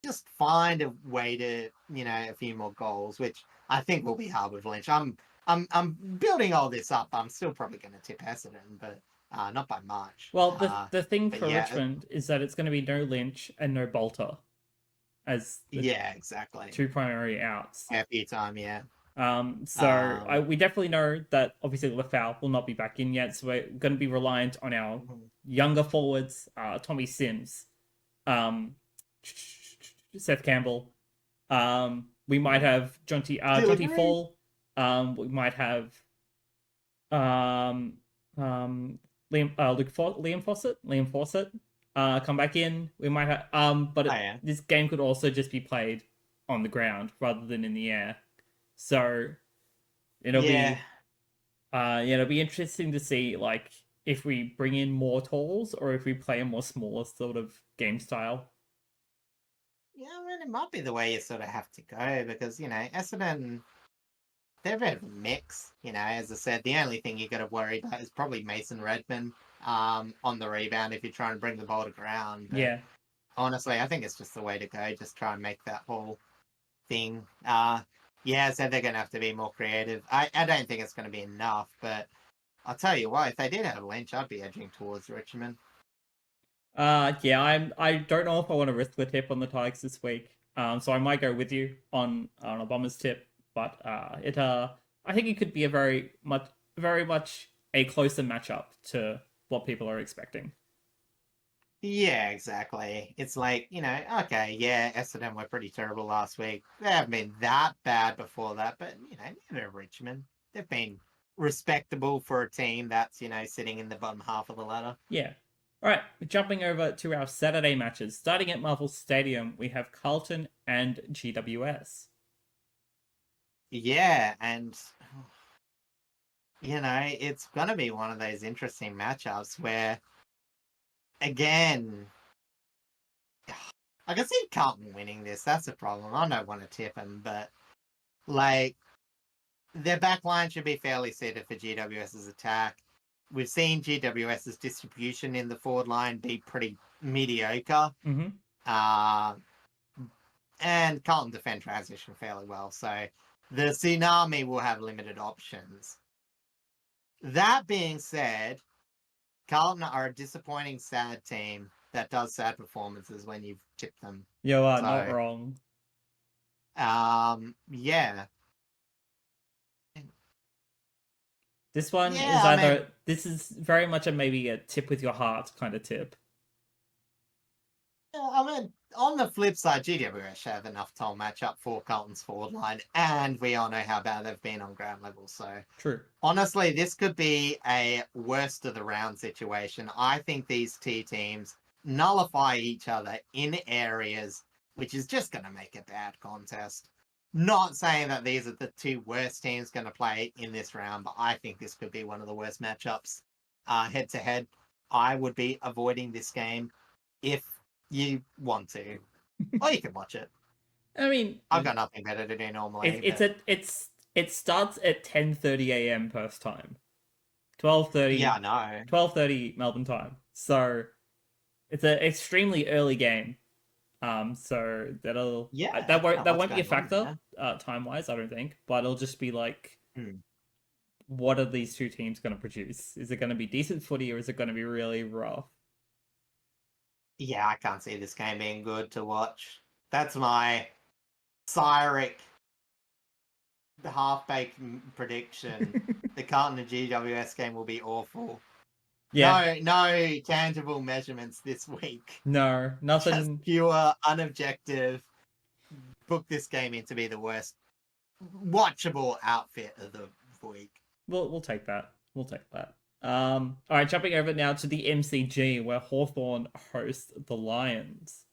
just find a way to, a few more goals, which I think will be hard with Lynch. I'm building all this up. I'm still probably going to tip Essendon, but not by much. Well, the thing but for yeah, Richmond is that it's going to be no Lynch and no Bolter as the yeah, exactly. two primary outs. Happy time, yeah. We definitely know that obviously Lefau will not be back in yet, so we're going to be reliant on our younger forwards, Tommy Sims, Seth Campbell. We might have Jonty Fall. We might have Liam Fawcett come back in. We might have this game could also just be played on the ground rather than in the air. So it'll be it'll be interesting to see like if we bring in more tools or if we play a more smaller sort of game style. Yeah, I mean, it might be the way you sort of have to go because, Essendon, they're a bit of a mix. As I said, the only thing you got to worry about is probably Mason Redmond on the rebound if you're trying to bring the ball to ground. But yeah. Honestly, I think it's just the way to go. Just try and make that whole thing. So they're going to have to be more creative. I don't think it's going to be enough, but I'll tell you what, if they did have Lynch, I'd be edging towards Richmond. I don't know if I want to risk the tip on the Tigers this week. So I might go with you on a Bombers tip, but I think it could be a very much a closer matchup to what people are expecting. Yeah, exactly. It's like, okay, yeah, Essendon were pretty terrible last week. They haven't been that bad before that, but, they're Richmond. They've been respectable for a team that's, sitting in the bottom half of the ladder. Yeah. All right, jumping over to our Saturday matches. Starting at Marvel Stadium, we have Carlton and GWS. Yeah, and, it's going to be one of those interesting matchups where, again, I can see Carlton winning this. That's the problem. I don't want to tip them, but, their back line should be fairly suited for GWS's attack. We've seen GWS's distribution in the forward line be pretty mediocre. Mm-hmm. And Carlton defend transition fairly well. So the Tsunami will have limited options. That being said, Carlton are a disappointing, sad team that does sad performances when you've tipped them. You are not wrong. Yeah. This one this is very much maybe a tip with your heart kind of tip. Yeah, I mean, on the flip side, GWS have enough to match up for Carlton's forward line, and we all know how bad they've been on ground level. So, true. Honestly, this could be a worst of the round situation. I think these two teams nullify each other in areas, which is just going to make a bad contest. Not saying that these are the two worst teams going to play in this round, but I think this could be one of the worst matchups head to head. I would be avoiding this game if you want to, or you can watch it. I mean, I've got nothing better to do normally. It starts at 10:30 a.m. Perth time, 12:30. Yeah, no, 12:30 Melbourne time. So it's an extremely early game. So that won't be a factor time wise, I don't think. But it'll just be like, what are these two teams going to produce? Is it going to be decent footy or is it going to be really rough? Yeah, I can't see this game being good to watch. That's my Cyric half-baked prediction. The Carlton and GWS game will be awful. Yeah. No tangible measurements this week. No, nothing. Just pure, unobjective. Book this game in to be the worst watchable outfit of the week. We'll take that. We'll take that. All right, jumping over now to the MCG where Hawthorn host the Lions.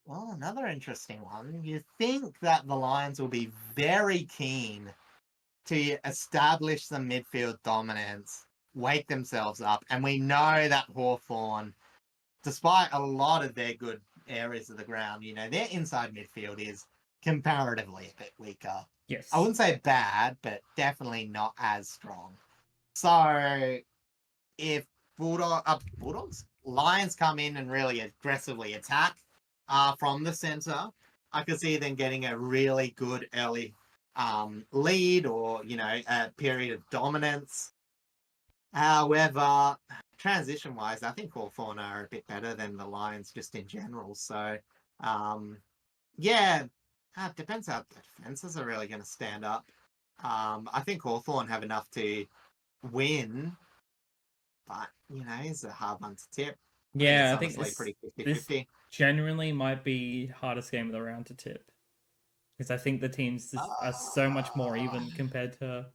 Well, another interesting one. You think that the Lions will be very keen to establish some midfield dominance, wake themselves up, and we know that Hawthorn, despite a lot of their good areas of the ground, their inside midfield is comparatively a bit weaker. Yes. I wouldn't say bad, but definitely not as strong. So, if Bulldogs, Lions come in and really aggressively attack from the centre, I could see them getting a really good early lead or, a period of dominance. However, transition-wise, I think Hawthorn are a bit better than the Lions just in general. So, yeah, it depends how the defenses are really going to stand up. I think Hawthorn have enough to win, but, it's a hard one to tip. Yeah, I I think think it's honestly pretty this 50-50. genuinely might be hardest game of the round to tip. Because I think the teams are so much more even compared to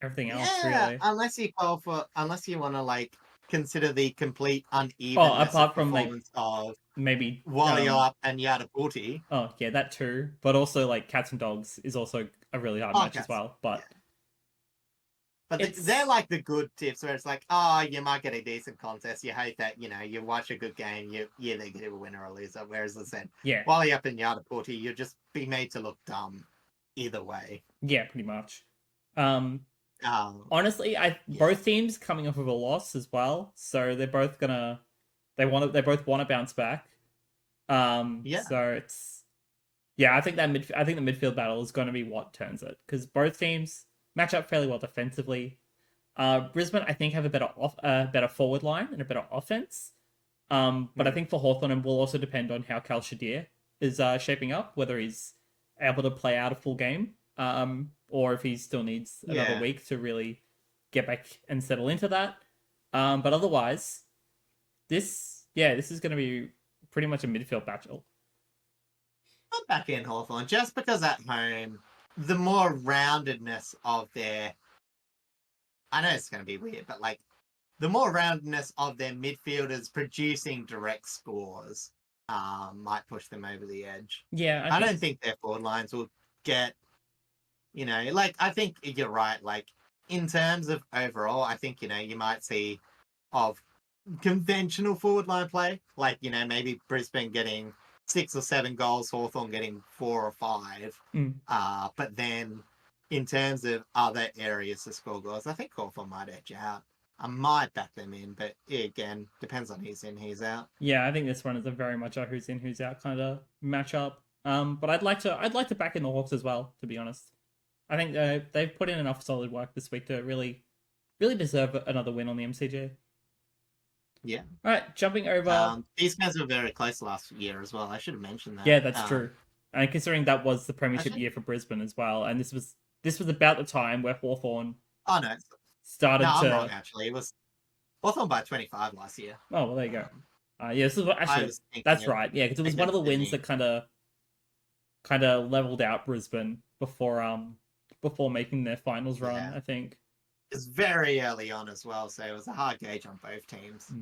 everything else, Yeah, really. unless you want to like consider the complete Oh, unevenness of apart from like performance of maybe Walayalup and Yartapuulti. oh yeah, that too. But also like Cats and Dogs is also a really hard match Okay, as well. yeah. But But they're like the good tips where it's like, oh, you might get a decent contest. You hope that, you watch a good game, you either get a winner or loser. Whereas I said, yeah, Walayalup and Yartapuulti, you'll just be made to look dumb either way. yeah, pretty much. Honestly, both teams coming off of a loss as well, so they're both gonna they both want to bounce back. Yeah. So it's yeah, I think the midfield battle is going to be what turns it because both teams match up fairly well defensively. Brisbane, I think, have a better forward line and a better offense. But I think for Hawthorn, it will also depend on how Cal Shadir is shaping up, whether he's able to play out a full game, or if he still needs another week to really get back and settle into that. But otherwise, this is going to be pretty much a midfield battle. I'm back in Hawthorn just because at home, the more roundedness of their. I know it's going to be weird, but like the more roundedness of their midfielders producing direct scores might push them over the edge. Yeah, I don't think their forward lines will get, I think you're right. Like in terms of overall, I think, you might see of conventional forward line play, like, maybe Brisbane getting 6 or 7 goals, Hawthorn getting 4 or 5. But then in terms of other areas to score goals, I think Hawthorn might edge out. I might back them in, but again, depends on who's in, who's out. Yeah, I think this one is a very much a who's in, who's out kind of matchup. But I'd like to back in the Hawks as well, to be honest. I think they've put in enough solid work this week to really deserve another win on the MCG. Yeah. All right, jumping over. These guys were very close last year as well. I should have mentioned that. Yeah, that's true. And considering that was the premiership year for Brisbane as well, and this was about the time where Hawthorn started to. I'm wrong, actually. It was Hawthorn by 25 last year. Oh, well, there you go. Yeah, this is actually that's right. Yeah, because it was one of the wins that kind of leveled out Brisbane before making their finals run. I think it's very early on as well, so it was a hard gauge on both teams.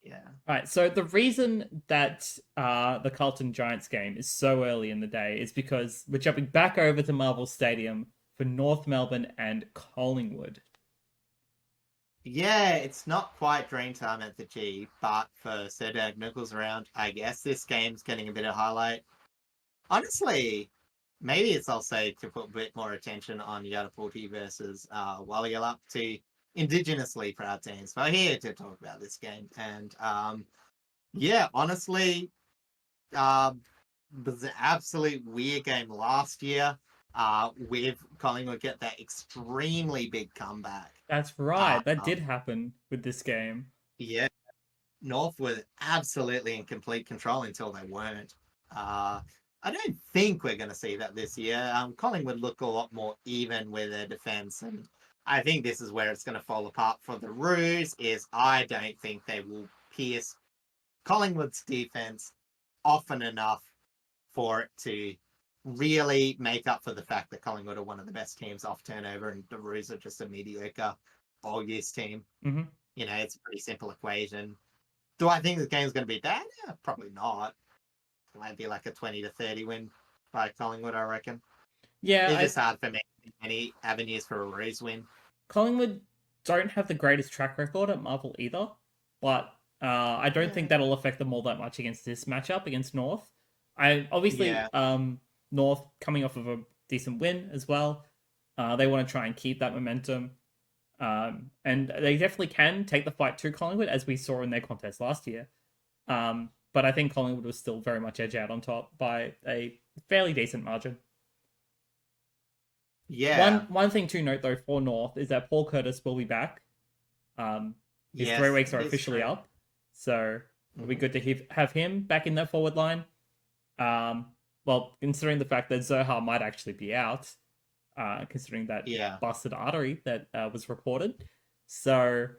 Yeah. All right. So the reason that the Carlton Giants game is so early in the day is because we're jumping back over to Marvel Stadium for North Melbourne and Collingwood. Yeah, it's not quite dream time at the G, but for Sir Dag Nichols around, I guess this game's getting a bit of highlight. Honestly, maybe it's also to put a bit more attention on Yartapuulti versus Walayalup, to indigenously proud teams. But here to talk about this game. And honestly, it was an absolute weird game last year with Collingwood get that extremely big comeback. That's right. That did happen with this game. Yeah. North were absolutely in complete control until they weren't. I don't think we're going to see that this year. Collingwood look a lot more even with their defence, and I think this is where it's going to fall apart for the Roos. Is I don't think they will pierce Collingwood's defence often enough for it to really make up for the fact that Collingwood are one of the best teams off turnover, and the Roos are just a mediocre all-use team. Mm-hmm. It's a pretty simple equation. Do I think the game's going to be bad? Yeah, probably not. It might be like a 20-30 win by Collingwood, I reckon. Yeah, it's just hard for me. Any avenues for a Roos win. Collingwood don't have the greatest track record at Marvel either, but I don't think that'll affect them all that much against this matchup against North. North coming off of a decent win as well. They want to try and keep that momentum. And they definitely can take the fight to Collingwood, as we saw in their contest last year. But I think Collingwood was still very much edge out on top by a fairly decent margin. Yeah. One thing to note, though, for North is that Paul Curtis will be back His Yes, 3 weeks are it is officially true. up, so it'll be Mhm. good to have him back in that forward line. Well, considering the fact that Zohar might actually be out, considering that Yeah. busted artery that was reported, so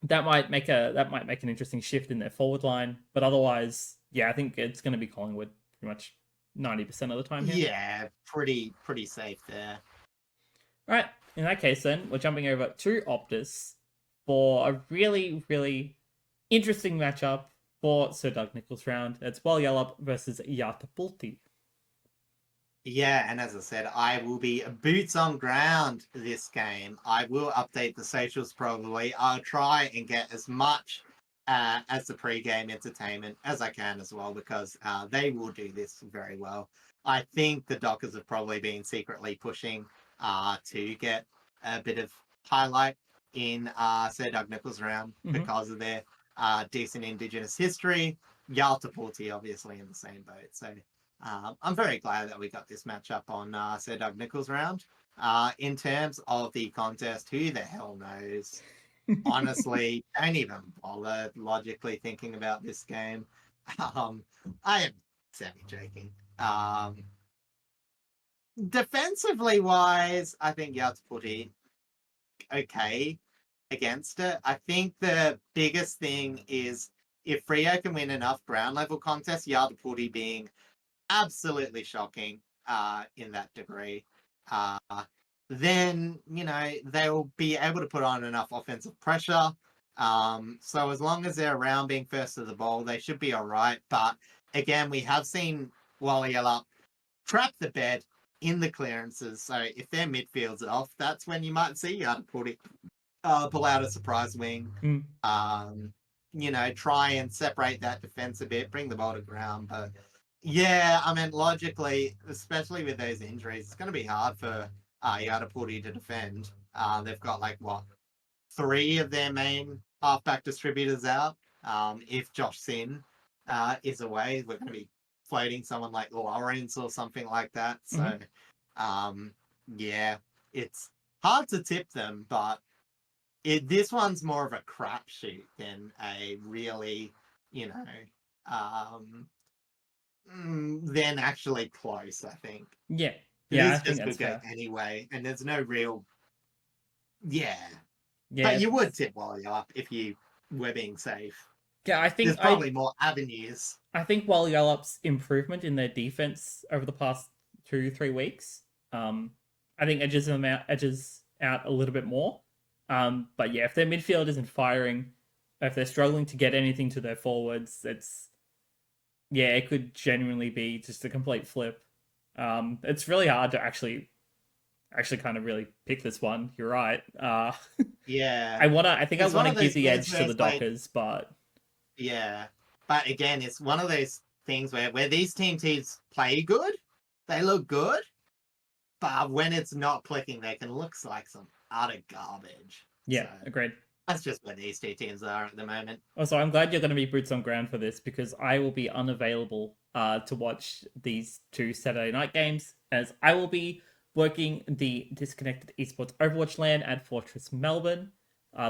that might make an interesting shift in their forward line. But otherwise, yeah, I think it's going to be Collingwood pretty much 90% of the time here. Yeah, pretty safe there. All right, in that case, then we're jumping over to Optus for a really, really interesting matchup for Sir Doug Nicholls round. It's Walayalup versus Yartapuulti. Yeah, and as I said, I will be boots on ground this game. I will update the socials probably. I'll try and get as much as the pre-game entertainment as I can as well, because they will do this very well. I think the Dockers have probably been secretly pushing to get a bit of highlight in Sir Doug Nicholls round because of their decent Indigenous history. Yartapuulti obviously in the same boat. So I'm very glad that we got this matchup on Sir Doug Nicholls round. In terms of the contest, who the hell knows? Honestly, don't even bother logically thinking about this game. Um, I am semi-joking. Defensively wise, I think Yartapuulti okay against it. I think the biggest thing is if Freo can win enough ground level contests, Yartapuulti being absolutely shocking in that degree, uh, then, they'll be able to put on enough offensive pressure. So as long as they're around being first to the ball, they should be all right. But again, we have seen Walayalup trap the bed in the clearances. So if their midfield's off, that's when you might see Yartapuulti pull out a surprise wing. Mm. Try and separate that defense a bit, bring the ball to ground. But yeah, I mean, logically, especially with those injuries, it's going to be hard for Yartapuulti to defend. They've got like what 3 of their main halfback distributors out. If Josh Sin is away, we're going to be floating someone like Lawrence or something like that. So, yeah, it's hard to tip them, but this one's more of a crapshoot than a really, you know, than actually close, I think. Yeah, yeah, I This think just that's could go fair. anyway, and there's no real, yeah. Yeah, But you would tip Walayalup if you were being safe. yeah. I There's think I probably more avenues. I think Walayalup's improvement in their defense over the past 2-3 weeks, I think edges out a little bit more. But yeah, if their midfield isn't firing, if they're struggling to get anything to their forwards, it could genuinely be just a complete flip. It's really hard to actually kind of really pick this one. You're right. Yeah. I It's one wanna of give those the games edge where to the it's like, Dockers, but yeah. But again, it's one of those things where these teams play good, they look good, but when it's not clicking, they can look like some utter garbage. yeah, So agreed. that's just where these 2 teams are at the moment. Also, I'm glad you're going to be boots on ground for this because I will be unavailable to watch these 2 Saturday night games as I will be working the disconnected esports Overwatch LAN at Fortress Melbourne,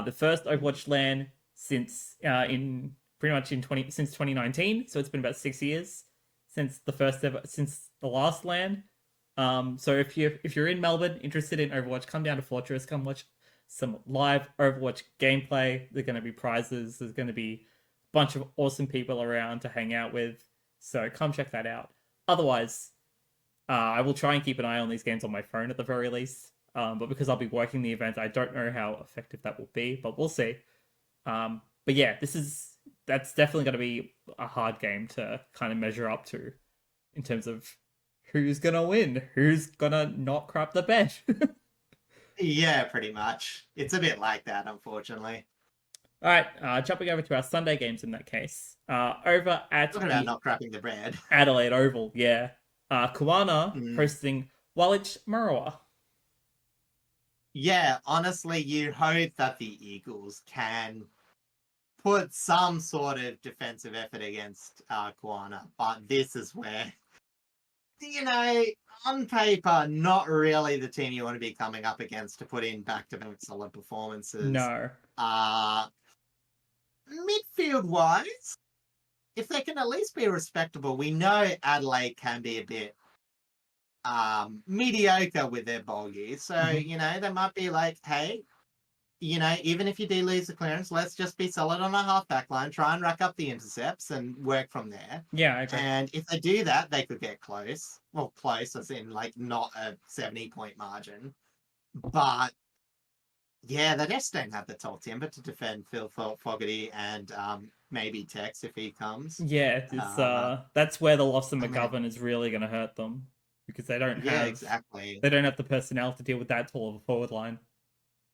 the first Overwatch LAN since in pretty much in 2019. So it's been about 6 years since the last LAN. So if you're in Melbourne interested in Overwatch, come down to Fortress, come watch some live Overwatch gameplay. There're going to be prizes. There's going to be a bunch of awesome people around to hang out with. So come check that out. Otherwise, I will try and keep an eye on these games on my phone at the very least. But because I'll be working the event, I don't know how effective that will be, but we'll see. But yeah, that's definitely going to be a hard game to kind of measure up to in terms of who's gonna win, who's gonna not crap the bed. Yeah, pretty much. It's a bit like that, unfortunately. All right, jumping over to our Sunday games in that case. Over at Talking about the not crapping the bread. Adelaide Oval, yeah. Kuwarna Mm. hosting Waalitj Marawar. Yeah, honestly, you hope that the Eagles can put some sort of defensive effort against Kuwarna, but this is where on paper, not really the team you want to be coming up against to put in back-to-back solid performances. No. Midfield-wise, if they can at least be respectable, we know Adelaide can be a bit mediocre with their ball use. So, they might be like, hey, even if you do lose the clearance, let's just be solid on our half-back line, try and rack up the intercepts and work from there. Yeah, I agree. And if they do that, they could get close. Well, close as in not a 70-point margin. But yeah, they just don't have the tall timber to defend Phil Fogarty and maybe Tex if he comes. Yeah, it's that's where the loss of McGovern is really going to hurt them because they don't have exactly. They don't have the personnel to deal with that tall of a forward line.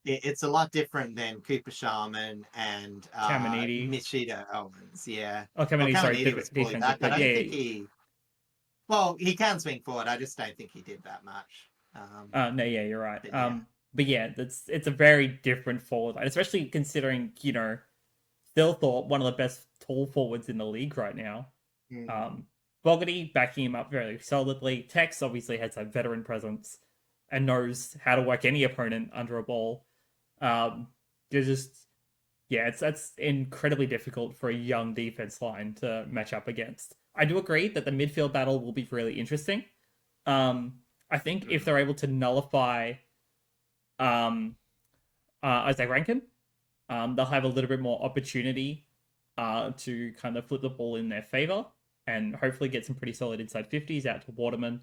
It's a lot different than Cooper Sharman and Caminiti. Michita Owens. Yeah. Oh, Caminiti, sorry, was fully back. I don't think he. Well, he can swing forward. I just don't think he did that much. No, yeah, you're right. But yeah, it's a very different forward line, especially considering still thought one of the best tall forwards in the league right now. Fogarty backing him up very solidly. Tex obviously has a veteran presence and knows how to work any opponent under a ball. That's incredibly difficult for a young defense line to match up against. I do agree that the midfield battle will be really interesting. I think if they're able to nullify Isaac Rankin, they'll have a little bit more opportunity to kind of flip the ball in their favor and hopefully get some pretty solid inside 50s out to Waterman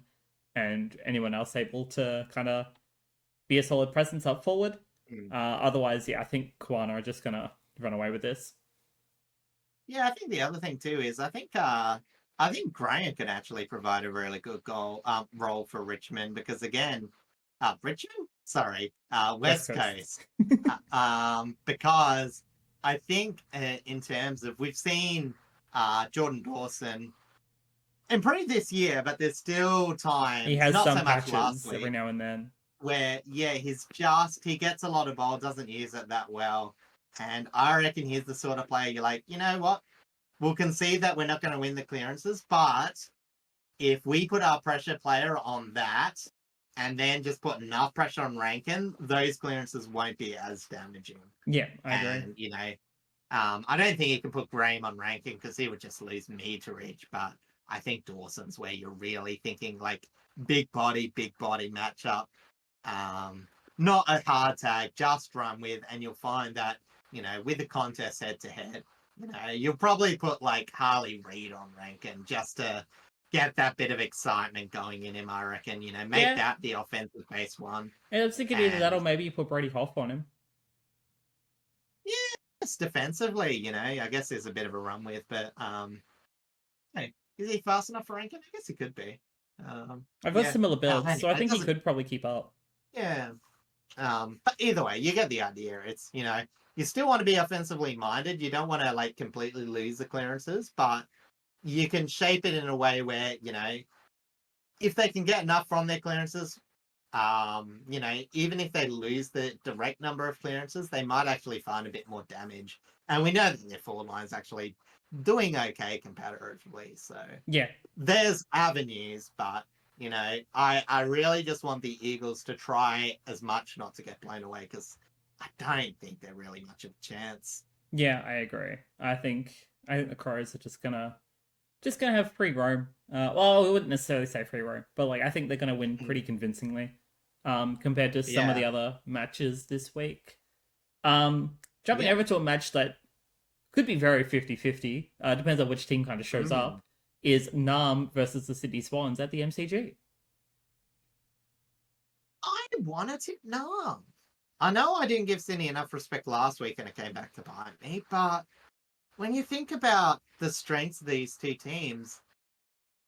and anyone else able to kind of be a solid presence up forward. Otherwise, I think Kuwarna are just going to run away with this. Yeah, I think the other thing too is I think Graham can actually provide a really good role for Richmond because again, Richmond? Sorry, West Coast. Because I think in terms of we've seen Jordan Dawson improve this year, but there's still time. He has not some so much patches last week, every now and then. Where he gets a lot of ball, doesn't use it that well. And I reckon he's the sort of player you're like, you know what? We'll concede that we're not going to win the clearances, but if we put our pressure player on that and then just put enough pressure on Rankin, those clearances won't be as damaging. Yeah, I agree. I don't think you can put Graham on Rankin because he would just lose me to reach, but I think Dawson's where you're really thinking like big body matchup. Not a hard tag, just run with, and you'll find that, with the contest head to head, you'll probably put like Harley Reid on Rankin just to get that bit of excitement going in him, I reckon, make that the offensive base one. Yeah, I was thinking either that or maybe you put Brady Hoff on him. Yeah, just defensively, I guess there's a bit of a run with, but hey, is he fast enough for Rankin? I guess he could be. I've got similar builds, so I think he could probably keep up. Yeah. But either way, you get the idea. It's, you still want to be offensively minded. You don't want to like completely lose the clearances, but you can shape it in a way where, if they can get enough from their clearances, even if they lose the direct number of clearances, they might actually find a bit more damage. And we know that their forward line is actually doing okay comparatively. So yeah, there's avenues, but I really just want the Eagles to try as much not to get blown away because I don't think they're really much of a chance. Yeah, I agree. I think the Crows are just gonna have free roam. Well, we wouldn't necessarily say free roam, but like I think they're gonna win pretty convincingly, compared to some of the other matches this week. Jumping over to a match that could be very 50-50, depends on which team kind of shows up, is Naarm versus the Sydney Swans at the MCG. I want to tip Naarm. I know I didn't give Sydney enough respect last week and it came back to bite me, but when you think about the strengths of these two teams,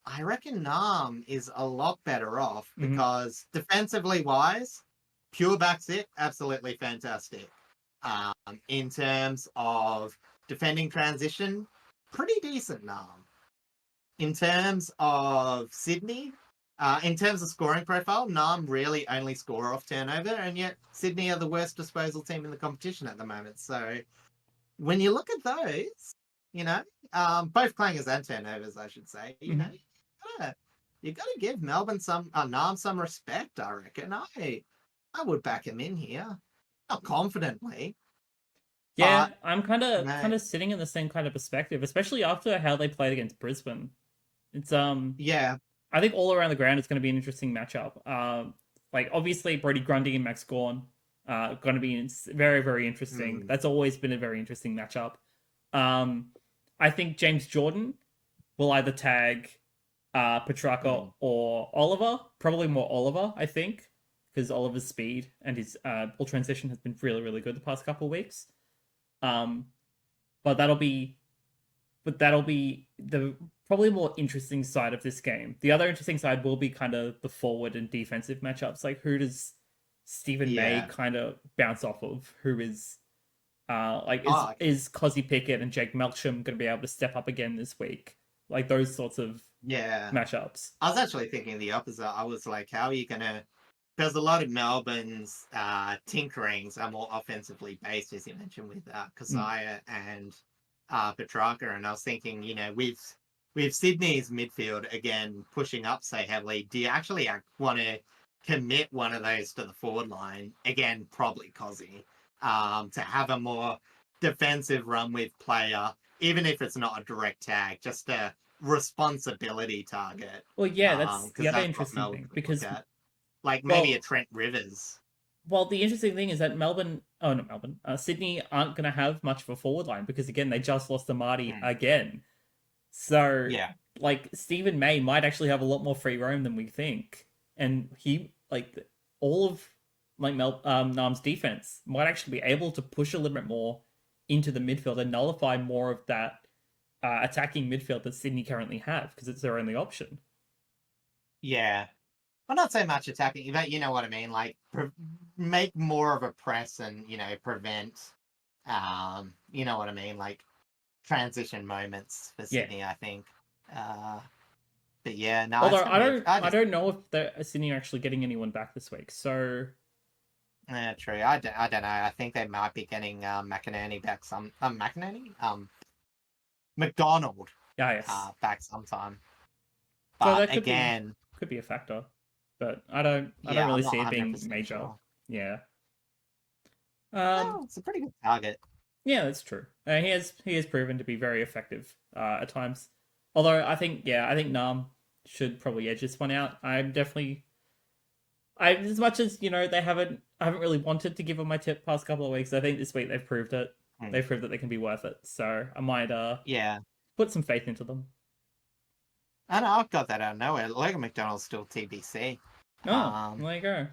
I reckon Naarm is a lot better off because defensively wise, pure back sit, absolutely fantastic. In terms of defending transition, pretty decent Naarm. In terms of Sydney, in terms of scoring profile, Naarm really only score off turnover, and yet Sydney are the worst disposal team in the competition at the moment. So when you look at those, both clangers and turnovers, I should say, you got to give Melbourne Naarm some respect. I reckon. I would back him in here, not confidently, Yeah, but I'm kind no, of sitting in the same kind of perspective, especially after how they played against Brisbane. It's yeah, I think all around the ground it's going to be an interesting matchup. Like obviously Brody Grundy and Max Gawn, going to be very interesting. mm, That's always been a very interesting matchup. Um, I think James Jordan will either tag Petrarca mm, or Oliver. Probably more Oliver, I think, because Oliver's speed and his ball transition has been really good the past couple of weeks. Um, but that'll be the probably more interesting side of this game. The other interesting side will be kind of the forward and defensive matchups. Like who does Stephen May yeah. kind of bounce off of? Who is like Oh, is Cozzy Pickett and Jake Melksham going to be able to step up again this week? Like those sorts of yeah. matchups. I was actually thinking the opposite. I was like, how are you gonna? Because a lot of Melbourne's tinkerings are more offensively based, as you mentioned, with Mm. Kasaya and Petrarca. And I was thinking, with Sydney's midfield again pushing up so heavily, do you actually want to commit one of those to the forward line? Again, probably Cozzy, to have a more defensive run with player, even if it's not a direct tag, just a responsibility target. Well, yeah, that's the Because other that's what interesting Melbourne thing would look because at. Like maybe a well, Trent Rivers. the interesting thing is that not Melbourne, Sydney aren't going to have much of a forward line because again they just lost to Marty Hmm. again. So, Yeah. like, Stephen May might actually have a lot more free roam than we think, and he like all of like Nam's defense might actually be able to push a little bit more into the midfield and nullify more of that attacking midfield that Sydney currently have because it's their only option. Yeah. Well, not so much attacking, but you know what I mean. Like make more of a press and prevent. You know what I mean. Like transition moments for Yeah. Sydney, I think. Uh, but yeah, no, it's Although gonna be. I I just don't know if Sydney are actually getting anyone back this week. So true. I don't know. I think they might be getting McInerney back McInerney McDonald yeah, yes. back sometime. So But that again, could be a factor, but I don't yeah, really I'm not see it 100 being percent major. sure. Yeah. No, it's a pretty good target. Yeah, that's true. He has proven to be very effective at times. Although I think Nam should probably edge this one out. I'm definitely I as much as they I haven't really wanted to give him my tip past couple of weeks. I think this week they've proved it. Hmm. They've proved that they can be worth it. So I might Yeah. put some faith into them. I know, I've got that out of nowhere. Logan McDonald's still TBC. Oh, Um, there you go.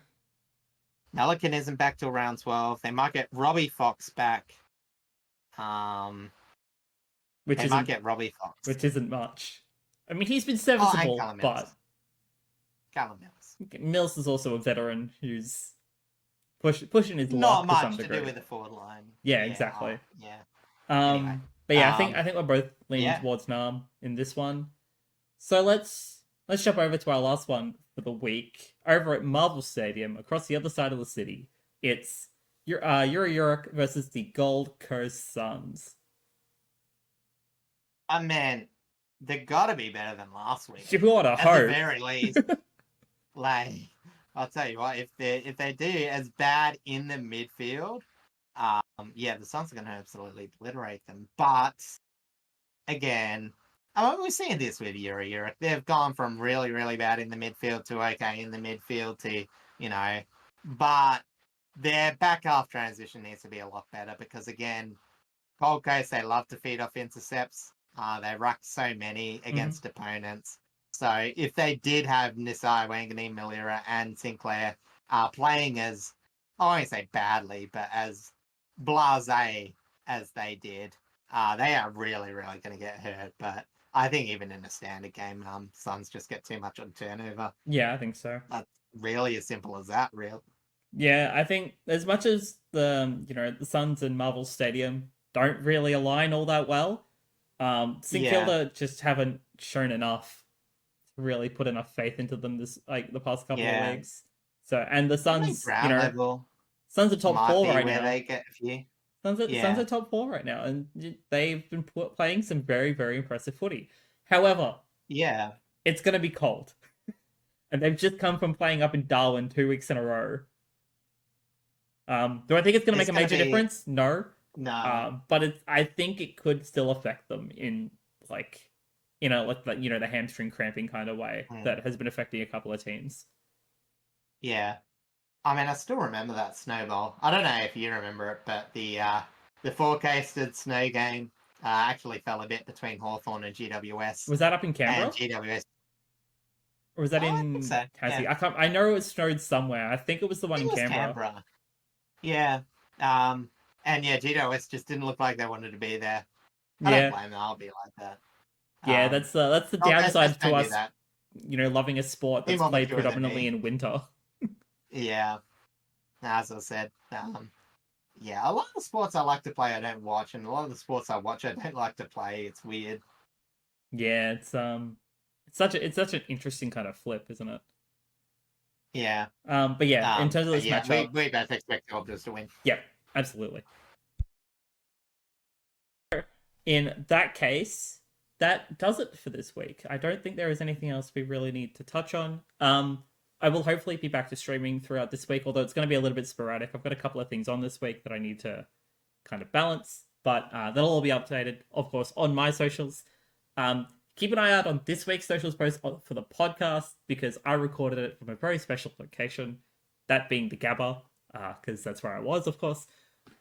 Melican isn't back till round 12. They might get Robbie Fox back. Um, Which they might isn't get Robbie Fox. which isn't much. I mean, he's been Oh, and serviceable, Callum but Mills. Callum Mills. Mills is also a veteran who's pushing his Not luck to some much to do degree. with the forward line. Yeah, Yeah, exactly. yeah. Anyway. But yeah, Um, I think we're both leaning yeah. towards Naarm in this one. So let's jump over to our last one for the week. Over at Marvel Stadium, across the other side of the city, it's Euro-Yroke versus the Gold Coast Suns. Man, they gotta be better than last week. You ought to At the hope. very least. Like, I'll tell you what, if they do as bad in the midfield, yeah, the Suns are going to absolutely obliterate them. But again, I mean, we're seeing this with Euro-Europe. They've gone from really bad in the midfield to okay in the midfield to you know, but their back half transition needs to be a lot better because again, Gold Coast they love to feed off intercepts. They ruck so many Mm-hmm. against opponents. So if they did have Nisai, Wangani, Malira, and Sinclair playing as, I won't say badly, but as blasé as they did, they are really going to get hurt. But I think even in a standard game, Suns just get too much on turnover. Yeah, I think so. That's really as simple as that, real. Yeah, I think as much as the Suns and Marvel Stadium don't really align all that well, St Yeah. Kilda just haven't shown enough to really put enough faith into them this like the past couple of Yeah. weeks. So and the I think Suns, ground level Suns are top might four be right where now. they get a few. Suns Yeah. are top four right now, and they've been playing some very impressive footy. However, Yeah. it's going to be cold. and they've just come from playing up in Darwin 2 weeks in a row. Do I think it's going to make a major difference? No. No. But I think it could still affect them in like, the hamstring cramping kind of way that has been affecting a couple of teams. Yeah. I mean, I still remember that snowball. I don't know if you remember it, but the forecasted snow game actually fell a bit between Hawthorn and GWS. Was that up in Canberra? And GWS. Or was that I in think so, Tassie? yeah. I know it snowed somewhere. I think it was the one in Canberra. Canberra. Yeah. And yeah, GWS just didn't look like they wanted to be there. I don't blame them. I'll be like that. Yeah, that's the downside to us, loving a sport that's played predominantly in winter. Yeah. As I said, yeah, a lot of the sports I like to play I don't watch, and a lot of the sports I watch I don't like to play. It's weird. Yeah, it's such an interesting kind of flip, isn't it? Yeah. But yeah, in terms of this matchup, we both expect the Optus to win. Yeah, absolutely. In that case, that does it for this week. I don't think there is anything else we really need to touch on. I will hopefully be back to streaming throughout this week, although it's going to be a little bit sporadic. I've got a couple of things on this week that I need to kind of balance, but that'll all be updated, of course, on my socials. Keep an eye out on this week's socials post for the podcast, because I recorded it from a very special location, that being the Gabba, because that's where I was, of course.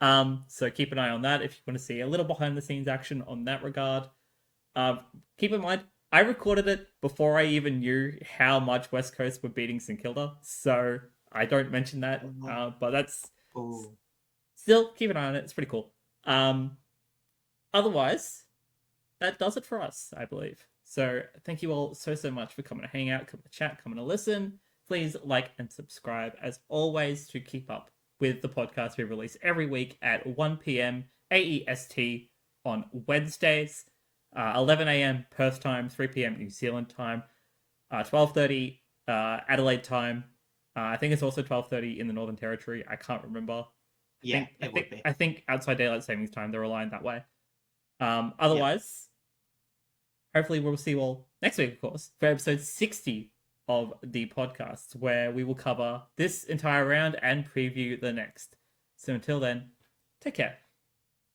So keep an eye on that if you want to see a little behind the scenes action on that regard. Keep in mind, I recorded it before I even knew how much West Coast were beating St Kilda, so I don't mention that, but that's... Still, keep an eye on it, it's pretty cool. Otherwise, that does it for us, I believe. So thank you all so much for coming to hang out, coming to chat, coming to listen. Please like and subscribe, as always, to keep up with the podcast we release every week at 1 p.m. AEST on Wednesdays, 11 a.m. Perth time, 3 p.m. New Zealand time, 12:30 Adelaide time. I think it's also 12:30 in the Northern Territory. I can't remember. I think outside daylight savings time they're aligned that way. Otherwise, hopefully we'll see you all next week, of course, for episode 60 of the podcast, where we will cover this entire round and preview the next. So until then, take care.